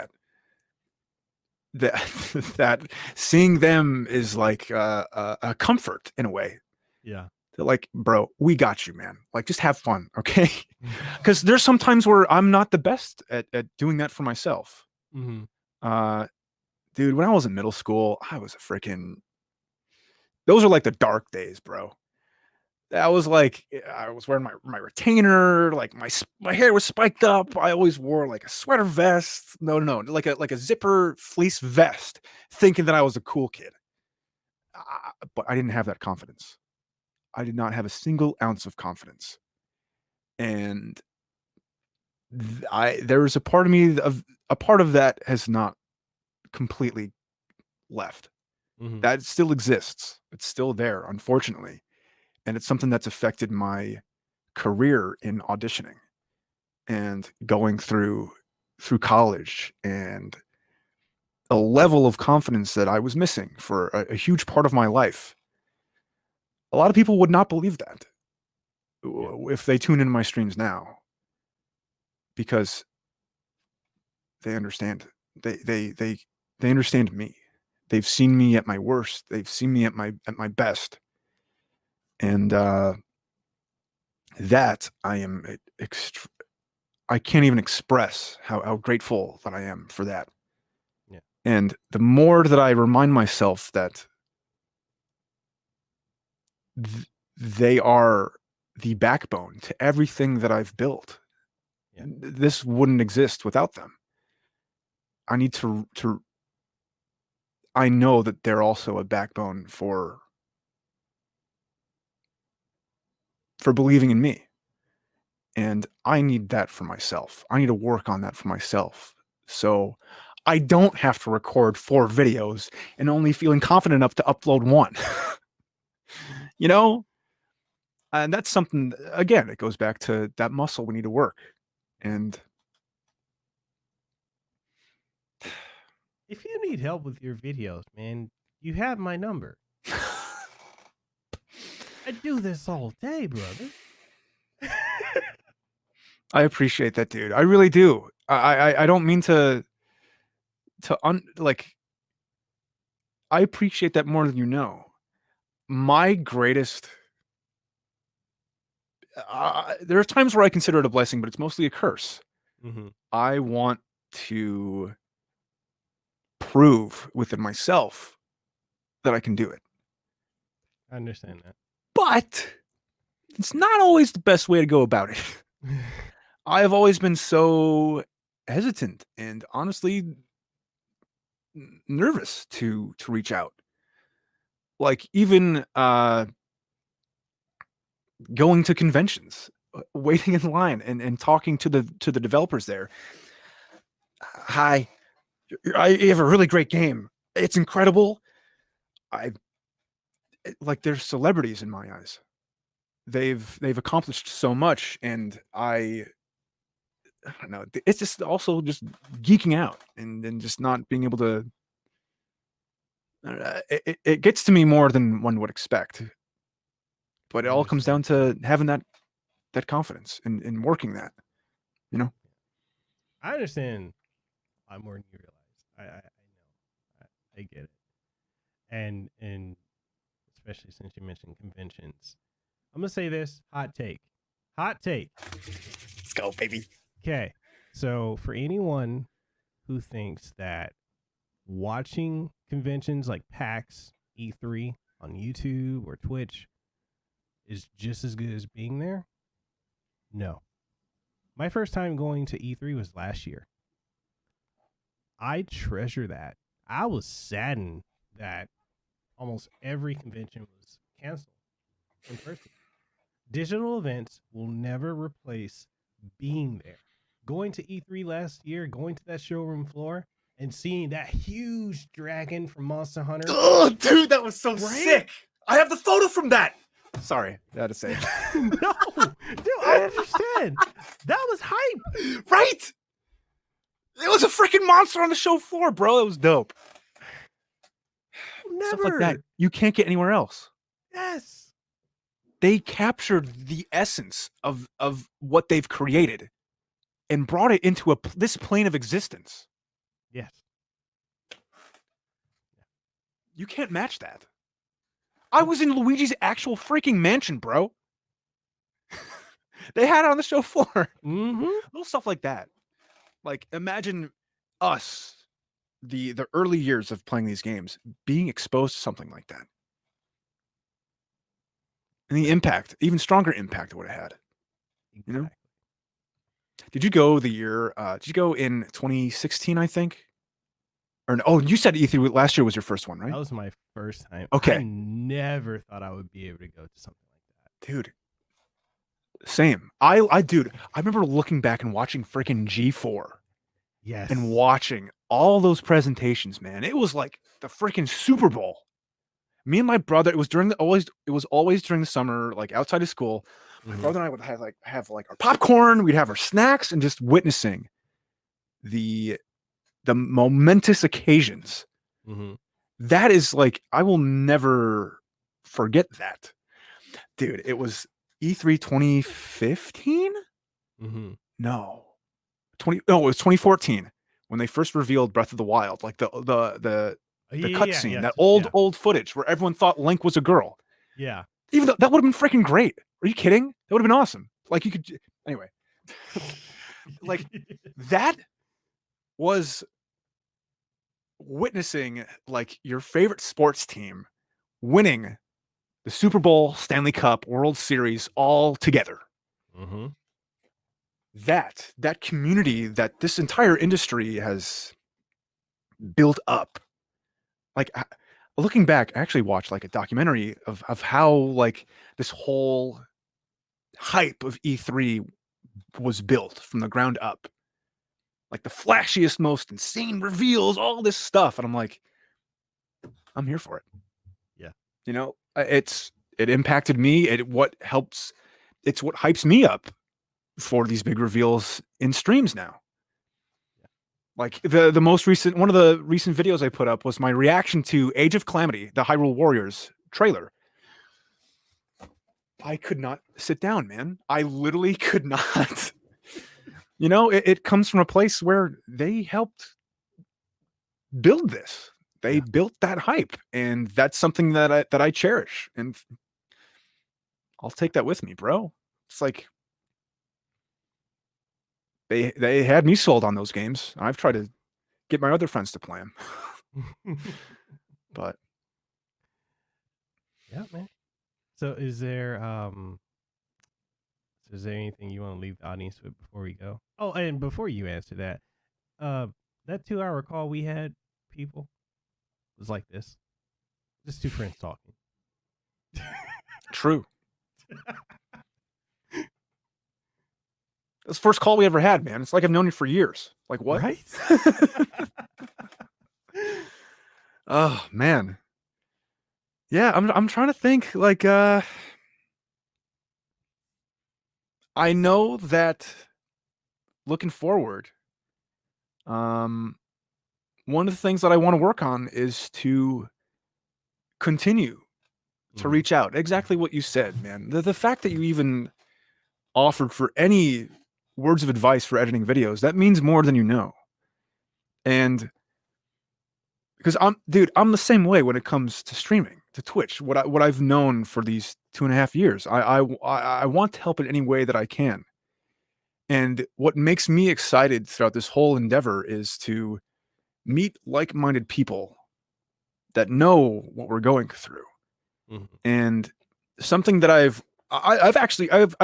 that seeing them is like a comfort in a way. Yeah. They're like, bro, we got you, man. Like, just have fun, okay? Because there's some times where I'm not the best at doing that for myself. Mm-hmm. Dude, when I was in middle school, I was those are like the dark days, bro. That was like, I was wearing my retainer, like my hair was spiked up. I always wore like a sweater vest. No, like a zipper fleece vest, thinking that I was a cool kid. But I didn't have that confidence. I did not have a single ounce of confidence. And there was a part of me, a part of that has not completely left. Mm-hmm. That still exists. It's still there, unfortunately. And it's something that's affected my career in auditioning and going through college, and a level of confidence that I was missing for a huge part of my life. A lot of people would not believe that if they tune into my streams now, because they understand. They understand me. They've seen me at my worst. They've seen me at my best. And that I am I can't even express how grateful that I am for that. Yeah. And the more that I remind myself that they are the backbone to everything that I've built, this wouldn't exist without them. I need to I know that they're also a backbone for believing in me. And I need that for myself. I need to work on that for myself. So I don't have to record 4 videos and only feeling confident enough to upload 1. You know? And that's something, again, it goes back to that muscle we need to work. And if you need help with your videos, man, you have my number. I do this all day, brother. I appreciate that, dude. I really do. I don't mean to like, I appreciate that more than you know. My greatest there are times where I consider it a blessing, but it's mostly a curse. Mm-hmm. I want to prove within myself that I can do it. I understand that. But it's not always the best way to go about it. I have always been so hesitant and honestly nervous to reach out. Like even going to conventions, waiting in line and talking to the developers there. Hi, you have a really great game. It's incredible. Like they're celebrities in my eyes. They've accomplished so much, and I don't know. It's just also just geeking out and just not being able to. It gets to me more than one would expect. But it all comes down to having that confidence and working that, you know. I understand a lot more than you realize. I know. I get it. And especially since you mentioned conventions, I'm gonna say this hot take. Let's go, baby. Okay, so for anyone who thinks that watching conventions like PAX, E3 on YouTube or Twitch is just as good as being there, no. My first time going to E3 was last year. I treasure that. I was saddened that almost every convention was canceled in person. Digital events will never replace being there. Going to E3 last year, going to that showroom floor, and seeing that huge dragon from Monster Hunter. Oh, dude, that was so sick. I have the photo from that. Sorry, I had to say it. No, dude, I understand. That was hype. Right? It was a freaking monster on the show floor, bro. It was dope. Never. Stuff like that. You can't get anywhere else. Yes. They captured the essence of what they've created and brought it into this plane of existence. Yes. You can't match that. I was in Luigi's actual freaking mansion, bro. They had it on the show floor. Mm-hmm. Little stuff like that. Like, imagine us, the early years of playing these games, being exposed to something like that. And the impact, even stronger impact it would have had. Exactly. You know? Did you go did you go in 2016, I think? Or no, you said E3 last year was your first one, right? That was my first time. Okay. I never thought I would be able to go to something like that. Dude. Same. I remember looking back and watching freaking G4. Yes. And watching all those presentations, man. It was like the freaking Super Bowl. Me and my brother, it was always during the summer, like outside of school. My brother and I would have our popcorn, we'd have our snacks, and just witnessing the momentous occasions. Mm-hmm. That is like, I will never forget that. Dude, it was E3 2015? Mm-hmm. No. It was 2014 when they first revealed Breath of the Wild. Like the The Yeah, cutscene, yes, that yeah, old footage where everyone thought Link was a girl. yeah. Even though that would have been freaking great. Are you kidding? That would have been awesome. Like you could anyway. Like that was witnessing like your favorite sports team winning the Super Bowl, Stanley Cup, World Series all together. Mm-hmm. That community that this entire industry has built up. Like looking back, I actually watched like a documentary of how like this whole hype of E3 was built from the ground up. Like the flashiest, most insane reveals, all this stuff. And I'm like, I'm here for it. Yeah. You know, it impacted me. It's what hypes me up for these big reveals in streams now. Like the most recent, one of the recent videos I put up was my reaction to Age of Calamity, the Hyrule Warriors trailer. I could not sit down, man. I literally could not. You know, it comes from a place where they helped build this. They built that hype, and that's something that I cherish, and I'll take that with me, bro. It's like they had me sold on those games. I've tried to get my other friends to play them, but yeah, man. So is there anything you want to leave the audience with before we go? Oh, and before you answer that, that 2-hour call we had, people, was like this. Just two friends talking. True. It's the first call we ever had, man. It's like I've known you for years. Like what? Right? Oh man. Yeah, I'm trying to think. Like I know that looking forward, one of the things that I want to work on is to continue to reach out. Exactly what you said, man. The fact that you even offered for any words of advice for editing videos, that means more than you know. And because I'm the same way when it comes to streaming, to Twitch. What I've known for these 2.5 years, I want to help in any way that I can. And what makes me excited throughout this whole endeavor is to meet like-minded people that know what we're going through. Mm-hmm. And something that I've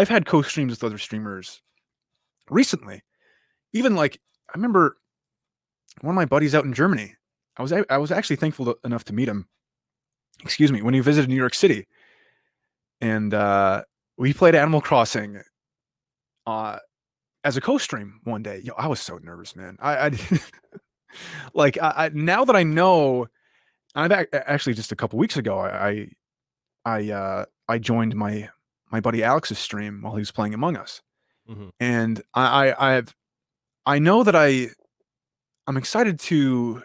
had co-streams with other streamers recently. Even like I remember one of my buddies out in Germany. I was actually thankful enough to meet him. Excuse me, when he visited New York City, and we played Animal Crossing as a co-stream one day. Yo, I was so nervous, man. I like now that I know, I've actually just a couple weeks ago I joined my buddy Alex's stream while he was playing Among Us, and I know that I'm excited to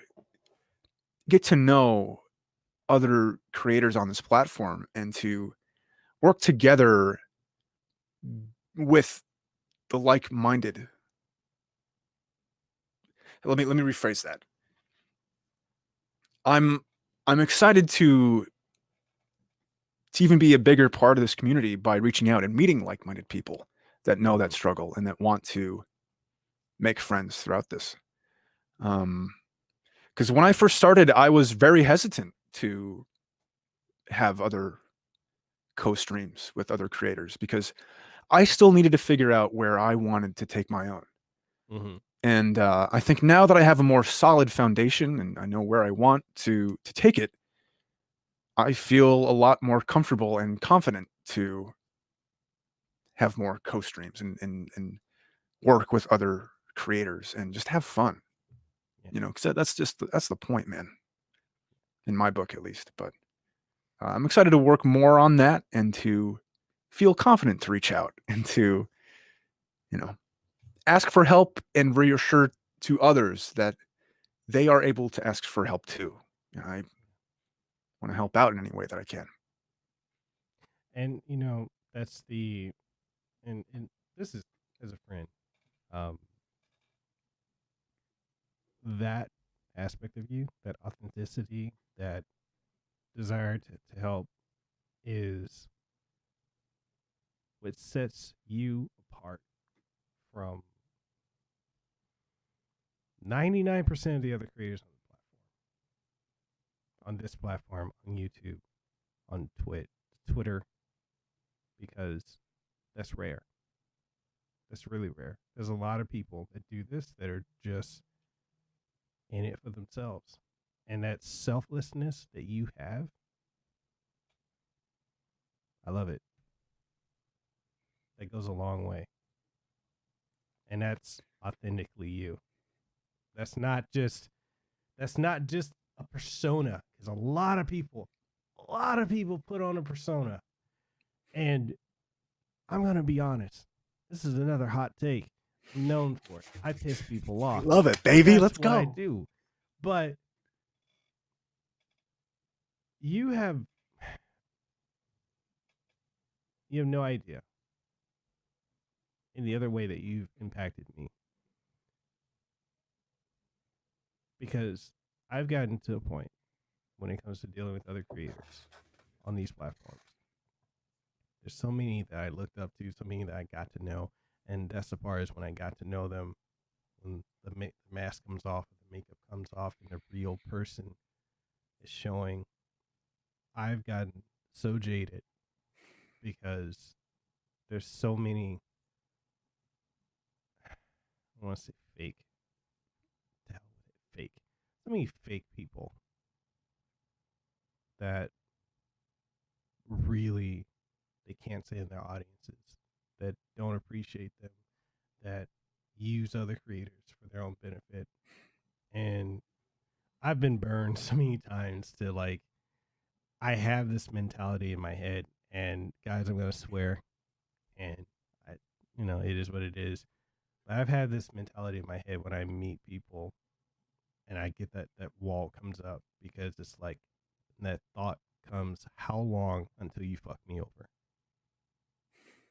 get to know other creators on this platform and to work together with the like-minded. Let me rephrase that. I'm excited to even be a bigger part of this community by reaching out and meeting like-minded people that know that struggle and that want to make friends throughout this. Because when I first started, I was very hesitant to have other co-streams with other creators because I still needed to figure out where I wanted to take my own. And I think now that I have a more solid foundation and I know where I want to take it, I feel a lot more comfortable and confident to have more co-streams and work with other creators and just have fun. You know, because that's the point, man. In my book, at least. But I'm excited to work more on that and to feel confident to reach out and to, you know, ask for help and reassure to others that they are able to ask for help too. I want to help out in any way that I can. And you know, that's the and this is as a friend, that aspect of you, that authenticity, that desire to help is what sets you apart from 99% of the other creators on this platform, on YouTube, on Twitter, because that's rare. That's really rare. There's a lot of people that do this that are just in it for themselves. And that selflessness that you have, I love it. That goes a long way. And that's authentically you. That's not just a persona. Because a lot of people put on a persona. And I'm going to be honest. This is another hot take. I'm known for it. I piss people off. Love it, baby. That's Let's what go. I do. But you have no idea in the other way that you've impacted me. Because I've gotten to a point when it comes to dealing with other creators on these platforms. There's so many that I looked up to, so many that I got to know. And that's the part is when I got to know them, when the mask comes off, the makeup comes off, and the real person is showing. I've gotten so jaded because there's so many, I want to say fake. The hell with it, fake. So many fake people that really they can't say in their audiences, that don't appreciate them, that use other creators for their own benefit. And I've been burned so many times to like, I have this mentality in my head, and guys, I'm going to swear, and it is what it is. I've had this mentality in my head when I meet people and I get that wall comes up, because it's like that thought comes, how long until you fuck me over?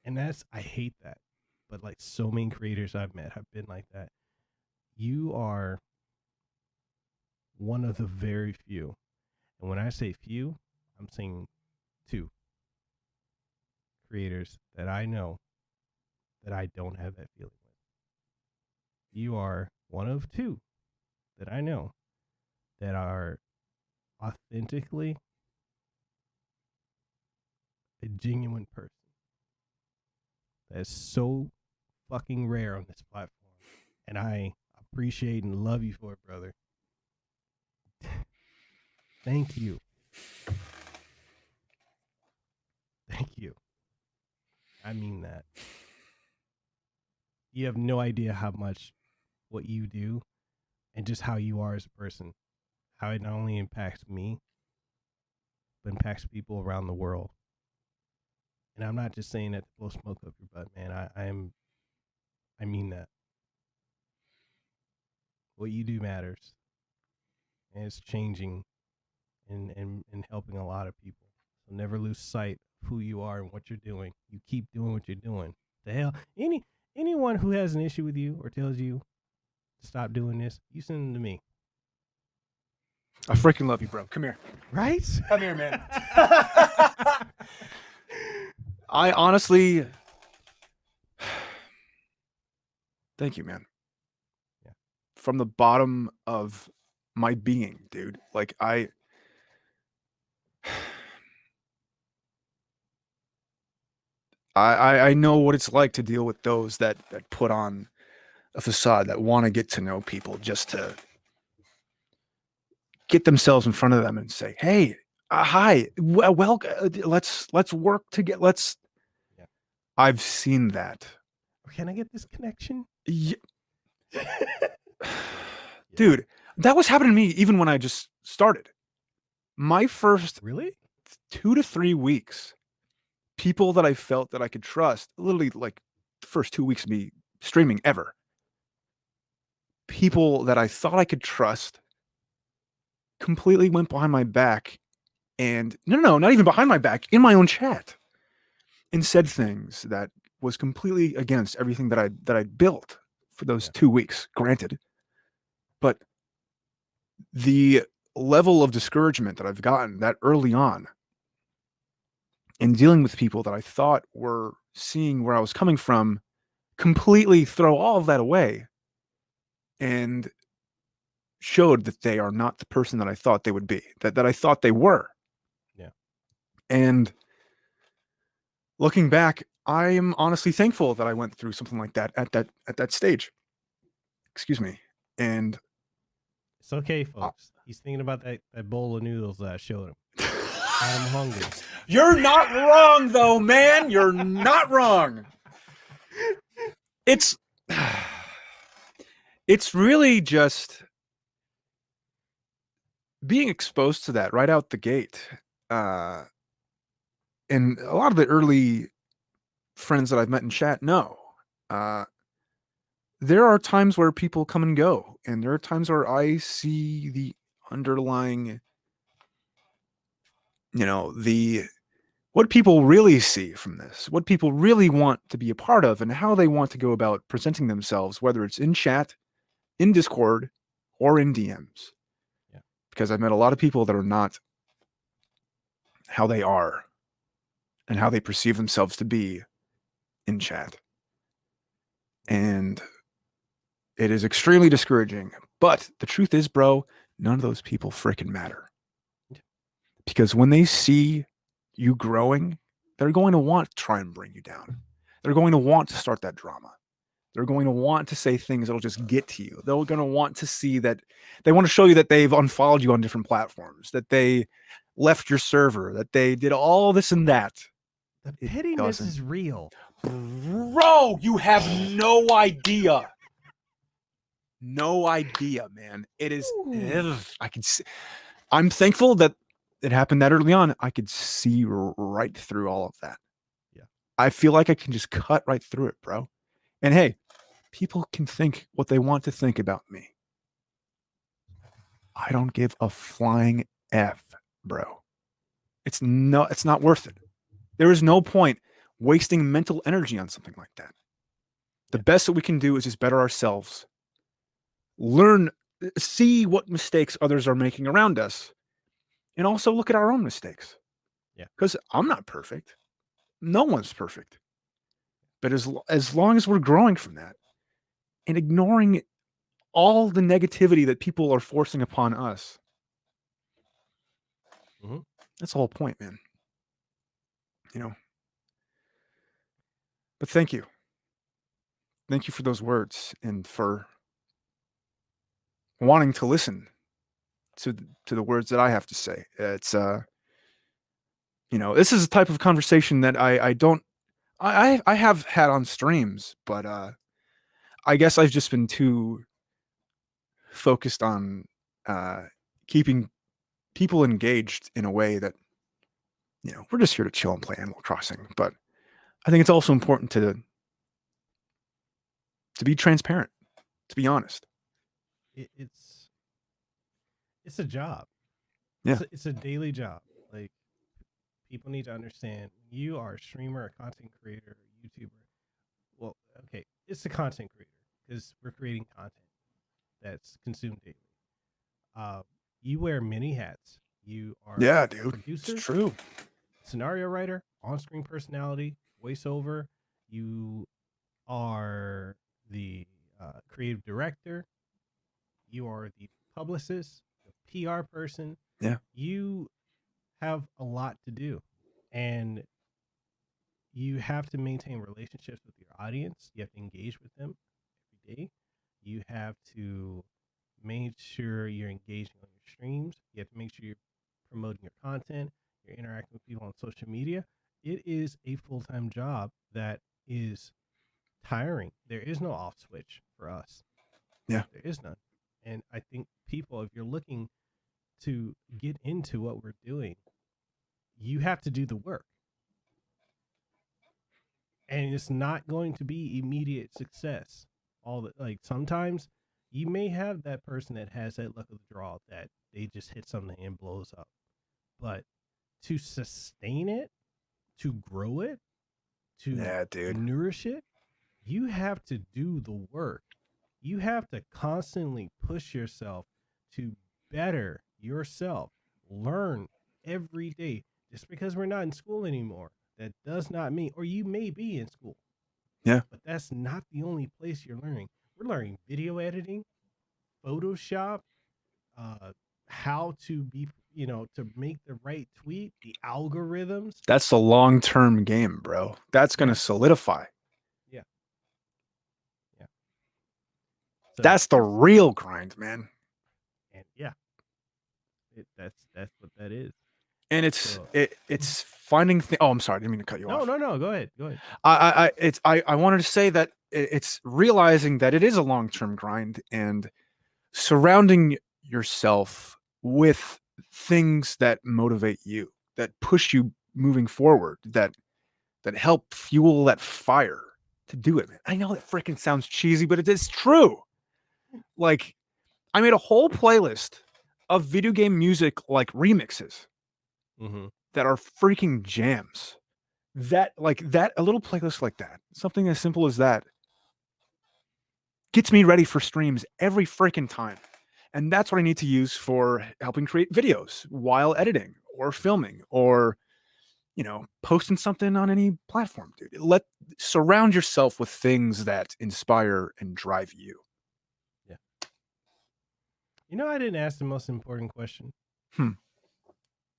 And I hate that. But like so many creators I've met have been like that. You are one of the very few. And when I say few, I'm saying 2 creators that I know that I don't have that feeling with. You are one of 2 that I know that are authentically a genuine person. That is so fucking rare on this platform. And I appreciate and love you for it, brother. Thank you. Thank you. I mean that. You have no idea how much what you do and just how you are as a person, how it not only impacts me, but impacts people around the world. And I'm not just saying that to blow smoke up your butt, man. I mean that. What you do matters. And it's changing and helping a lot of people. So never lose sight of who you are and what you're doing. You keep doing what you're doing. The hell, anyone who has an issue with you or tells you to stop doing this, you send them to me. I freaking love you, bro. Come here. Right? Come here, man. I honestly, thank you, man. Yeah. From the bottom of my being, dude. Like I know what it's like to deal with those that put on a facade, that want to get to know people just to get themselves in front of them and say, "Hey, hi, welcome. Let's work together. Let's." Yeah. I've seen that. Can I get this connection? Yeah. Dude, that was happening to me even when I just started. My first really 2 to 3 weeks, people that I felt that I could trust, literally like the first 2 weeks of me streaming ever, people that I thought I could trust completely went behind my back, and no, not even behind my back, in my own chat, and said things that was completely against everything that I built for those 2 weeks, granted. But the level of discouragement that I've gotten that early on in dealing with people that I thought were seeing where I was coming from, completely throw all of that away and showed that they are not the person that I thought they would be, that I thought they were. Yeah. And looking back, I am honestly thankful that I went through something like that at that stage. Excuse me. And it's okay, folks. He's thinking about that bowl of noodles that I showed him. I'm hungry. You're not wrong, though, man. You're not wrong. It's really just being exposed to that right out the gate. And a lot of the early friends that I've met in chat know. There are times where people come and go, and there are times where I see the underlying, what people really see from this, what people really want to be a part of, and how they want to go about presenting themselves, whether it's in chat, in Discord, or in DMs. Yeah. Because I've met a lot of people that are not how they are and how they perceive themselves to be in chat. And it is extremely discouraging. But the truth is, bro, none of those people freaking matter. Because when they see you growing, they're going to want to try and bring you down. They're going to want to start that drama. They're going to want to say things that'll just get to you. They're going to want to see that they want to show you that they've unfollowed you on different platforms, that they left your server, that they did all this and that. The pettiness is real. Bro, you have no idea. No idea, man. It is. I can see. I'm thankful that it happened that early on. I could see right through all of that. Yeah. I feel like I can just cut right through it, bro. And hey, people can think what they want to think about me. I don't give a flying F, bro. It's not worth it. There is no point wasting mental energy on something like that. The best that we can do is just better ourselves. Learn, see what mistakes others are making around us, and also look at our own mistakes. Yeah. Because I'm not perfect. No one's perfect. But as long as we're growing from that and ignoring all the negativity that people are forcing upon us, that's the whole point, man. But thank you. Thank you for those words and for wanting to listen to the words that I have to say. It's this is a type of conversation that I have had on streams, but I guess I've just been too focused on keeping people engaged in a way that we're just here to chill and play Animal Crossing. But I think it's also important to be transparent, to be honest. It's a job. Yeah. It's a daily job. Like, people need to understand, you are a streamer, a content creator, a YouTuber. Well, okay, it's a content creator because we're creating content that's consumed daily. You wear many hats. You are a producer, it's true, scenario writer, on-screen personality, voiceover. You are the creative director. You are the publicist, the PR person. Yeah. You have a lot to do, and you have to maintain relationships with your audience. You have to engage with them every day. You have to make sure you're engaging on your streams. You have to make sure you're promoting your content. You're interacting with people on social media. It is a full-time job that is tiring. There is no off switch for us. Yeah. There is none. And I think people, if you're looking to get into what we're doing, you have to do the work. And it's not going to be immediate success. Sometimes you may have that person that has that luck of the draw that they just hit something and blows up. But to sustain it, to grow it, to nourish it, you have to do the work. You have to constantly push yourself to better yourself. Learn every day. Just because we're not in school anymore, that does not mean, or you may be in school. Yeah. But that's not the only place you're learning. We're learning video editing, Photoshop, how to be, to make the right tweet, the algorithms. That's a long-term game, bro. That's going to solidify. Yeah. Yeah. So that's the real grind, man. And yeah, that's what that is. And it's finding things. Oh, I'm sorry, I didn't mean to cut you off. No, go ahead. I wanted to say that it's realizing that it is a long-term grind and surrounding yourself with things that motivate you, that push you moving forward, that help fuel that fire to do it, man. I know that freaking sounds cheesy, but it is true. Like, I made a whole playlist of video game music, like remixes, that are freaking jams. A little playlist like that, something as simple as that, gets me ready for streams every freaking time. And that's what I need to use for helping create videos while editing or filming or, posting something on any platform, dude. Surround yourself with things that inspire and drive you. Yeah. I didn't ask the most important question.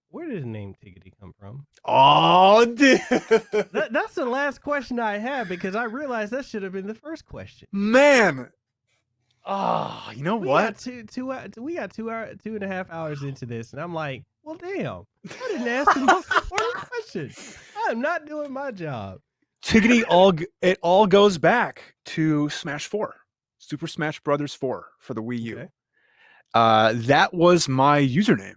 Where did the name Tigidy come from? Oh, dude. That's the last question I had because I realized that should have been the first question. Man. Oh, you know what? We got 2.5 hours into this, and I'm like, well, damn, I didn't ask the most important question. I'm not doing my job. Tigidy, it all goes back to Smash 4, Super Smash Brothers 4 for the Wii U. Okay. That was my username.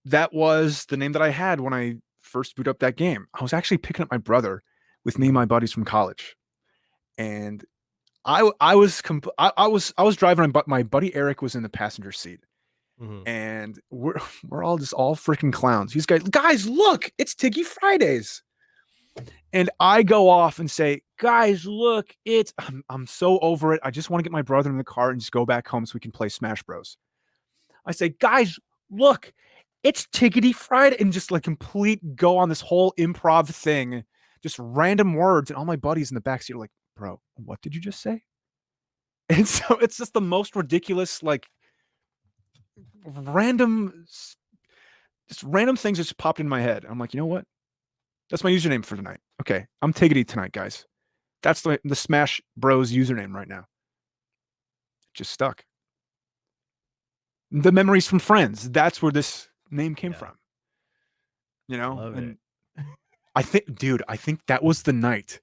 That was the name that I had when I first boot up that game. I was actually picking up my brother with me and my buddies from college, and I was driving. My buddy Eric was in the passenger seat, and we're all freaking clowns. These guys, look, it's Tiggy Fridays, and I go off and say, guys, look, I'm so over it. I just want to get my brother in the car and just go back home so we can play Smash Bros. I say, guys, look, it's Tigidy Friday, and just like complete go on this whole improv thing, just random words, and all my buddies in the backseat are like, bro, what did you just say? And so it's just the most ridiculous, like random things just popped in my head. I'm like, you know what? That's my username for tonight. Okay, I'm Tigidy tonight, guys. That's the Smash Bros username right now. It just stuck. The memories from Friends. That's where this name came from. And I think that was the night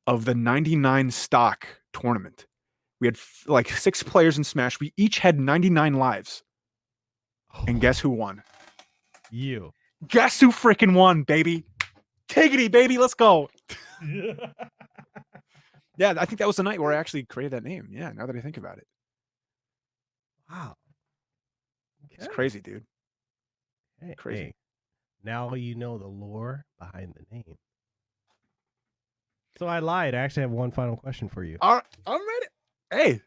of the 99 stock tournament. We had like 6 players in Smash. We each had 99 lives. And guess who won? You. Guess who freaking won, baby? Tigidy, baby, let's go. Yeah, I think that was the night where I actually created that name. Yeah, now that I think about it. Wow. Okay. It's crazy, dude. Crazy. Hey, now you know the lore behind the name. So I lied. I actually have one final question for you. All right, I'm ready. Hey,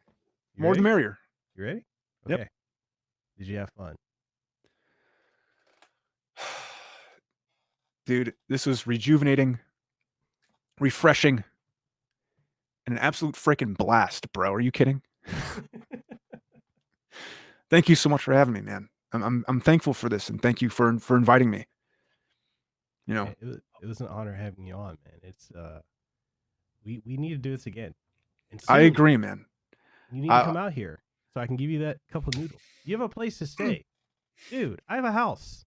more the merrier. You ready? Okay. Yep. Did you have fun? Dude, this was rejuvenating, refreshing, and an absolute freaking blast, bro. Are you kidding? Thank you so much for having me, man. I'm thankful for this, and thank you for inviting me. It was an honor having you on, man. It's we need to do this again. I agree, man. You need to come out here so I can give you that cup of noodles. You have a place to stay, dude. I have a house.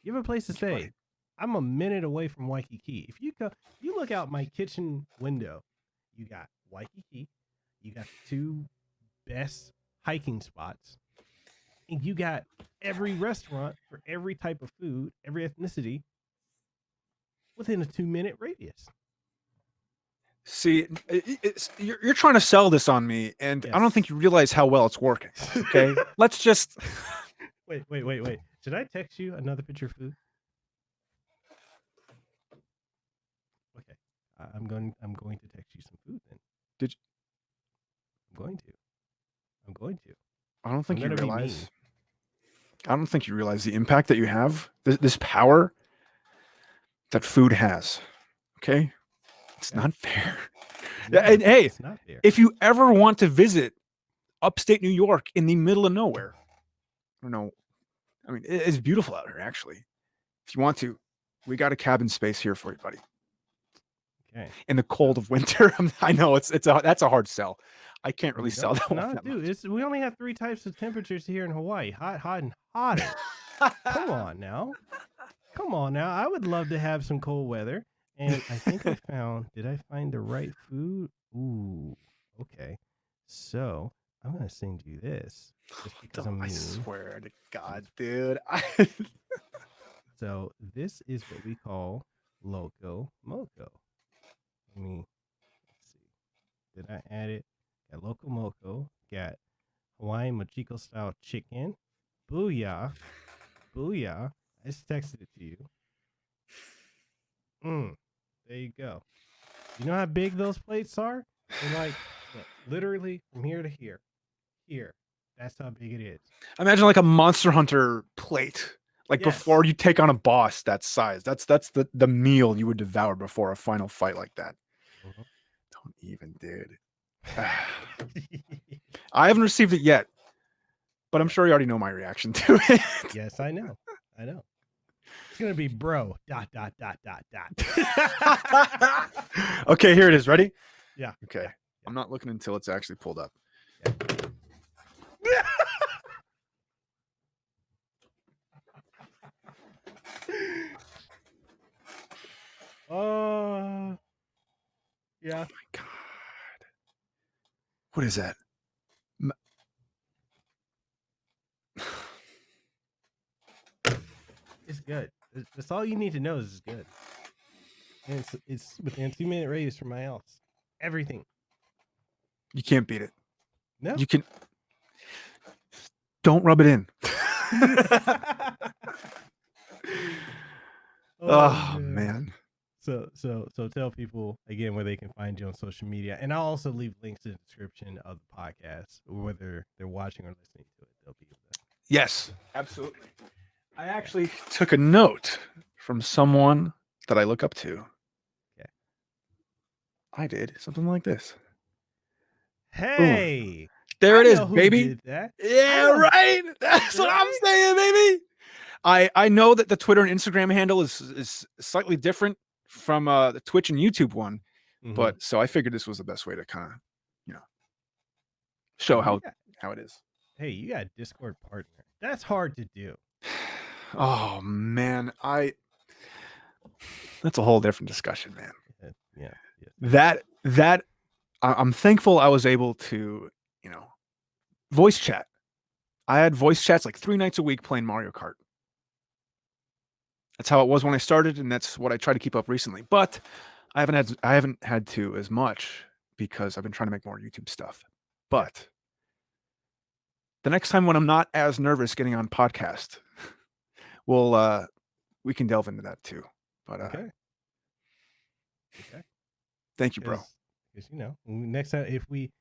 You have a place to stay. Right. I'm a minute away from Waikiki. If you look out my kitchen window, you got Waikiki, you got 2 best hiking spots, and you got every restaurant for every type of food, every ethnicity within a 2-minute radius. See, you're trying to sell this on me, and yes. I don't think you realize how well it's working. Okay, let's just wait. Should I text you another picture of food? Okay, I'm going to text you some food then. Did you? I'm going to. I don't think I'm you gonna be realize. mean. I don't think you realize the impact that you have. This power that food has. Okay, it's not fair. And hey, It's not fair. if you ever want to visit upstate New York in the middle of nowhere, I don't know. I mean, it's beautiful out here, actually. If you want to, we got a cabin space here for you, buddy. Okay. In the cold of winter, I know that's a hard sell. I can't really sell that one. No, dude, we only have 3 types of temperatures here in Hawaii: hot, hot, and hotter. Come on now. I would love to have some cold weather. And I think I found. Did I find the right food? Ooh, okay. So I'm gonna send you this just because I'm mean. I swear to God, dude. So this is what we call Loco Moco. Let's see. Did I add it? Got Loco Moco. Got Hawaiian Mochiko style chicken. Booyah. Booyah. I just texted it to you. There you go. You know how big those plates are? They're like, look, literally from here to here. Here. That's how big it is. Imagine like a Monster Hunter plate. Like before you take on a boss that size. That's the meal you would devour before a final fight like that. Mm-hmm. Don't even, dude. I haven't received it yet, but I'm sure you already know my reaction to it. Yes, I know. It's gonna be bro. ... Okay, here it is. Ready? Yeah. Okay. Yeah. I'm not looking until it's actually pulled up. Yeah. Oh my God. What is that? It's good. That's all you need to know is it's good. And it's within 2-minute radius from my house. Everything. You can't beat it. No. You can. Don't rub it in. Oh man. So tell people again where they can find you on social media, and I'll also leave links in the description of the podcast, whether they're watching or listening to it. They'll be able to. Yes, absolutely. I actually took a note from someone that I look up to. Okay. I did something like this. Hey, there it is, who baby. did that. Yeah, right. That's what I'm saying, baby. I know that the Twitter and Instagram handle is slightly different from the Twitch and YouTube one, but so I figured this was the best way to kind of, show how it is. Hey, you got a Discord partner. That's hard to do. Oh man, that's a whole different discussion, man. Yeah. That I'm thankful I was able to, voice chat. I had voice chats like 3 nights a week playing Mario Kart. That's how it was when I started, and that's what I try to keep up recently. But I haven't had to as much because I've been trying to make more YouTube stuff. But the next time when I'm not as nervous getting on podcast, we can delve into that too. But okay. Thank you, bro. Because next time if we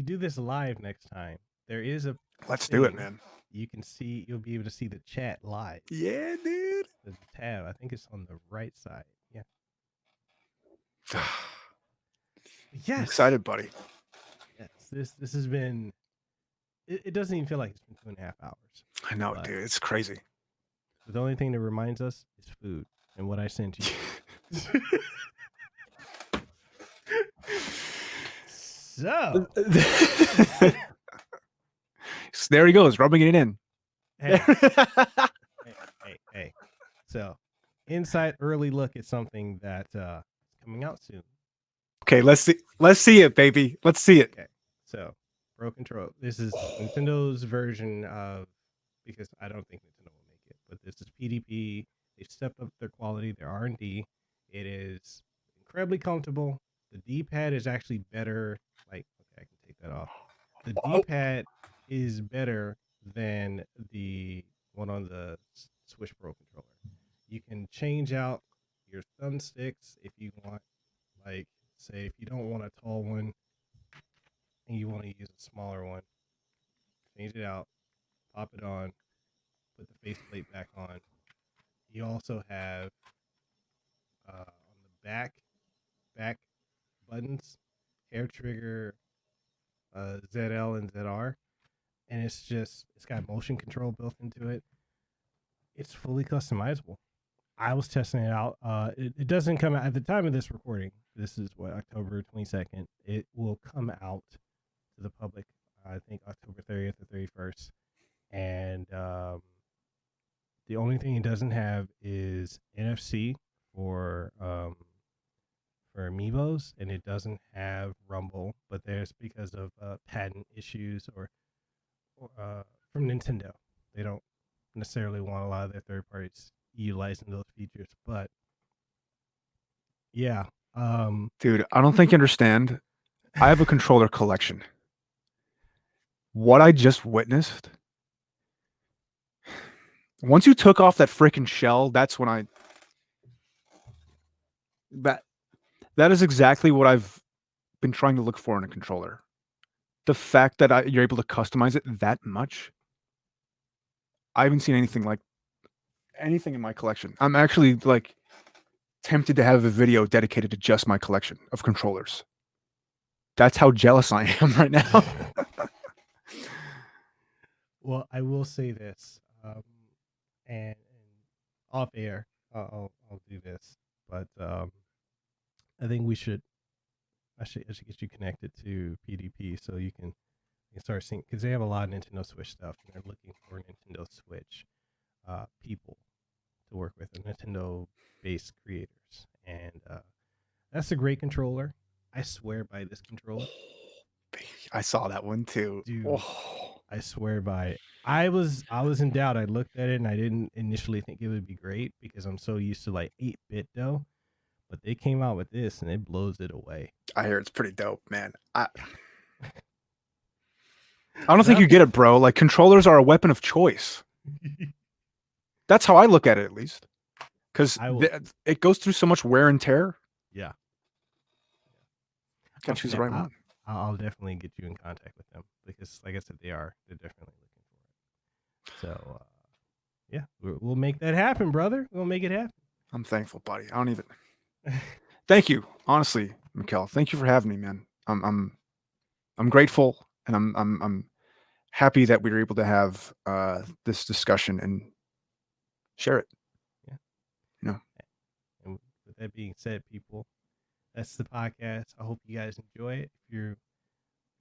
do this live next time, there is a let's do it, man. You'll be able to see the chat live. Yeah, dude. There's a tab. I think it's on the right side. Yeah. Yes. I'm excited, buddy. Yes. This has been. It doesn't even feel like it's been 2.5 hours. I know, dude. It's crazy. The only thing that reminds us is food and what I sent you. So there he goes, rubbing it in. Hey. So, inside early look at something that is coming out soon. Okay, let's see it, baby. Let's see it. Okay. So, Pro Control. This is Nintendo's version of, because I don't think Nintendo will make it, but this is PDP. They've stepped up their quality, their R&D. It is incredibly comfortable. The D-pad is actually better. Like, okay, I can take that off. The D-pad is better than the one on the Switch Pro controller. You can change out your thumbsticks if you want. Like, say, if you don't want a tall one and you want to use a smaller one, change it out, pop it on, put the faceplate back on. You also have on the back buttons, hair trigger, ZL and ZR, and it's got motion control built into it. It's fully customizable. I was testing it out. It doesn't come out at the time of this recording. This is October 22nd. It will come out to the public, I think October 30th or 31st. And the only thing it doesn't have is NFC for Amiibos, and it doesn't have Rumble, but there's because of patent issues or from Nintendo. They don't necessarily want a lot of their third parties utilizing those features, but yeah. Dude, I don't think you understand. I have a controller collection. What I just witnessed, once you took off that freaking shell, that's when that is exactly what I've been trying to look for in a controller. The fact that you're able to customize it that much. I haven't seen anything in my collection. I'm actually like tempted to have a video dedicated to just my collection of controllers. That's how jealous I am right now. Well, I will say this, and off air, I'll do this, but I think I should get you connected to PDP so you can start seeing, because they have a lot of Nintendo Switch stuff, and they're looking for Nintendo Switch people to work with, Nintendo-based creators, and that's a great controller. I swear by this controller. I saw that one too. Dude, I swear by it. I was in doubt. I looked at it and I didn't initially think it would be great because I'm so used to like 8-bit though. But they came out with this and it blows it away. I hear it's pretty dope, man. I don't think you get it, bro. Like, controllers are a weapon of choice. That's how I look at it, at least. Because it goes through so much wear and tear. Yeah. Gotta choose the right one. I'll definitely get you in contact with them because, like I said, they're definitely looking for it. So, yeah, we'll make that happen, brother. We'll make it happen. I'm thankful, buddy. I don't even. Thank you, honestly, Mikkel. Thank you for having me, man. I'm grateful, and I'm happy that we were able to have this discussion and share it. Yeah. You know. And with that being said, people, that's the podcast. I hope you guys enjoy it. If you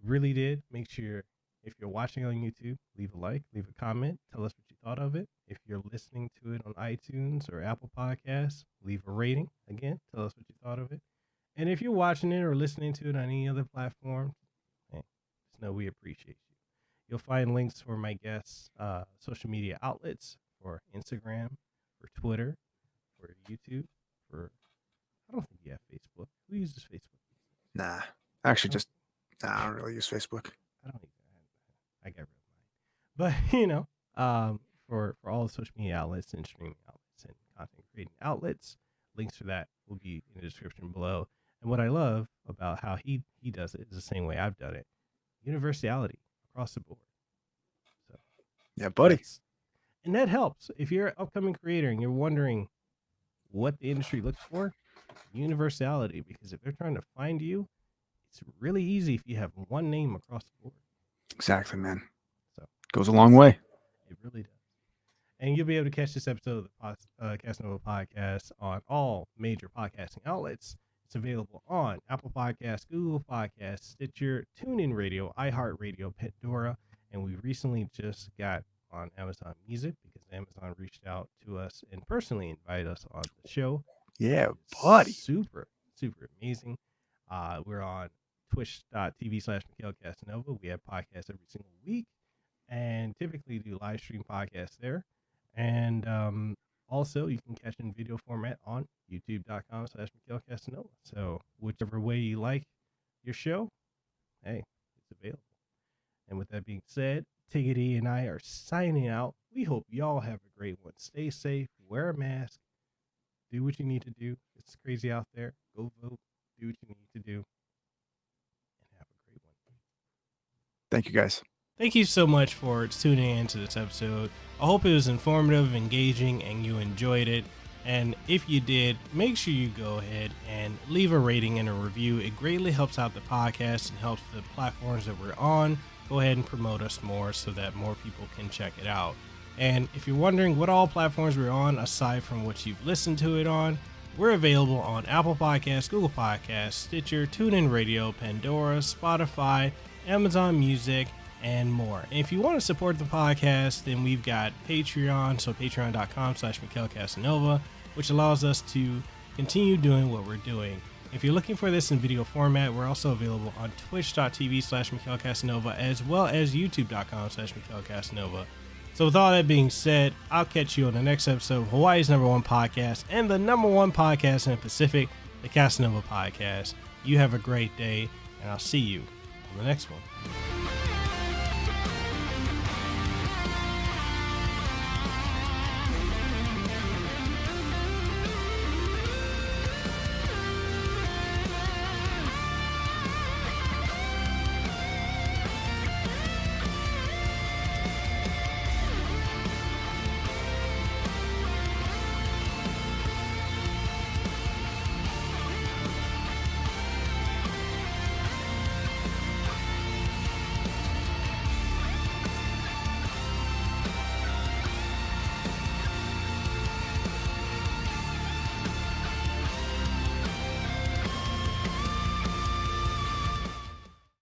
really did, make sure, if you're watching on YouTube, leave a like, leave a comment, tell us what you thought of it. If you're listening to it on iTunes or Apple Podcasts, leave a rating. Again, tell us what you thought of it. And if you're watching it or listening to it on any other platform, just know we appreciate you. You'll find links for my guests' social media outlets for Instagram, for Twitter, for YouTube, I don't think you have Facebook. Who uses Facebook? Nah. Actually, I don't really use Facebook. I don't either. I get rid of mine. But, for all the social media outlets and streaming outlets and content creating outlets, links for that will be in the description below. And what I love about how he does it is the same way I've done it. Universality across the board. So, yeah, buddy. And that helps. If you're an upcoming creator and you're wondering what the industry looks for, universality, because if they're trying to find you, it's really easy if you have one name across the board. Exactly, man. So goes a long way. It really does. And you'll be able to catch this episode of the Kasanova Podcast on all major podcasting outlets. It's available on Apple Podcasts, Google Podcasts, Stitcher, TuneIn Radio, iHeartRadio, Pandora, and we recently just got on Amazon Music because Amazon reached out to us and personally invited us on the show. Yeah, buddy. Super, super amazing. We're on twitch.tv/Mikhail Kasanova. We have podcasts every single week and typically do live stream podcasts there. And also, you can catch in video format on youtube.com/Mikhail Kasanova. So whichever way you like your show, hey, it's available. And with that being said, Tigidy and I are signing out. We hope y'all have a great one. Stay safe, wear a mask, do what you need to do. It's crazy out there. Go vote, do what you need to do, and have a great one. Thank you, guys. thank you so much for tuning into this episode. I hope it was informative, engaging, and you enjoyed it. And if you did, make sure you go ahead and leave a rating and a review. It greatly helps out the podcast and helps the platforms that we're on go ahead and promote us more so that more people can check it out. And if you're wondering what all platforms we're on, aside from what you've listened to it on, we're available on Apple Podcasts, Google Podcasts, Stitcher, TuneIn Radio, Pandora, Spotify, Amazon Music, and more. And if you want to support the podcast, then we've got Patreon, so patreon.com/MikhailKasanova, which allows us to continue doing what we're doing. If you're looking for this in video format, we're also available on twitch.tv/MikhailKasanova, as well as youtube.com/MikhailKasanova. So with all that being said, I'll catch you on the next episode of Hawaii's #1 podcast and the #1 podcast in the Pacific, the Kasanova Podcast. You have a great day, and I'll see you on the next one.